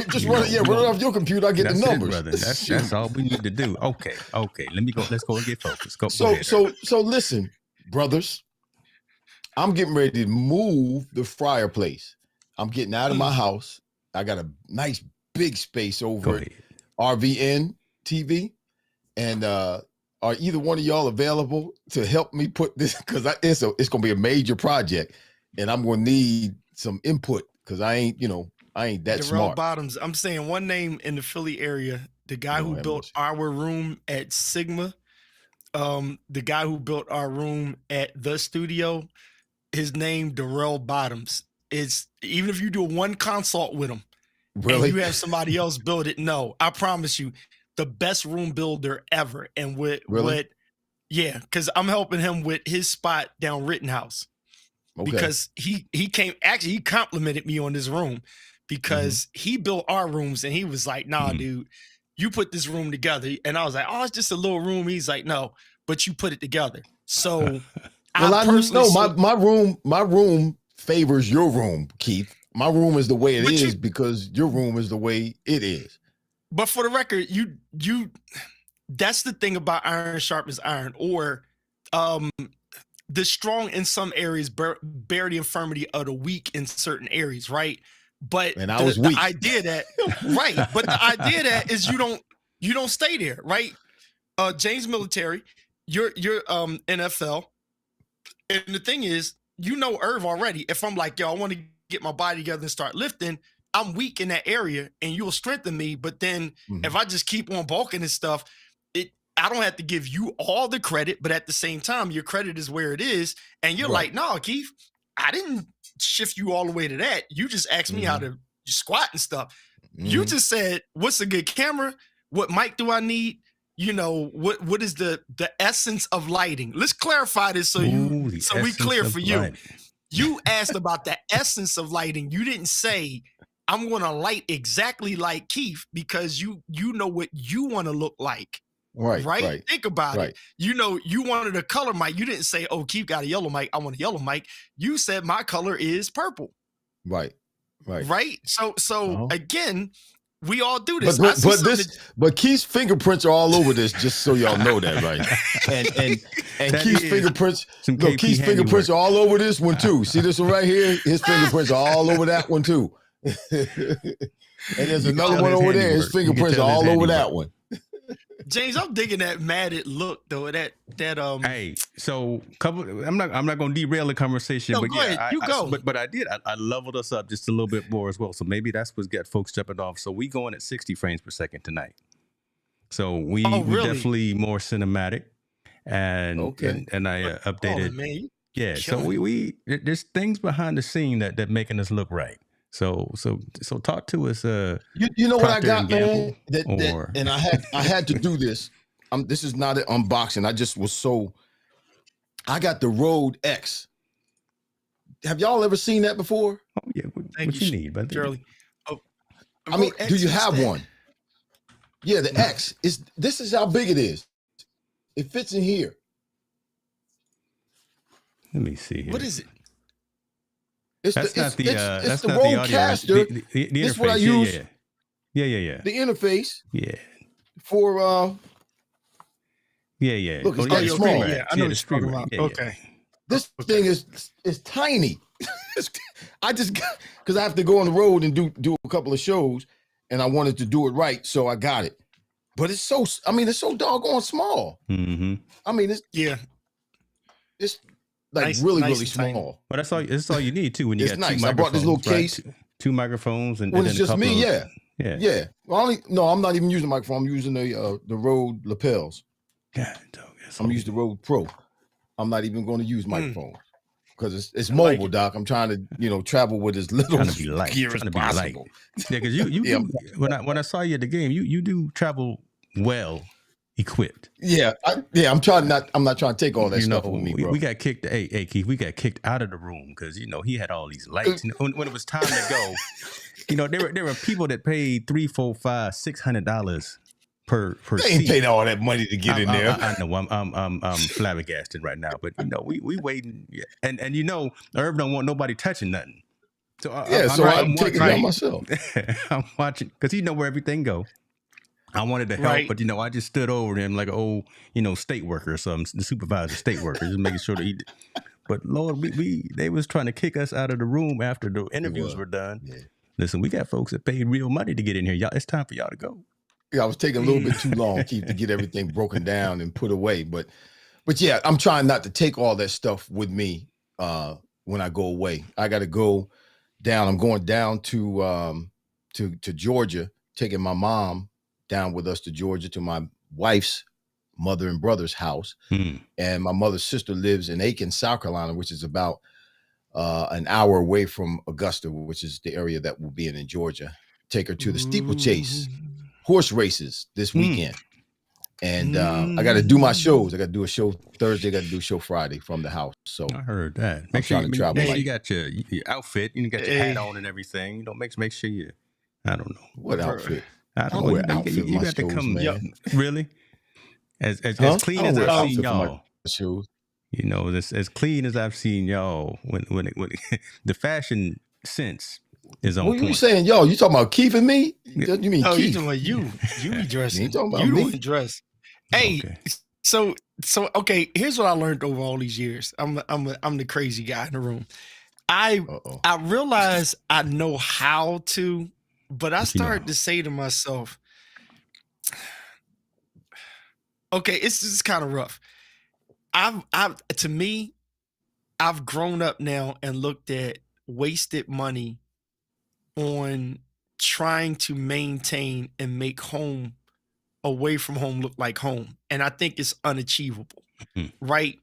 Just run it off your computer. I get the numbers. Brother. That's all we need to do. Okay. Let's go and get focused. Go ahead. So listen, brothers. I'm getting ready to move the Fryar place. I'm getting out of my house. I got a nice big space over at RVN TV. And are either one of y'all available to help me put this? Because it's going to be a major project. And I'm going to need some input because I ain't that smart. Bottoms. I'm saying one name in the Philly area. The guy who built our room at Sigma. The guy who built our room at the studio. His name, Darrell Bottoms. It's even if you do one consult with him, really, and you have somebody else build it. No, I promise you, the best room builder ever. And because I'm helping him with his spot down Rittenhouse. Okay. Because he complimented me on this room because he built our rooms and he was like, "Nah, dude, you put this room together." And I was like, "Oh, it's just a little room." He's like, "No, but you put it together." So. Well, I know my room favors your room, Keith. My room is the way it is because your room is the way it is. But for the record, you that's the thing about iron sharpens iron, or the strong in some areas bear the infirmity of the weak in certain areas, right? But I was weak. The idea that right, but the idea that is you don't stay there, right? James Military, you're NFL. And the thing is, Irv already. If I'm like, yo, I want to get my body together and start lifting, I'm weak in that area and you'll strengthen me. But then if I just keep on bulking and stuff, I don't have to give you all the credit, but at the same time, your credit is where it is. And you're like, no, Keith, I didn't shift you all the way to that. You just asked me how to squat and stuff. You just said, what's a good camera? What mic do I need? What is the essence of lighting? Let's clarify this so we clear for you. Lighting. You asked about the essence of lighting. You didn't say I'm going to light exactly like Keith because you know what you want to look like. Right. Think about it. You wanted a color mic. You didn't say, "Oh, Keith got a yellow mic. I want a yellow mic." You said my color is purple. Right. So again. We all do this. But Keith's fingerprints are all over this, just so y'all know that, right? And Keith's fingerprints, Keith's fingerprints are all over this one too. See this one right here? His fingerprints are all over that one too. And there's another one over there. His fingerprints are all over that one. James, I'm digging that matted look though. Hey, so I'm not gonna derail the conversation, but go ahead. Go. But I leveled us up just a little bit more as well. So maybe that's what's got folks jumping off. So we going at 60 frames per second tonight. So we definitely more cinematic, and I updated. Man, yeah. So we there's things behind the scene that making us look right. So talk to us. You know what I got, man? And I had to do this. This is not an unboxing. I just was so. I got the Rode X. Have y'all ever seen that before? Oh yeah. What you need, brother? Shirley. I mean, do you have one? Yeah, the X is. This is how big it is. It fits in here. Let me see here. What is it? It's that's the not the Rodecaster. The this is interface. what I use. Yeah. The interface. Yeah. For Look, it's very small. Yeah, I know what you're talking about. Okay. This thing is tiny. I just because I have to go on the road and do a couple of shows, and I wanted to do it right, so I got it. But it's so doggone small. Mm-hmm. I mean, it's like nice, really small. But that's all you need too when you got nice. two microphones. I brought this little case, two microphones, and when and it's just me. Yeah. Yeah. Well, I'm not even using the microphone. I'm using the Rode lapels. God, dog, I'm gonna use the Rode Pro. I'm not even going to use microphones because it's I mobile, like it. Doc. I'm trying to, travel with as little trying to be light. gear as Trying to be light. possible. Yeah, because you Yeah, do, when I saw you at the game, you do travel well equipped. Yeah, I'm not trying to take all that stuff with me, bro. We got kicked. Hey, Keith, we got kicked out of the room because he had all these lights. When it was time to go, there were people that paid $300, $400, $500, $600 per They seat. ain't paid all that money to get in there. I know I'm flabbergasted right now, but we waiting, and Irv don't want nobody touching nothing. So I'm taking it on myself. I'm watching because he know where everything go. I wanted to help, but I just stood over him like an old, state worker or something, the supervisor, state worker, just making sure that he. But Lord, they was trying to kick us out of the room after the interviews were done. Yeah. Listen, we got folks that paid real money to get in here. Y'all, it's time for y'all to go. Yeah, I was taking a little bit too long, Keith, to get everything broken down and put away. But yeah, I'm trying not to take all that stuff with me when I go away. I got to go down. I'm going down to Georgia, taking my mom down with us to Georgia to my wife's mother and brother's house. And my mother's sister lives in Aiken, South Carolina, which is about an hour away from Augusta, which is the area that we'll be in Georgia. Take her to the steeplechase horse races this weekend. And I got to do my shows. I got to do a show Thursday. I got to do a show Friday from the house. So I heard that. I'm trying to travel. You got your outfit. You got your hat on and everything. Make sure you. I don't know what outfit. I don't know. You got to come. Man. Really? As clean as I've seen y'all. Shoes. As clean as I've seen y'all. When the fashion sense is on. What are you saying, yo? You talking about Keith and me? You mean Keith? You talking about you? You be dressing. You talking about you me? Doing dress. Hey, okay. So okay. Here's what I learned over all these years. I'm the crazy guy in the room. I realize I know how to. But I started to say to myself, okay, it's kind of rough. To me, I've grown up now and looked at wasted money on trying to maintain and make home away from home look like home. And I think it's unachievable, right?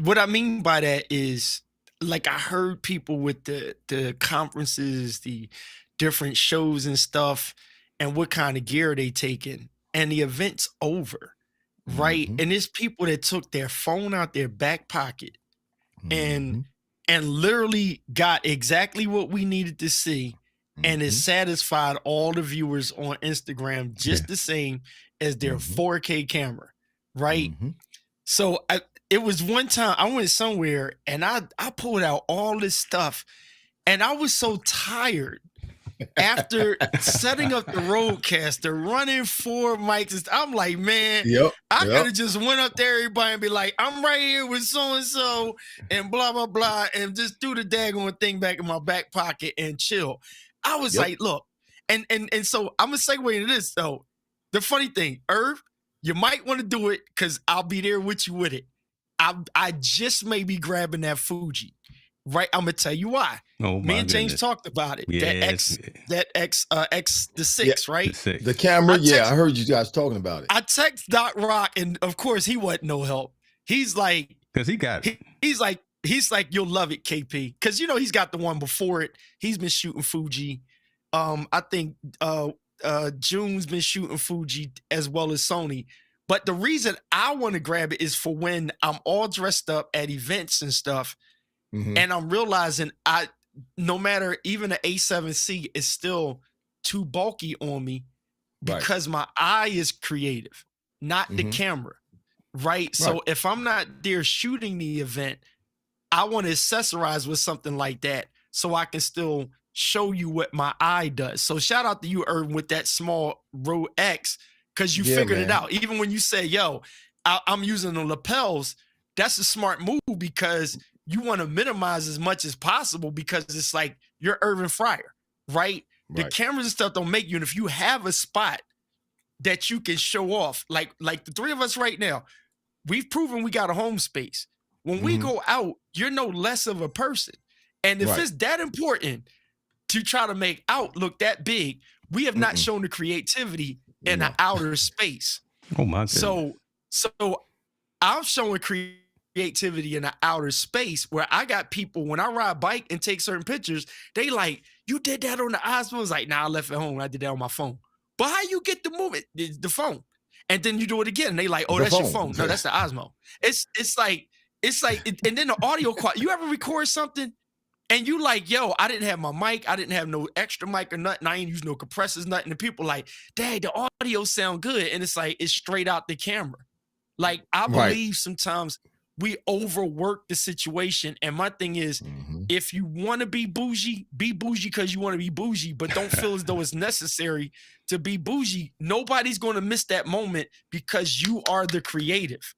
What I mean by that is, like, I heard people with the conferences, the different shows and stuff, and what kind of gear they taking, and the event's over, right? And there's people that took their phone out their back pocket and literally got exactly what we needed to see, and it satisfied all the viewers on Instagram just the same as their 4K camera, right? So it was one time I went somewhere and I pulled out all this stuff, and I was so tired after setting up the Rodecaster, running 4 mics. I'm like, man, I could have just went up there, everybody, and be like, I'm right here with so-and-so and blah, blah, blah, and just threw the daggone thing back in my back pocket and chill. I was like, look, and so I'm going to segue into this, though. The funny thing, Irv, you might want to do it because I'll be there with you with it. I just may be grabbing that Fuji. Right, I'm gonna tell you why. Me and James talked about it. Yes. That X the 6, right? The camera, I heard you guys talking about it. I text Doc Rock, and of course he wasn't no help. He's like, because he got it. He's like, you'll love it, KP, because he's got the one before it. He's been shooting Fuji. I think June's been shooting Fuji as well as Sony. But the reason I want to grab it is for when I'm all dressed up at events and stuff. And I'm realizing no matter, even the A7C is still too bulky on me because my eye is creative, not the camera, right? So if I'm not there shooting the event, I want to accessorize with something like that so I can still show you what my eye does. So shout out to you, Irving, with that small Rode X, because you figured it out. Even when you say, yo, I'm using the lapels, that's a smart move because you want to minimize as much as possible because it's like you're Irving Fryar, right? The cameras and stuff don't make you. And if you have a spot that you can show off, like the three of us right now, we've proven we got a home space. When we go out, you're no less of a person. And if it's that important to try to make out look that big, we have not shown the creativity in the outer space. Oh my goodness. So I'm showing creativity in the outer space where I got people, when I ride bike and take certain pictures, they like, you did that on the Osmo? I was like, nah, I left it home. I did that on my phone. But how you get the movement? The phone. And then you do it again. And they like, oh, that's your phone. No, that's the Osmo. It's like, and then the audio quality. You ever record something and you like, yo, I didn't have my mic. I didn't have no extra mic or nothing. I ain't use no compressors, nothing. And people like, dang, the audio sound good. And it's like, it's straight out the camera. Like, I believe sometimes we overwork the situation. And my thing is, if you want to be bougie because you want to be bougie, but don't feel as though it's necessary to be bougie. Nobody's going to miss that moment because you are the creative.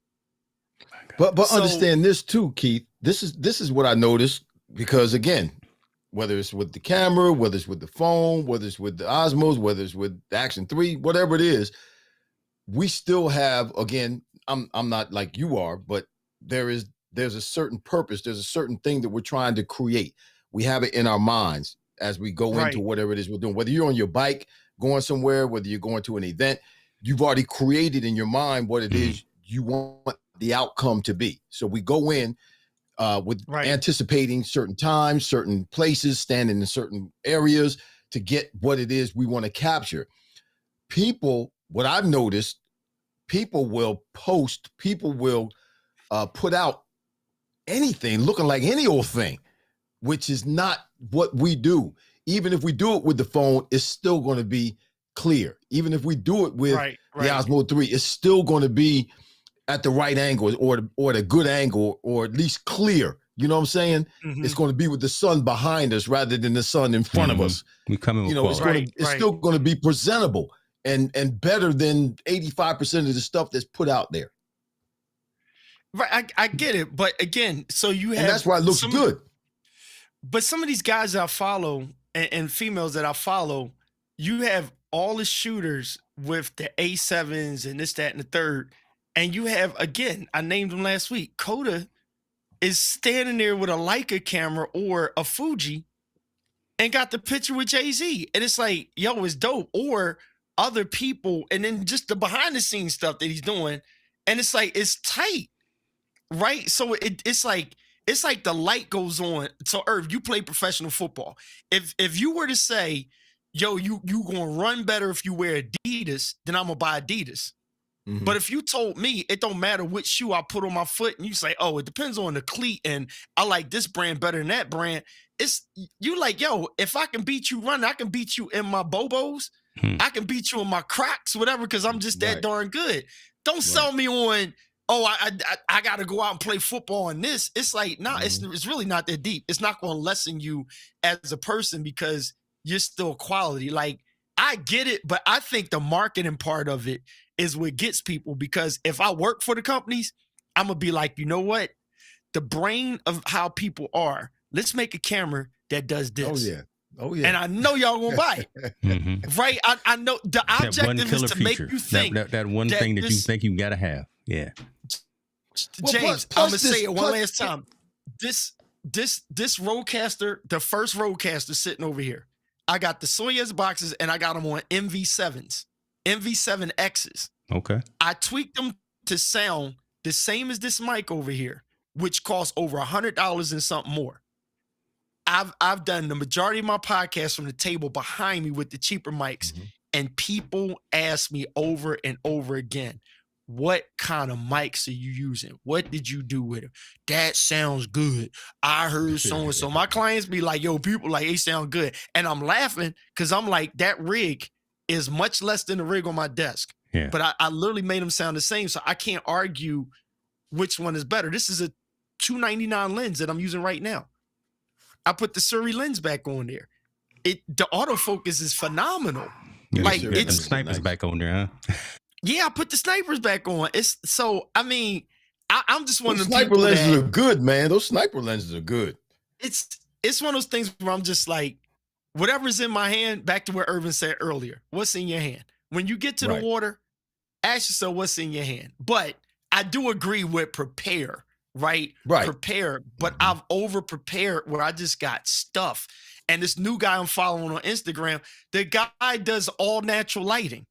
But so, understand this too, Keith. This is what I noticed, because again, whether it's with the camera, whether it's with the phone, whether it's with the Osmos, whether it's with the Action 3, whatever it is, we still have, again, I'm not like you are, but there's a certain purpose. There's a certain thing that we're trying to create. We have it in our minds as we go into whatever it is we're doing. Whether you're on your bike going somewhere, whether you're going to an event, you've already created in your mind what it is you want the outcome to be. So we go in with anticipating certain times, certain places, standing in certain areas to get what it is we want to capture. People, what I've noticed, people will post, people will put out anything looking like any old thing, which is not what we do. Even if we do it with the phone, it's still going to be clear. Even if we do it with the Osmo 3, it's still going to be at the right angle or the good angle, or at least clear. You know what I'm saying? It's going to be with the sun behind us rather than the sun in front of us. We come in with it's still going to be presentable and better than 85% of the stuff that's put out there. Right, I get it, but again, so you have, and that's why it looks good. But some of these guys that I follow and females that I follow, you have all the shooters with the A7s and this, that, and the third, and you have, again, I named them last week. Coda is standing there with a Leica camera or a Fuji and got the picture with Jay-Z, and it's like, yo, it's dope. Or other people, and then just the behind the scenes stuff that he's doing, and it's like, it's tight. Right. So it's like the light goes on. So Irv, you play professional football. If you were to say, yo, you gonna run better if you wear Adidas, then I'm gonna buy Adidas. But if you told me it don't matter which shoe I put on my foot, and you say, oh, it depends on the cleat, and I like this brand better than that brand, it's you like, yo, if I can beat you running, I can beat you in my Bobos, I can beat you in my Crocs, whatever, because I'm just that darn good. Don't sell me on, oh, I got to go out and play football on this. It's like, nah, it's really not that deep. It's not going to lessen you as a person because you're still quality. Like, I get it, but I think the marketing part of it is what gets people, because if I work for the companies, I'm going to be like, you know what? The brain of how people are, let's make a camera that does this. Oh, yeah. And I know y'all gonna buy it. Right? I know the objective is to make you think. That one thing that you think you gotta have. Yeah. James, I'm gonna say it one last time. This Rodecaster, the first Rodecaster sitting over here. I got the Soyuz boxes and I got them on MV7s, MV7Xs. Okay. I tweaked them to sound the same as this mic over here, which costs over $100 and something more. I've done the majority of my podcasts from the table behind me with the cheaper mics, and people ask me over and over again, what kind of mics are you using? What did you do with it? That sounds good. I heard so-and-so. My clients be like, yo, people like, it sound good. And I'm laughing because I'm like, that rig is much less than the rig on my desk. Yeah. But I literally made them sound the same, so I can't argue which one is better. This is a $299 lens that I'm using right now. I put the Surrey lens back on there. The autofocus is phenomenal. Yeah, like it's snipers back on there, huh? Yeah, I put the snipers back on. It's so, I mean, I'm just one of the sniper lenses are good, man. Those sniper lenses are good. It's one of those things where I'm just like, whatever's in my hand, back to what Irvin said earlier, what's in your hand? When you get to the water, ask yourself what's in your hand. But I do agree with prepare. Right. Prepare, but I've over prepared where I just got stuff. And this new guy I'm following on Instagram, the guy does all natural lighting.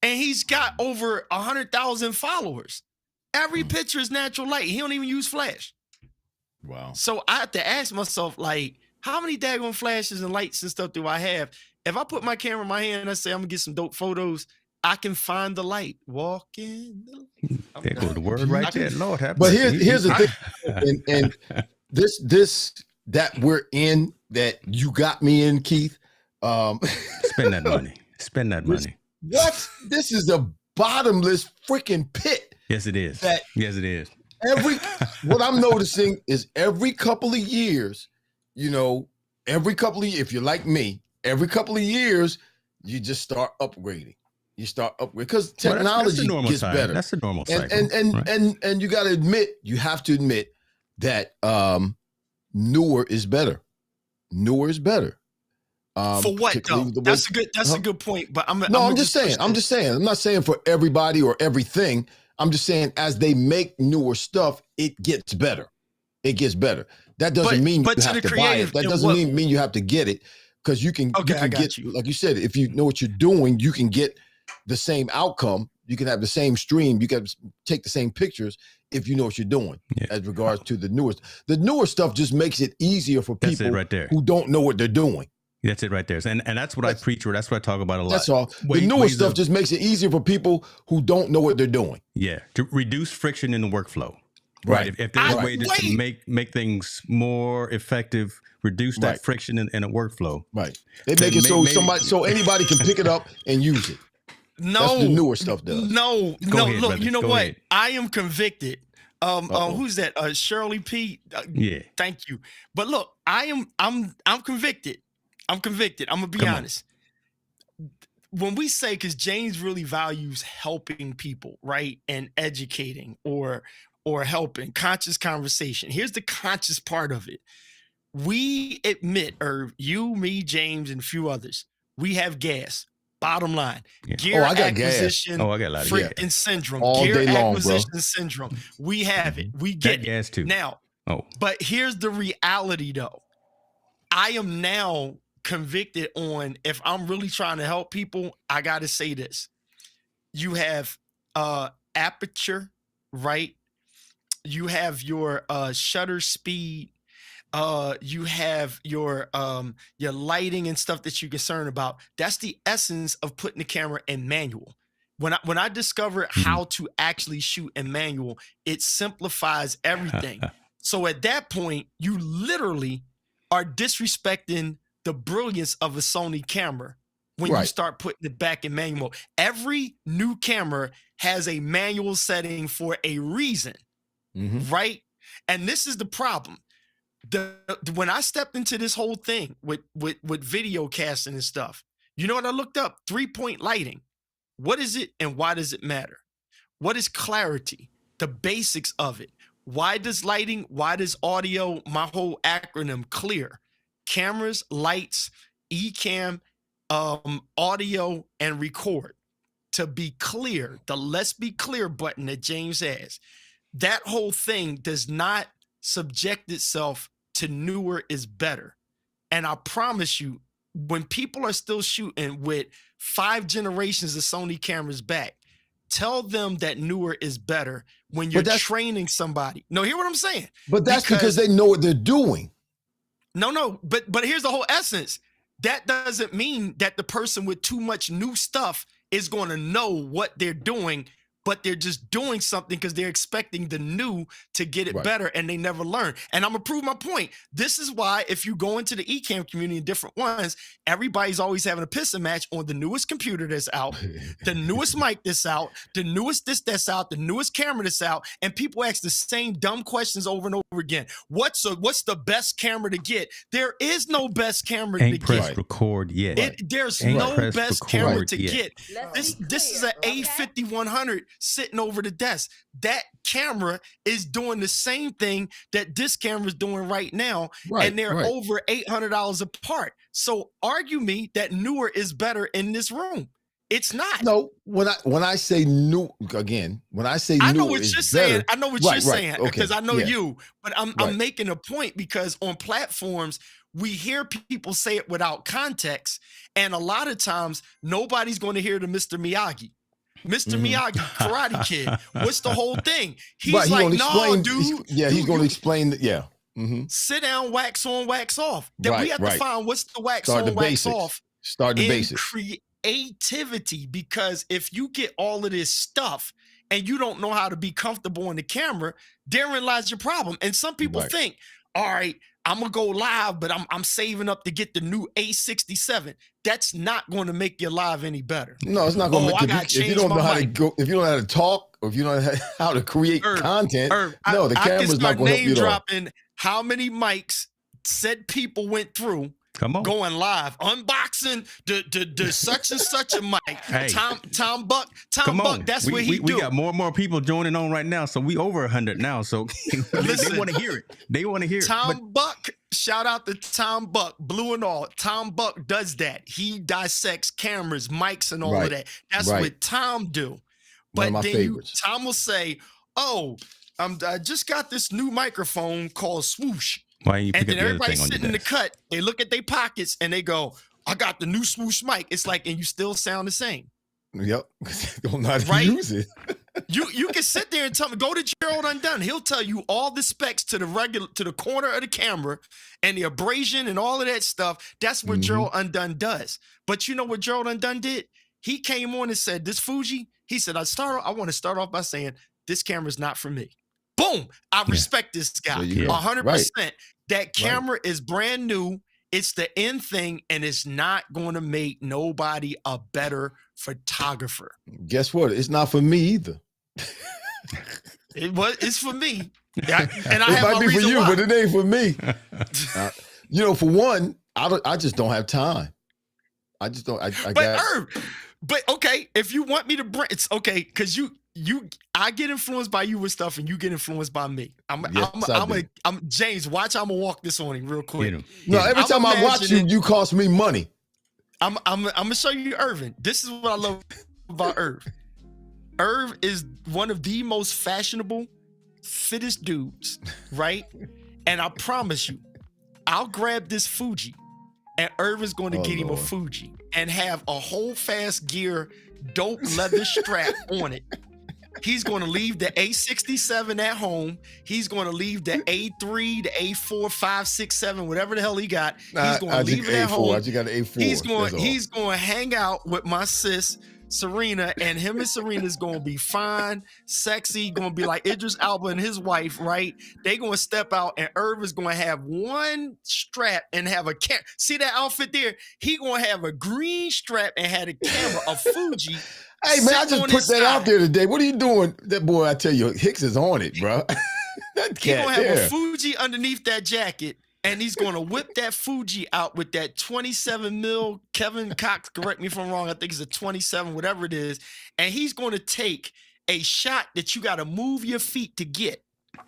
and he's got over 100,000 followers. Every picture is natural light. He don't even use flash. Wow. So I have to ask myself, like, how many daggone flashes and lights and stuff do I have? If I put my camera in my hand and I say I'm gonna get some dope photos, I can find the light. Walk in the light. There goes the word right there. Lord have But mercy. here's the thing, and this that we're in, that you got me in, Keith. Spend that money. Spend that money. What? This is a bottomless freaking pit. Yes, it is. Yes, it is. What I'm noticing is every couple of years, if you're like me, every couple of years, you just start upgrading. You start upgrading because technology gets better. That's the normal cycle. And you got to have to admit that newer is better. Newer is better. For what though? That's a good point. But I'm just saying. I'm not saying for everybody or everything. I'm just saying as they make newer stuff, it gets better. It gets better. That doesn't mean you have to buy it. That doesn't mean you have to get it, because you can get, like you said, if you know what you're doing, you can get the same outcome. You can have the same stream. You can take the same pictures if you know what you're doing. As regards to the newest. The newer stuff just makes it easier for people who don't know what they're doing. That's it right there. And that's what I preach, or that's what I talk about a lot. That's all. The newer stuff just makes it easier for people who don't know what they're doing. Yeah, to reduce friction in the workflow. Right. If there's a way to make things more effective, reduce that friction in a workflow. Right. They make it so anybody can pick it up and use it. No, that's the newer stuff does. No. Look, brother. You know what? Ahead. I am convicted. Who's that? Shirley P. Yeah. Thank you. But look, I'm convicted. I'm gonna be honest. When we say, because James really values helping people, right, and educating or helping, conscious conversation. Here's the conscious part of it. We admit, you, me, James, and a few others, we have gas. Bottom line, gear acquisition, freaking syndrome, gear acquisition syndrome. We have it. We get gas too. Now, but here's the reality, though. I am now convicted on, if I'm really trying to help people, I got to say this. You have aperture, right? You have your shutter speed. You have your lighting and stuff that you're concerned about. That's the essence of putting the camera in manual. When I discovered how to actually shoot in manual, it simplifies everything. So at that point, you literally are disrespecting the brilliance of a Sony camera when you start putting it back in manual. Every new camera has a manual setting for a reason, right? And this is the problem. When I stepped into this whole thing with video casting and stuff, you know what I looked up? 3-point lighting. What is it and why does it matter? What is clarity? The basics of it. Why does lighting? Why does audio? My whole acronym, CLEAR. Cameras, lights, eCam, audio, and record. To be clear, the let's be clear button that James has, that whole thing does not subject itself to newer is better. And I promise you, when people are still shooting with 5 generations of Sony cameras back, tell them that newer is better when you're training somebody. No, hear what I'm saying? But that's because they know what they're doing. No, but here's the whole essence. That doesn't mean that the person with too much new stuff is going to know what they're doing, but they're just doing something because they're expecting the new to get it better, and they never learn. And I'm gonna prove my point. This is why if you go into the eCam community in different ones, everybody's always having a pissing match on the newest computer that's out, the newest mic that's out, the newest this that's out, the newest camera that's out, and people ask the same dumb questions over and over again. What's the best camera to get? There is no best camera to get. Press record yet. There's no best camera to get. This is an A5100 sitting over the desk. That camera is doing the same thing that this camera is doing right now, and they're over $800 apart. So argue me that newer is better in this room. It's not. No, when I say new again, when I say I know newer what is you're better, saying. I know what you're saying because I know yeah. you. But I'm making a point because on platforms we hear people say it without context, and a lot of times nobody's going to hear the Mr. Miyagi. Mr. Miyagi, Karate Kid. What's the whole thing? He's Right, like, no, dude. He's going to explain. Yeah. Sit down, wax on, wax off. Then we have to find what's the wax on, wax off. Start the basics. Creativity, because if you get all of this stuff and you don't know how to be comfortable in the camera, therein lies your problem. And some people think, all right, I'm gonna go live, but I'm saving up to get the new A67. That's not going to make your live any better. No, it's not going to make if you don't know how to go, if you don't know how to talk, or if you don't know how to create content. The camera's not going to help you. Dropping how many mics said people went through. Come on. Going live, unboxing the such and such a mic. Hey. Tom Buck, that's what he do. We got more and more people joining on right now, so we over 100 now. So they want to hear it. They want to hear it. Buck, shout out to Tom Buck, Blue and all. Tom Buck does that. He dissects cameras, mics, and all of that. That's what Tom do. But then Tom will say, "Oh, I just got this new microphone called Swoosh." Why you pick and then up the everybody other thing sitting in the cut, they look at their pockets and they go, I got the new Swoosh mic. It's like, and you still sound the same. Yep. Don't know how to use it. You can sit there and tell me, go to Gerald Undone. He'll tell you all the specs to the corner of the camera and the abrasion and all of that stuff. That's what Gerald Undone does. But you know what Gerald Undone did? He came on and said, this Fuji, he said, I want to start off by saying, this camera's not for me. Boom. I respect this guy 100%. That camera is brand new. It's the end thing, and it's not going to make nobody a better photographer. Guess what? It's not for me either. It's for me. And I it might be for you, but it ain't for me. For one, I just don't have time. I just don't. But okay, if you want me to bring, it's okay, because I get influenced by you with stuff, and you get influenced by me. I'm James. Watch, I'm gonna walk this on him real quick. No, every time I watch you, you cost me money. I'm gonna show you Irving. This is what I love about Irv. Irv is one of the most fashionable, fittest dudes, right? And I promise you, I'll grab this Fuji, and Irv is going to get him a Fuji and have a whole fast gear, dope leather strap on it. He's going to leave the A67 at home. He's going to leave the A3, the A4, 5, 6, 7, whatever the hell he got. He's going to leave it at home. I just got an A4. He's going to hang out with my sis, Serena, and him and Serena's going to be fine, sexy, going to be like Idris Elba and his wife, right? They going to step out, and Irv is going to have one strap and have a camera. See that outfit there? He going to have a green strap and had a camera, a Fuji. Hey, man, I just put that out there today. What are you doing? That boy, I tell you, Hicks is on it, bro. That He's going to have a Fuji underneath that jacket, and he's going to whip that Fuji out with that 27 mil. Kevin Cox, correct me if I'm wrong. I think it's a 27, whatever it is. And he's going to take a shot that you got to move your feet to get.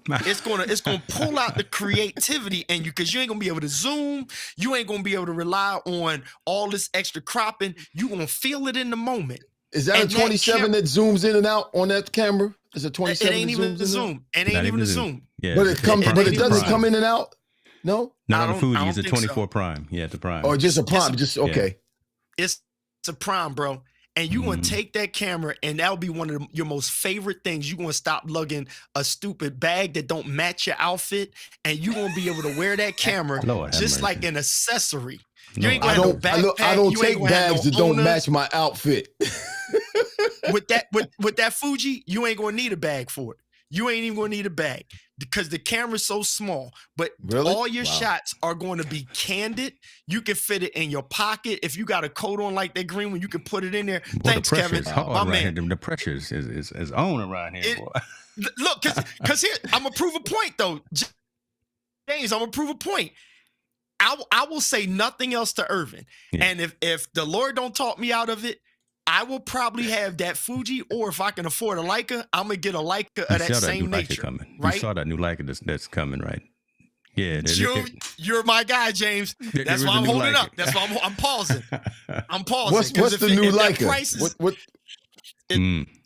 It's gonna pull out the creativity in you, because you ain't gonna be able to zoom. You ain't gonna be able to rely on all this extra cropping. You gonna feel it in the moment. Is that a 27 that zooms in and out on that camera? Is it 27? It ain't even the zoom. It ain't even the zoom. Yeah, but it doesn't come in and out. No, not on the Fuji. It's a 24 prime. Yeah, the prime. Or just a prime. Okay. It's a prime, bro. And you're going to take that camera, and that'll be one of your most favorite things. You're going to stop lugging a stupid bag that don't match your outfit, and you're going to be able to wear that camera just like an accessory. You ain't going to have no backpack. I don't take bags that don't match my outfit. With that Fuji, you ain't going to need a bag for it. You ain't even going to need a bag, because the camera's so small. But all your shots are going to be candid. You can fit it in your pocket. If you got a coat on like that green one, you can put it in there. Thanks, Kevin. My man. The pressure is on around here, boy. Look, because here, I'm going to prove a point, though. James, I'm going to prove a point. I will say nothing else to Irvin. Yeah. And if the Lord don't talk me out of it, I will probably have that Fuji, or if I can afford a Leica, I'm gonna get a Leica of that same nature. Coming. Right? You saw that new Leica that's coming, right? Yeah. You're my guy, James. That's why I'm holding up. That's why I'm pausing. I'm pausing. What's the new Leica?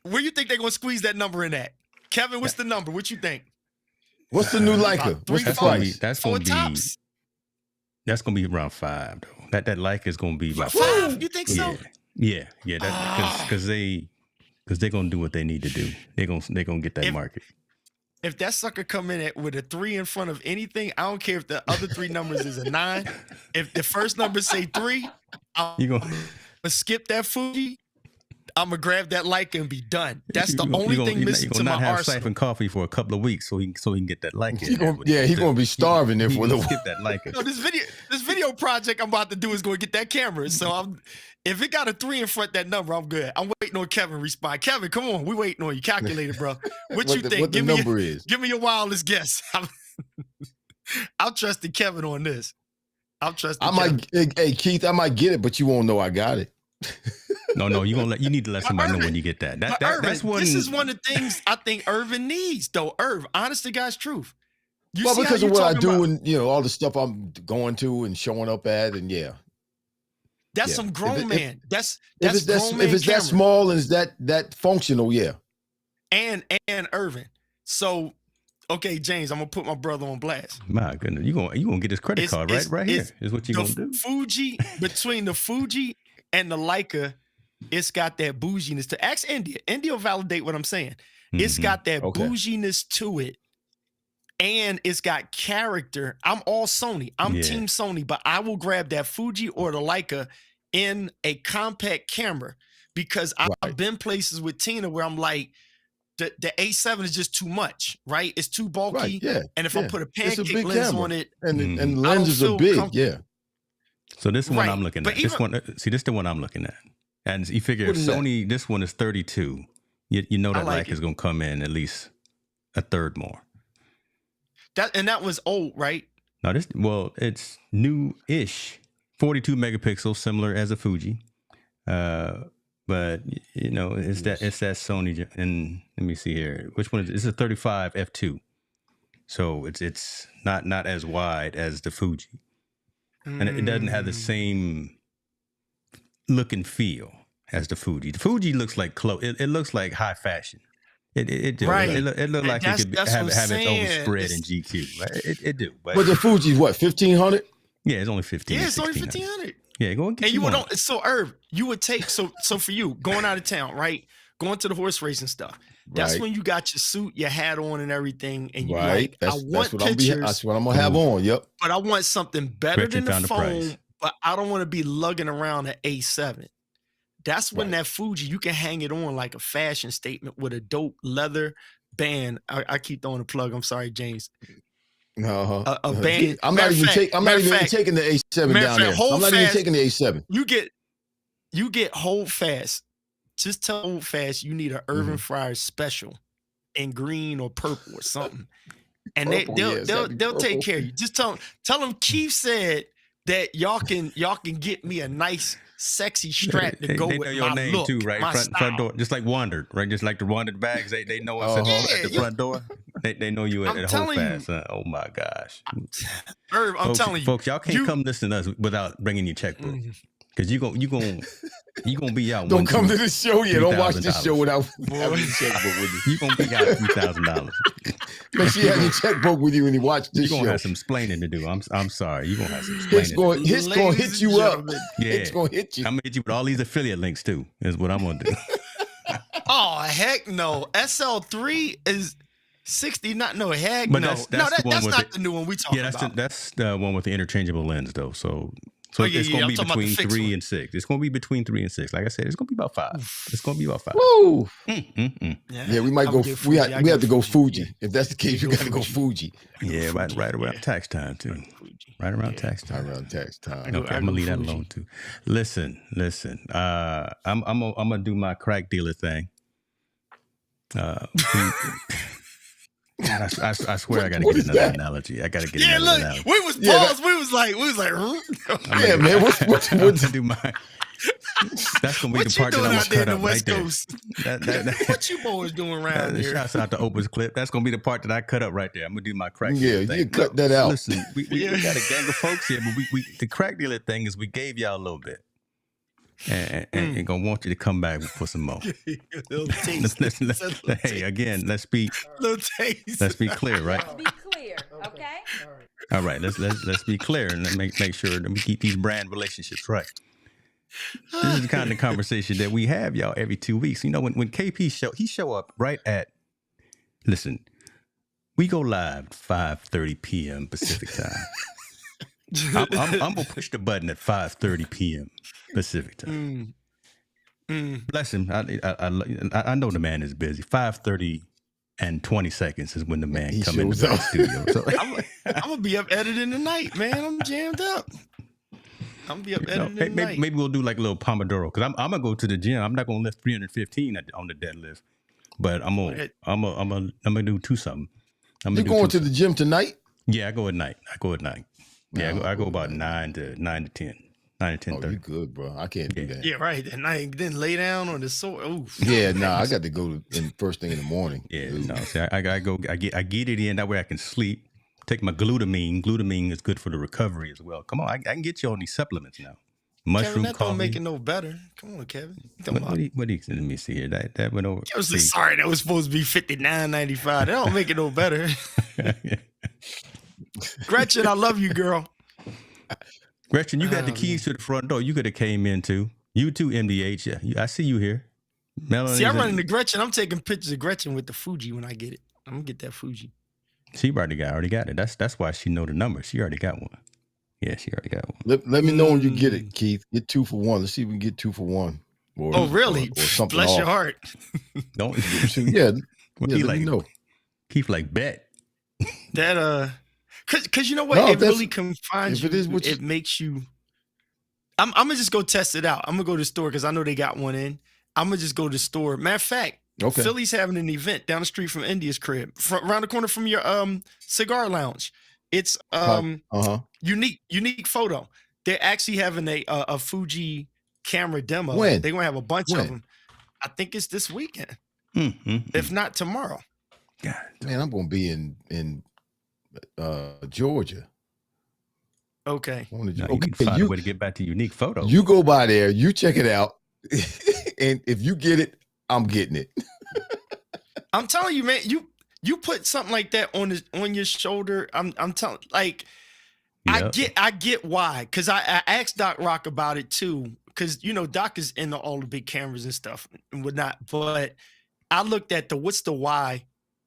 Where you think they're gonna squeeze that number in at? Kevin, what's the number? What you think? What's the new Leica? What's the price? That's gonna be around $5 though. That Leica is gonna be about $5. You think so? Yeah, because they because they're gonna do what they need to do. They're gonna get that market. If that sucker come in with a 3 in front of anything, I don't care if the other 3 numbers is a 9. If the first number say 3, I'm gonna skip that Fuji. I'm gonna grab that Leica and be done. That's the only thing missing to my arsenal. You're gonna not have siphon coffee for a couple of weeks so he can get that Leica. He's gonna be starving there for the skip that Leica. So this video project I'm about to do is gonna get that camera. So if it got a 3 in front of that number, I'm good. I'm waiting on Kevin to respond. Kevin, come on, we waiting on you. Calculator, bro. What you think? What the number is? Give me your wildest guess. I'm trusting Kevin on this. Hey Keith, I might get it, but you won't know I got it. No, you need to let somebody know when you get that. That's one. This is one of the things I think Irvin needs, though. honest to God's truth. Because of what I do and all the stuff I'm going to and showing up at, and that's some grown man. That's if grown man it's camera. That small and is that functional, And Irvin. So, okay, James, I'm gonna put my brother on blast. My goodness, you gonna get his credit card right here. Is what you gonna do. Fuji, between the Fuji and the Leica, it's got that bouginess to ask India. India will validate what I'm saying. It's got that bouginess to it. And it's got character. I'm all Sony. I'm team Sony, but I will grab that Fuji or the Leica in a compact camera because I've been places with Tina where I'm like, the A7 is just too much, right? It's too bulky. Right, yeah, and if I put a pancake lens on it, and the lenses are big, So this one I'm looking at. This is the one I'm looking at. And you figure if Sony, this one is 32, you know that Leica is going to come in at least a third more. That was old, right? No, it's new-ish. 42 megapixels, similar as a Fuji. But it's that Sony. And let me see here. Which one is it? It's a 35 f2. So it's not as wide as the Fuji. And it doesn't have the same look and feel as the Fuji. The Fuji looks like it looks like high fashion. It do. Right. It looked like it could have its own spread in GQ. Right? It do. But the Fuji's what, 1,500? Yeah, it's only 15. Yeah, it's only 1,500. Yeah, go and get. And you would so Irv, you would take so for you going out of town, right? Going to the horse racing stuff. That's when you got your suit, your hat on, and everything, and you like, that's what pictures. That's what I'm gonna have on. Yep. But I want something better than the phone. But I don't want to be lugging around an A7. That's when that Fuji, you can hang it on like a fashion statement with a dope leather band. I keep throwing a plug. I'm sorry, James. A band. I'm not even taking the A7 down there. I'm not even taking the A7. You get Hold Fast. Just tell Hold Fast you need an Irving Fryar special in green or purple or something, and they'll take care of you. Just tell them Keith said that y'all can get me a nice sexy strap to go with know your my name look, too, right? my front door, just like Wandered, right? Just like the Wandered bags, they know us at the front door. They know you at Hold Fast. Oh my gosh, Irv, I'm telling you, folks, y'all can't come listen to us without bringing your checkbook. Because you gonna be out. Don't come to the show yet. Don't watch this show without having your checkbook with you. You gonna be out $3,000. Make sure you have your checkbook with you when you watch this show. You gonna have some explaining to do. I'm sorry. You gonna have some explaining. Hicks gonna hit you up. Yeah, Hicks gonna hit you. I'm gonna hit you with all these affiliate links too. Is what I'm gonna do. Oh heck no! SL3 is 60. Heck but no. That's not the new one we talking about. Yeah, that's the one with the interchangeable lens though. So it's going to be between 3 and 6. It's going to be between 3 and 6. Like I said, it's going to be about 5. It's going to be about 5. Woo! Yeah, we might go. We have to go Fuji. If that's the case, you got to go Fuji. Yeah, right around tax time too. Right around tax time. Okay, I'm gonna leave that alone too. Listen. I'm gonna do my crack dealer thing. God, I swear I gotta get another analogy. I gotta get another analogy. We was paused. We was like, yeah, man. What's to do my? That's gonna be the part that I'm gonna cut up right there. What you boys doing around here? Shouts out to Opus clip. That's gonna be the part that I cut up right there. I'm gonna do my crack. Yeah, thing. You cut that out. Listen, we got a gang of folks here, but we the crack dealer thing is we gave y'all a little bit. And gonna want you to come back for some more. Hey, again, let's be clear, right? Let's be clear, okay? All right, let's be clear and make sure that we keep these brand relationships right. This is the kind of conversation that we have, y'all, every 2 weeks. You know, when KP show up right at, listen, we go live 5:30 p.m. Pacific time. I'm gonna push the button at 5:30 p.m. Pacific time. Bless him. I know the man is busy. 5:30 and 20 seconds is when the man comes into the studio. So I'm gonna be up editing tonight, man. I'm jammed up. I'm gonna be up editing tonight. Maybe we'll do like a little Pomodoro, because I'm gonna go to the gym. I'm not gonna lift 315 on the deadlift, but I'm gonna do something. You going to the gym tonight? Yeah, I go at night. Yeah, I go about 9 to 10. 9 to 10:30. Oh, you good, bro. I can't do that. Yeah, right. And I then lay down on the soil. Oof. Yeah, I got to go in first thing in the morning. Yeah, no. See, I get it in, that way I can sleep. Take my glutamine. Glutamine is good for the recovery as well. Come on, I can get you on these supplements now. Mushroom Kevin, that coffee. Don't make it no better. Come on, Kevin. What do you let me see here? That went over. I was like, sorry, that was supposed to be $59.95. That don't make it no better. Gretchen, I love you, girl. Gretchen, you got the keys to the front door. You could have came in too. You too, MDH. Yeah, I see you here. Melanie, see, I'm running to Gretchen. I'm taking pictures of Gretchen with the Fuji when I get it. I'm gonna get that Fuji. She already got it. That's why she know the number. She already got one. Yeah, she already got one. Let me know when you get it, Keith. Get 2 for 1. Let's see if we can get 2 for 1. Or, really? Or something. Bless off. Your heart. Don't. Yeah. What yeah, like, know. Keith like bet. That Cause you know what? No, it really confines you. It makes you. I'm gonna just go test it out. I'm gonna go to the store because I know they got one in. I'm gonna just go to the store. Matter of fact, Philly's having an event down the street from India's crib, around the corner from your cigar lounge. It's unique photo. They're actually having a Fuji camera demo. When? They're gonna have a bunch of them. I think it's this weekend, if not tomorrow. God, man, I'm gonna be in Georgia. Okay. You can find a way to get back to unique photo. You go by there, you check it out, and if you get it, I'm getting it. I'm telling you, man, you put something like that on your shoulder. I'm telling, like, yep. I get why, because I asked Doc Rock about it too, because Doc is into all the big cameras and stuff and whatnot. But I looked at what's the why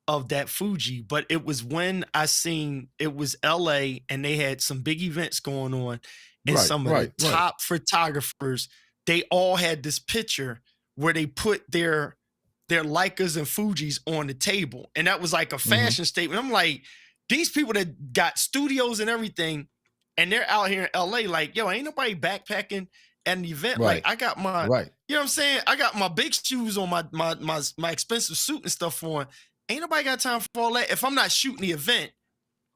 of that Fuji, but it was when I seen it was LA and they had some big events going on, and some of the top photographers, they all had this picture where they put their Leicas and Fujis on the table, and that was like a fashion statement. I'm like, these people that got studios and everything, and they're out here in LA, like, yo, ain't nobody backpacking at an event. Like, I got my, you know what I'm saying? I got my big shoes on, my expensive suit and stuff on. Ain't nobody got time for all that. If I'm not shooting the event,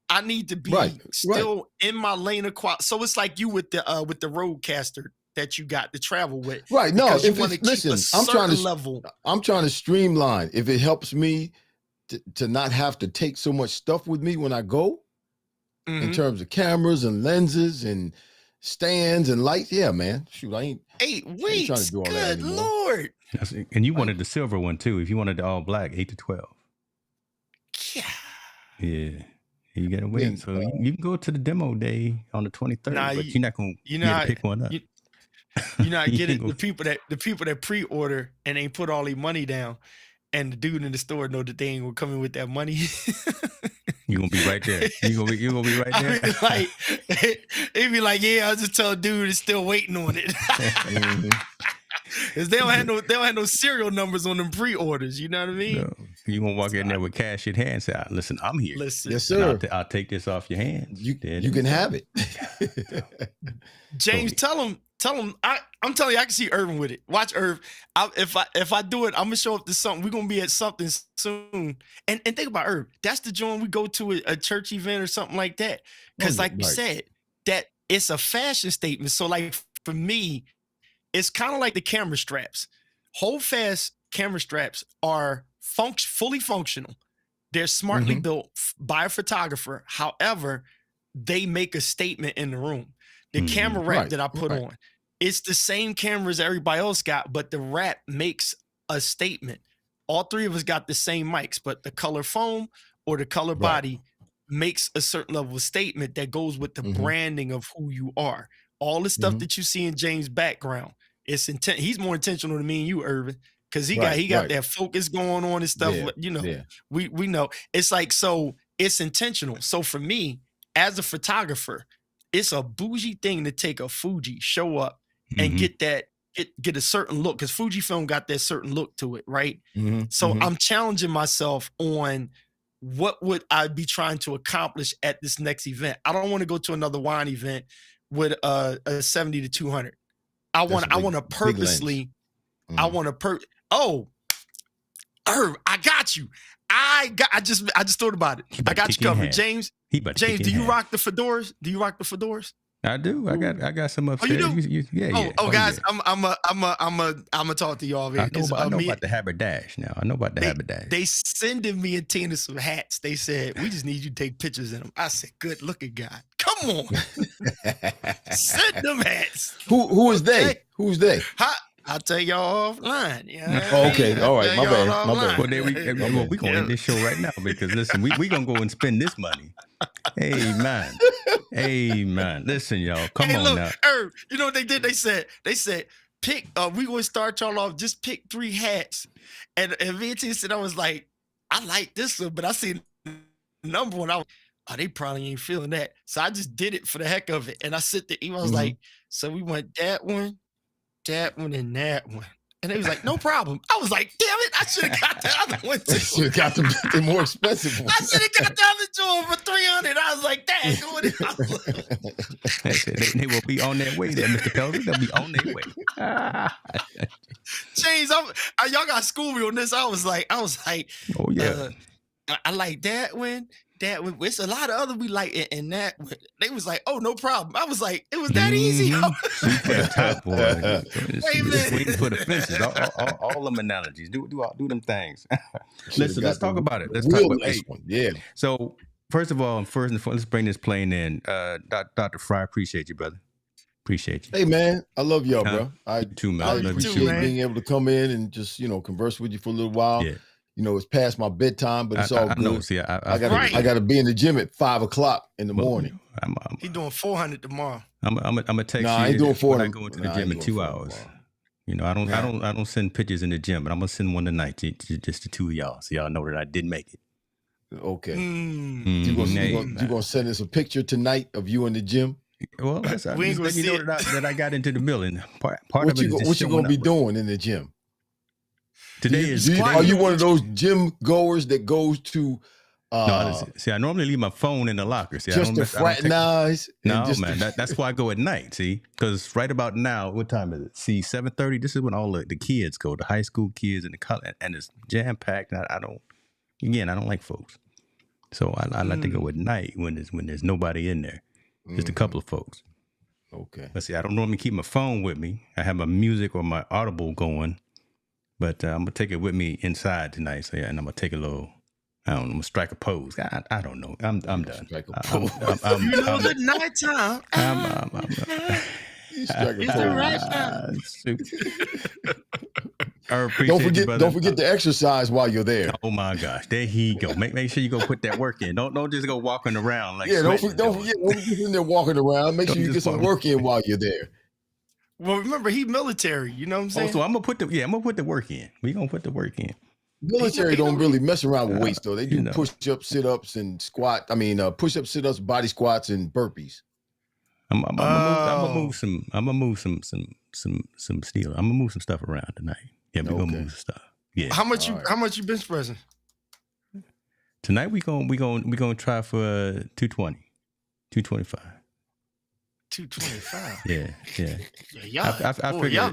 I need to be still in my lane of quality. So it's like you with the Roadcaster that you got to travel with. Right. No, if it's, I'm trying to streamline. If it helps me to not have to take so much stuff with me when I go, in terms of cameras and lenses and stands and lights, yeah, man. Shoot, I ain't 8 weeks. Trying to do all that anymore. Lord. And you wanted the silver one too. If you wanted the all black, 8 to 12. Yeah. You gotta wait. Yeah, so you can go to the demo day on the 23rd, but you're not gonna pick one up. I get it. The people that pre-order and ain't put all their money down, and the dude in the store know that they ain't gonna come in with that money. You're gonna be right there. You're gonna be right there. They'd be like, yeah, I'll just tell a dude it's still waiting on it. Cause they don't have no serial numbers on them pre-orders. You know what I mean? No. You gonna walk in there with cash in hand and say, listen, I'm here. Listen. Yes, sir. I'll take this off your hands. You can have it. James, tell him. I'm telling you, I can see Irving with it. Watch Irv. If I do it, I'm gonna show up to something. We're gonna be at something soon. And think about Irv. That's the joint we go to a church event or something like that. Because you said, that it's a fashion statement. So like for me, it's kind of like the camera straps. Hold fast camera straps are fully functional. They're smartly built by a photographer. However, they make a statement in the room. The camera wrap that I put on, it's the same cameras everybody else got, but the wrap makes a statement. All three of us got the same mics, but the color foam or the color body makes a certain level of statement that goes with the branding of who you are. all the stuff Mhm. that you see in James' background, it's intent. He's more intentional than me and you, Irvin, because he got Right. that focus going on and stuff. Yeah. You know, Yeah. we know it's like, so it's intentional. So for me, as a photographer, it's a bougie thing to take a Fuji, show up, and get a certain look, because Fujifilm got that certain look to it, right? Mhm. So Mhm. I'm challenging myself on what would I be trying to accomplish at this next event. I don't want to go to another wine event with a 70 to 200. I want to purposely. I want to oh, Irv, I got you. I just thought about it. I got you covered. James, do you rock the fedoras? Do you rock the fedoras? I do. I got some upstairs. Oh, you do? Yeah. Guys, yeah. I'm a talk to y'all, man. I know about the haberdash now. I know about the haberdash. They sending me and Tina some hats. They said, we just need you to take pictures in them. I said, good looking guy. Come on. Send them hats. Who is they? Who's they? I'll tell y'all offline. Yeah. Oh, okay. All right. My bad. Well, we're going to end this show right now, because listen, we're going to go and spend this money. Amen. Listen, y'all, come on now. You know what they did? They said, pick, we going to start y'all off, just pick 3 hats. And VT said, I was like, I like this one, but I see the number one. I was, they probably ain't feeling that. So I just did it for the heck of it. And I sent the email. I was like, so we went that one, and that one. And they was like, no problem. I was like, damn it, I should have got the other one too. Should have got the more expensive one. I should have got the other joint for 300. I was like, dang, they will be on their way there, Mr. Pelzer. They'll be on their way. James, y'all got to school me on this. I was like, oh yeah. I like that one. It's a lot of other we like it, and that they was like, oh, no problem. I was like, it was that easy. Top boy. Just waiting for the fences. All them analogies. Do them things. Listen, let's talk about it. Let's talk about one. Yeah. So first and foremost, let's bring this plane in. Dr. Fry, appreciate you, brother. Appreciate you. Hey man, I love y'all, bro. I too, man. I appreciate being able to come in and just converse with you for a little while. Yeah. It's past my bedtime, but it's all good. Know. See, I gotta be in the gym at 5 o'clock in the morning. He's doing 400 tomorrow. I'm gonna text you. I ain't doing 400. I go into the gym in 2 hours. I don't send pictures in the gym, but I'm gonna send one tonight to just the two of y'all, so y'all know that I did make it. Okay. You gonna send us a picture tonight of you in the gym? Well, let me know that I got into the building. Part what of it what you gonna be doing in the gym? Today are you one of those gym goers that goes to? No, see, I normally leave my phone in the locker. See, just to fraternize. No, man, that's why I go at night. See, because right about now, what time is it? See, 7:30. This is when all the kids go, the high school kids and the college, and it's jam packed. I don't like folks, so I like to go at night when there's nobody in there, just a couple of folks. Okay. But see, I don't normally keep my phone with me. I have my music or my Audible going. But I'm gonna take it with me inside tonight. So and I'm gonna take a little. I'm gonna strike a pose. I don't know. I'm done. Strike a pose. The nighttime. Strike a pose. It's the right time. Don't forget to exercise while you're there. Oh my gosh, there he go. Make sure you go put that work in. Don't just go walking around like. Don't forget when you're in there walking around. Make sure you get some work in while you're there. Well, remember, he military. You know what I'm saying? So I'm gonna put the work in. We gonna put the work in. Military don't really mess around with weights though. They do push-ups, sit-ups, and squat. I mean, push-ups, sit-ups, body squats, and burpees. I'm gonna move some steel. I'm gonna move some stuff around tonight. Yeah, we're gonna move some stuff. Yeah. How much you bench pressing? Tonight we gonna try for 220, 225. 225. Yeah. I figure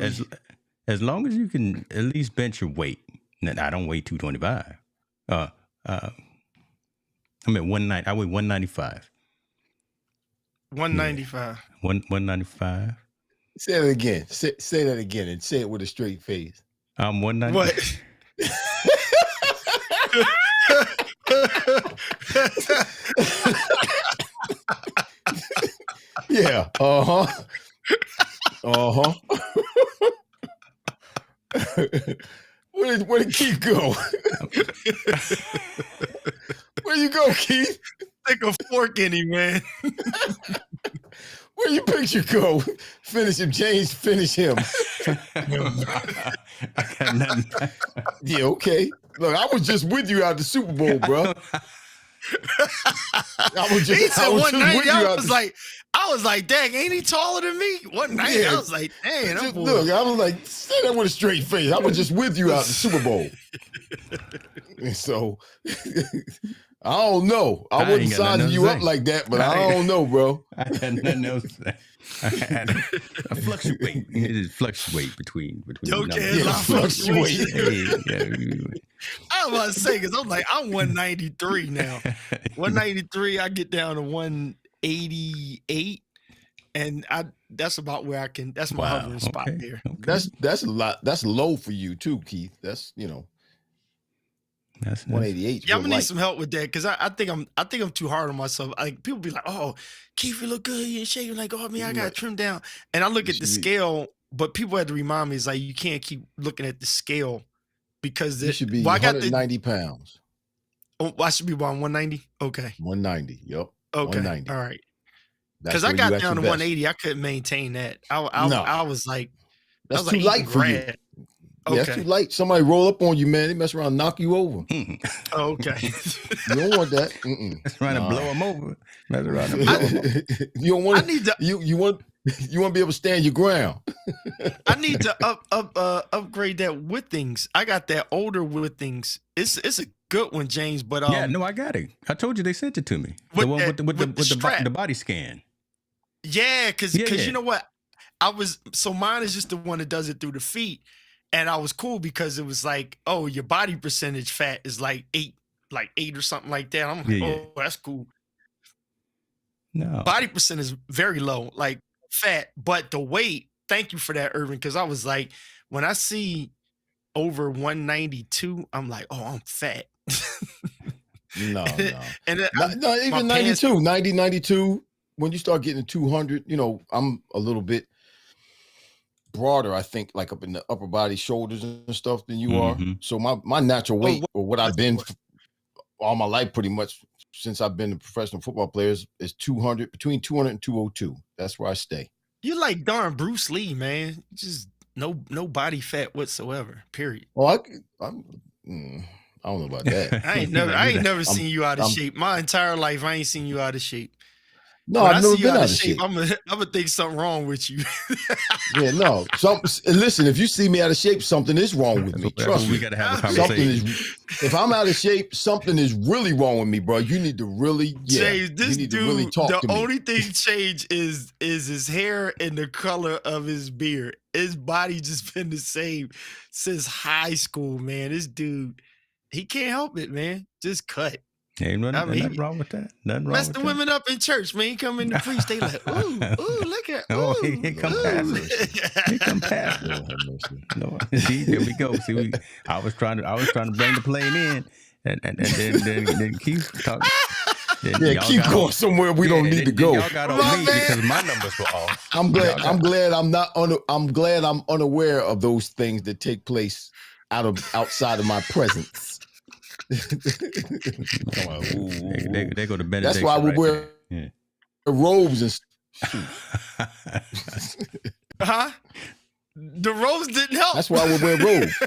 as long as you can at least bench your weight. I don't weigh 225. I'm at 190. I weigh 195. 195. 195. Say that again. Say that again and say it with a straight face. I'm 195. What? Yeah. Where did Keith go? Where you go, Keith? Stick a fork in him, man. Where your picture go? Finish him, James. Finish him. I got nothing. Yeah, okay. Look, I was just with you out the Super Bowl, bro. He said 190. I was like, dang, ain't he taller than me? 190. Yeah. I was like, dang. Just, look, I was like, say that with a straight face. I was just with you out the Super Bowl. And so I don't know. I wasn't sizing you up like that, but I don't know, bro. I had nothing else to say. I had a fluctuate. It is fluctuate between okay, yeah, fluctuate. I was about to say, because I'm like, I'm 193 now. 193, I get down to 188, and that's about where I can. That's my hovering spot there. Okay. That's a lot. That's low for you too, Keith. That's that's 188. Yeah, I'm gonna need some help with that because I think I'm too hard on myself. Like people be like, "Oh, Keith, you look good. You ain't shaking." Like, "Oh, man, I gotta trim down." And I look at the scale, but people had to remind me, it's like you can't keep looking at the scale because you should be 190 pounds. Oh, I should be about 190. Okay, 190. Yep. Okay. 190. All right. Because I got down to 180, I couldn't maintain that. I was like, that's too light for you. Okay. Yeah, that's too light. Somebody roll up on you, man. They mess around and knock you over. Okay. You don't want that. That's trying to blow them over. Mess around and you don't want to. You want to be able to stand your ground. I need to upgrade that Withings. I got that older Withings. It's a good one, James. But yeah, no, I got it. I told you they sent it to me. The one with the body scan. Yeah, because you know what? Mine is just the one that does it through the feet. And I was cool because it was like, oh, your body percentage fat is like 8 or something like that. I'm like, oh, that's cool. No. Body percent is very low, like fat, but the weight, thank you for that, Irving, because I was like, when I see over 192, I'm like, oh, I'm fat. No. And no, even 92, 90, 92, when you start getting 200, I'm a little bit broader, I think, like up in the upper body, shoulders and stuff than you are. So my natural weight, or what I've been all my life, pretty much since I've been a professional football player, is between 200 and 202. That's where I stay. You like darn Bruce Lee, man. Just no body fat whatsoever. Period. Oh, I don't know about that. I ain't never seen you out of shape. My entire life, I ain't seen you out of shape. No, I've never been out of shape. I'm gonna think something wrong with you. Yeah, no. Listen, if you see me out of shape, something is wrong with me. Trust me. We gotta have a conversation. If I'm out of shape, something is really wrong with me, bro. You need to really, James, this you need dude, to really talk to me. The only thing changed is his hair and the color of his beard. His body just been the same since high school, man. This dude, he can't help it, man. Just cut. Ain't nothing wrong with that. Nothing wrong That's with the that. Women up in church, man. He come in the preach, they like, ooh, look at, oh, he come past. He come past. No, see, there we go. See, I was trying to bring the plane in, and then Keith talking. Keep going somewhere we don't need to go. Y'all got on me because my numbers were off. I'm glad I'm unaware of those things that take place outside of my presence. They go to benediction. That's why we wear robes and the robes didn't help. That's why we wear robes.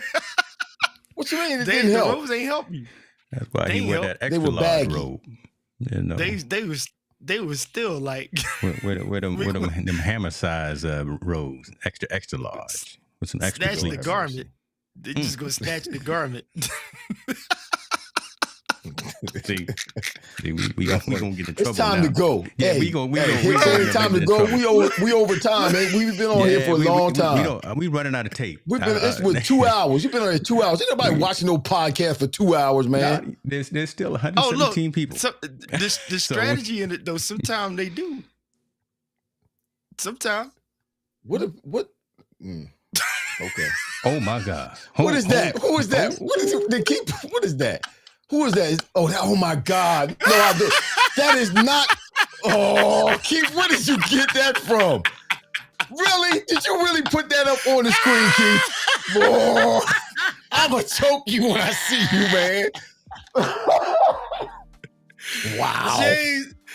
What you mean? Didn't help? The robes ain't help you. That's why he wore that extra large robe. They was still like with them hammer size robes, extra large with some extra. Snatch the garment. They just gonna snatch the garment. See, we gonna get in trouble. It's time to go. Yeah, we time to go. We over time, man. We've been on here for a long time. We running out of tape. We've been. It's with 2 hours. You've been on here 2 hours. Ain't nobody watching no podcast for 2 hours, man. No, there's still 117 people. So, the strategy in it though. Sometimes they do. Sometimes. What? Okay. Oh my God. What is that? Who is that? What is that? Who is that? Oh my God. No, I do. That is not. Oh, Keith, where did you get that from? Really? Did you really put that up on the screen, Keith? Oh, I'm going to choke you when I see you, man. Wow.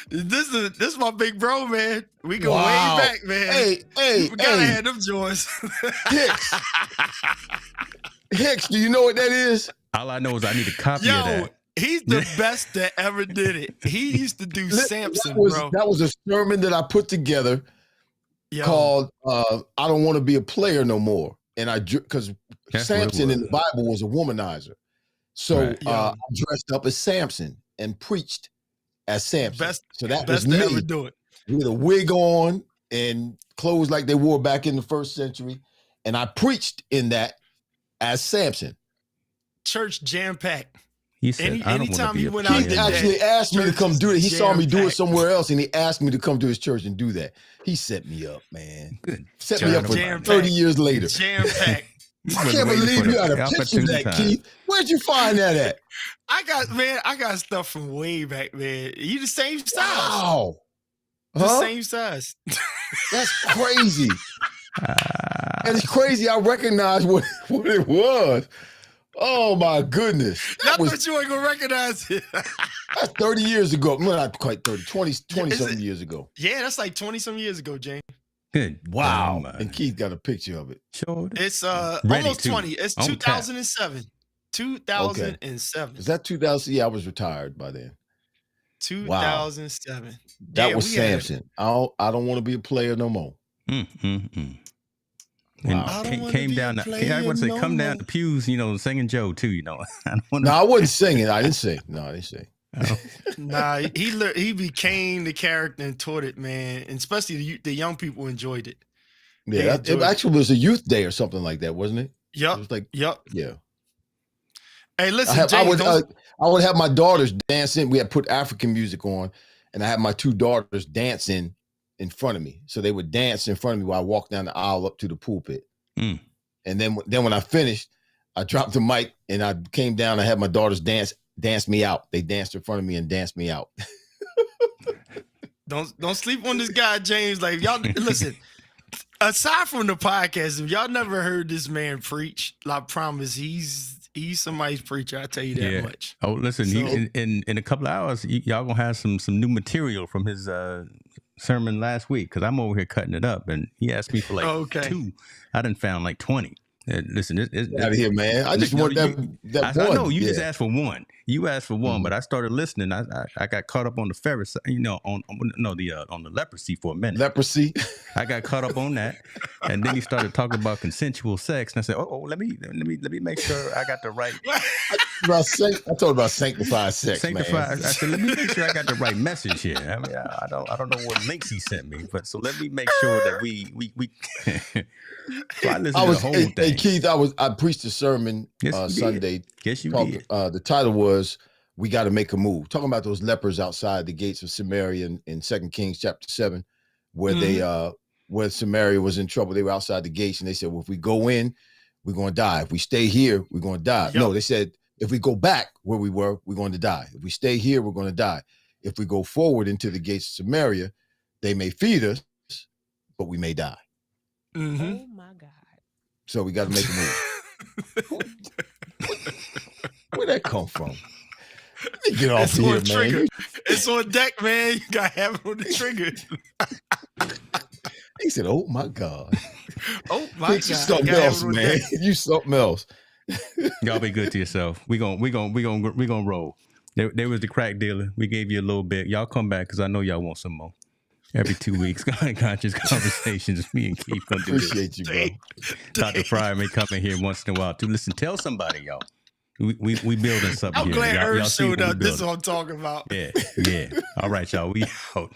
This is my big bro, man. We go Wow. way back, man. Hey, we gotta have them joints. Hicks, do you know what that is? All I know is I need a copy of that. He's the best that ever did it. He used to do Samson, bro. That was a sermon that I put together called I Don't Want to Be a Player No More. And because Samson in the Bible was a womanizer. So I dressed up as Samson and preached as Samson. So that was me. Ever do it. With a wig on and clothes like they wore back in the first century. And I preached in that as Samson. Church jam-packed. He said, anytime he went out, he actually asked me to come do it. He saw me do it somewhere else, and he asked me to come to his church and do that. He set me up, man. Good. Set me up for 30 years later. Jam-packed. I can't believe you had a picture of that, Keith. Where'd you find that at? I got stuff from way back, man. You the same size. Wow. The same size. That's crazy. And it's crazy. I recognize what it was. Oh my goodness. I thought you ain't gonna recognize it. That's 30 years ago. Well, not quite 30, 20 something years ago. Yeah, that's like 20 some years ago, James. Good. Wow. And Keith got a picture of it. Sure. It's almost 20. It's 2007. 2007. Is that 2000? Yeah, I was retired by then. 2007. That was Samson. I don't want to be a player no more. Wow. And came down. I want to say, come down the pews, singing Joe too. I wasn't singing. I didn't sing. No, I didn't sing. Nah, he became the character and taught it, man. And especially the young people enjoyed it. Yeah, it actually was a youth day or something like that, wasn't it? Yep. It was like, yeah. Hey, listen, I would have my daughters dancing. We had put African music on, and I had my two daughters dancing in front of me. So they would dance in front of me while I walked down the aisle up to the pulpit. And then when I finished, I dropped the mic and I came down. I had my daughters dance me out. They danced in front of me and danced me out. Don't sleep on this guy, James. Like, y'all listen, aside from the podcast, if y'all never heard this man preach, I promise he's somebody's preacher. I tell you that much. Oh, listen, in a couple of hours, y'all gonna have some new material from his sermon last week, because I'm over here cutting it up, and he asked me for like 2. I done found like 20. Listen, it's out of here, man. I just want that one. I know you just asked for one. You asked for one, but I started listening. I got caught up on the ferret, on the leprosy for a minute. Leprosy. I got caught up on that, and then he started talking about consensual sex, and I said, let me make sure I got the right. I told about sanctified sex. Sanctified. I said, let me make sure I got the right message here. I mean, I don't know what links he sent me, but so let me make sure that we. So I listened to the whole thing. Hey, Keith, I preached a sermon Sunday. Yes, you did. The title was "We Got to Make a Move," talking about those lepers outside the gates of Samaria in 2 Kings chapter 7, where where Samaria was in trouble. They were outside the gates, and they said, "Well, if we go in, we're going to die. If we stay here, we're going to die." Yep. No, they said, "If we go back where we were, we're going to die. If we stay here, we're going to die. If we go forward into the gates of Samaria, they may feed us, but we may die." Mm-hmm. Oh my God. So we got to make a move. Where'd that come from? Let me get off here, man. It's on deck, man. You got to have it on the trigger. He said, "Oh my God." Oh my God. You something else, man. You something else. Y'all be good to yourself. We gonna roll. There was the crack dealer. We gave you a little bit. Y'all come back, because I know y'all want some more. Every 2 weeks, conscious conversations. Me and Keith gonna do Appreciate you, bro. Dr. Fryar may come in here once in a while too. Listen, tell somebody, y'all. We building something I'm here. glad y'all showed up. This is what I'm talking about. Yeah. All right, y'all. We out.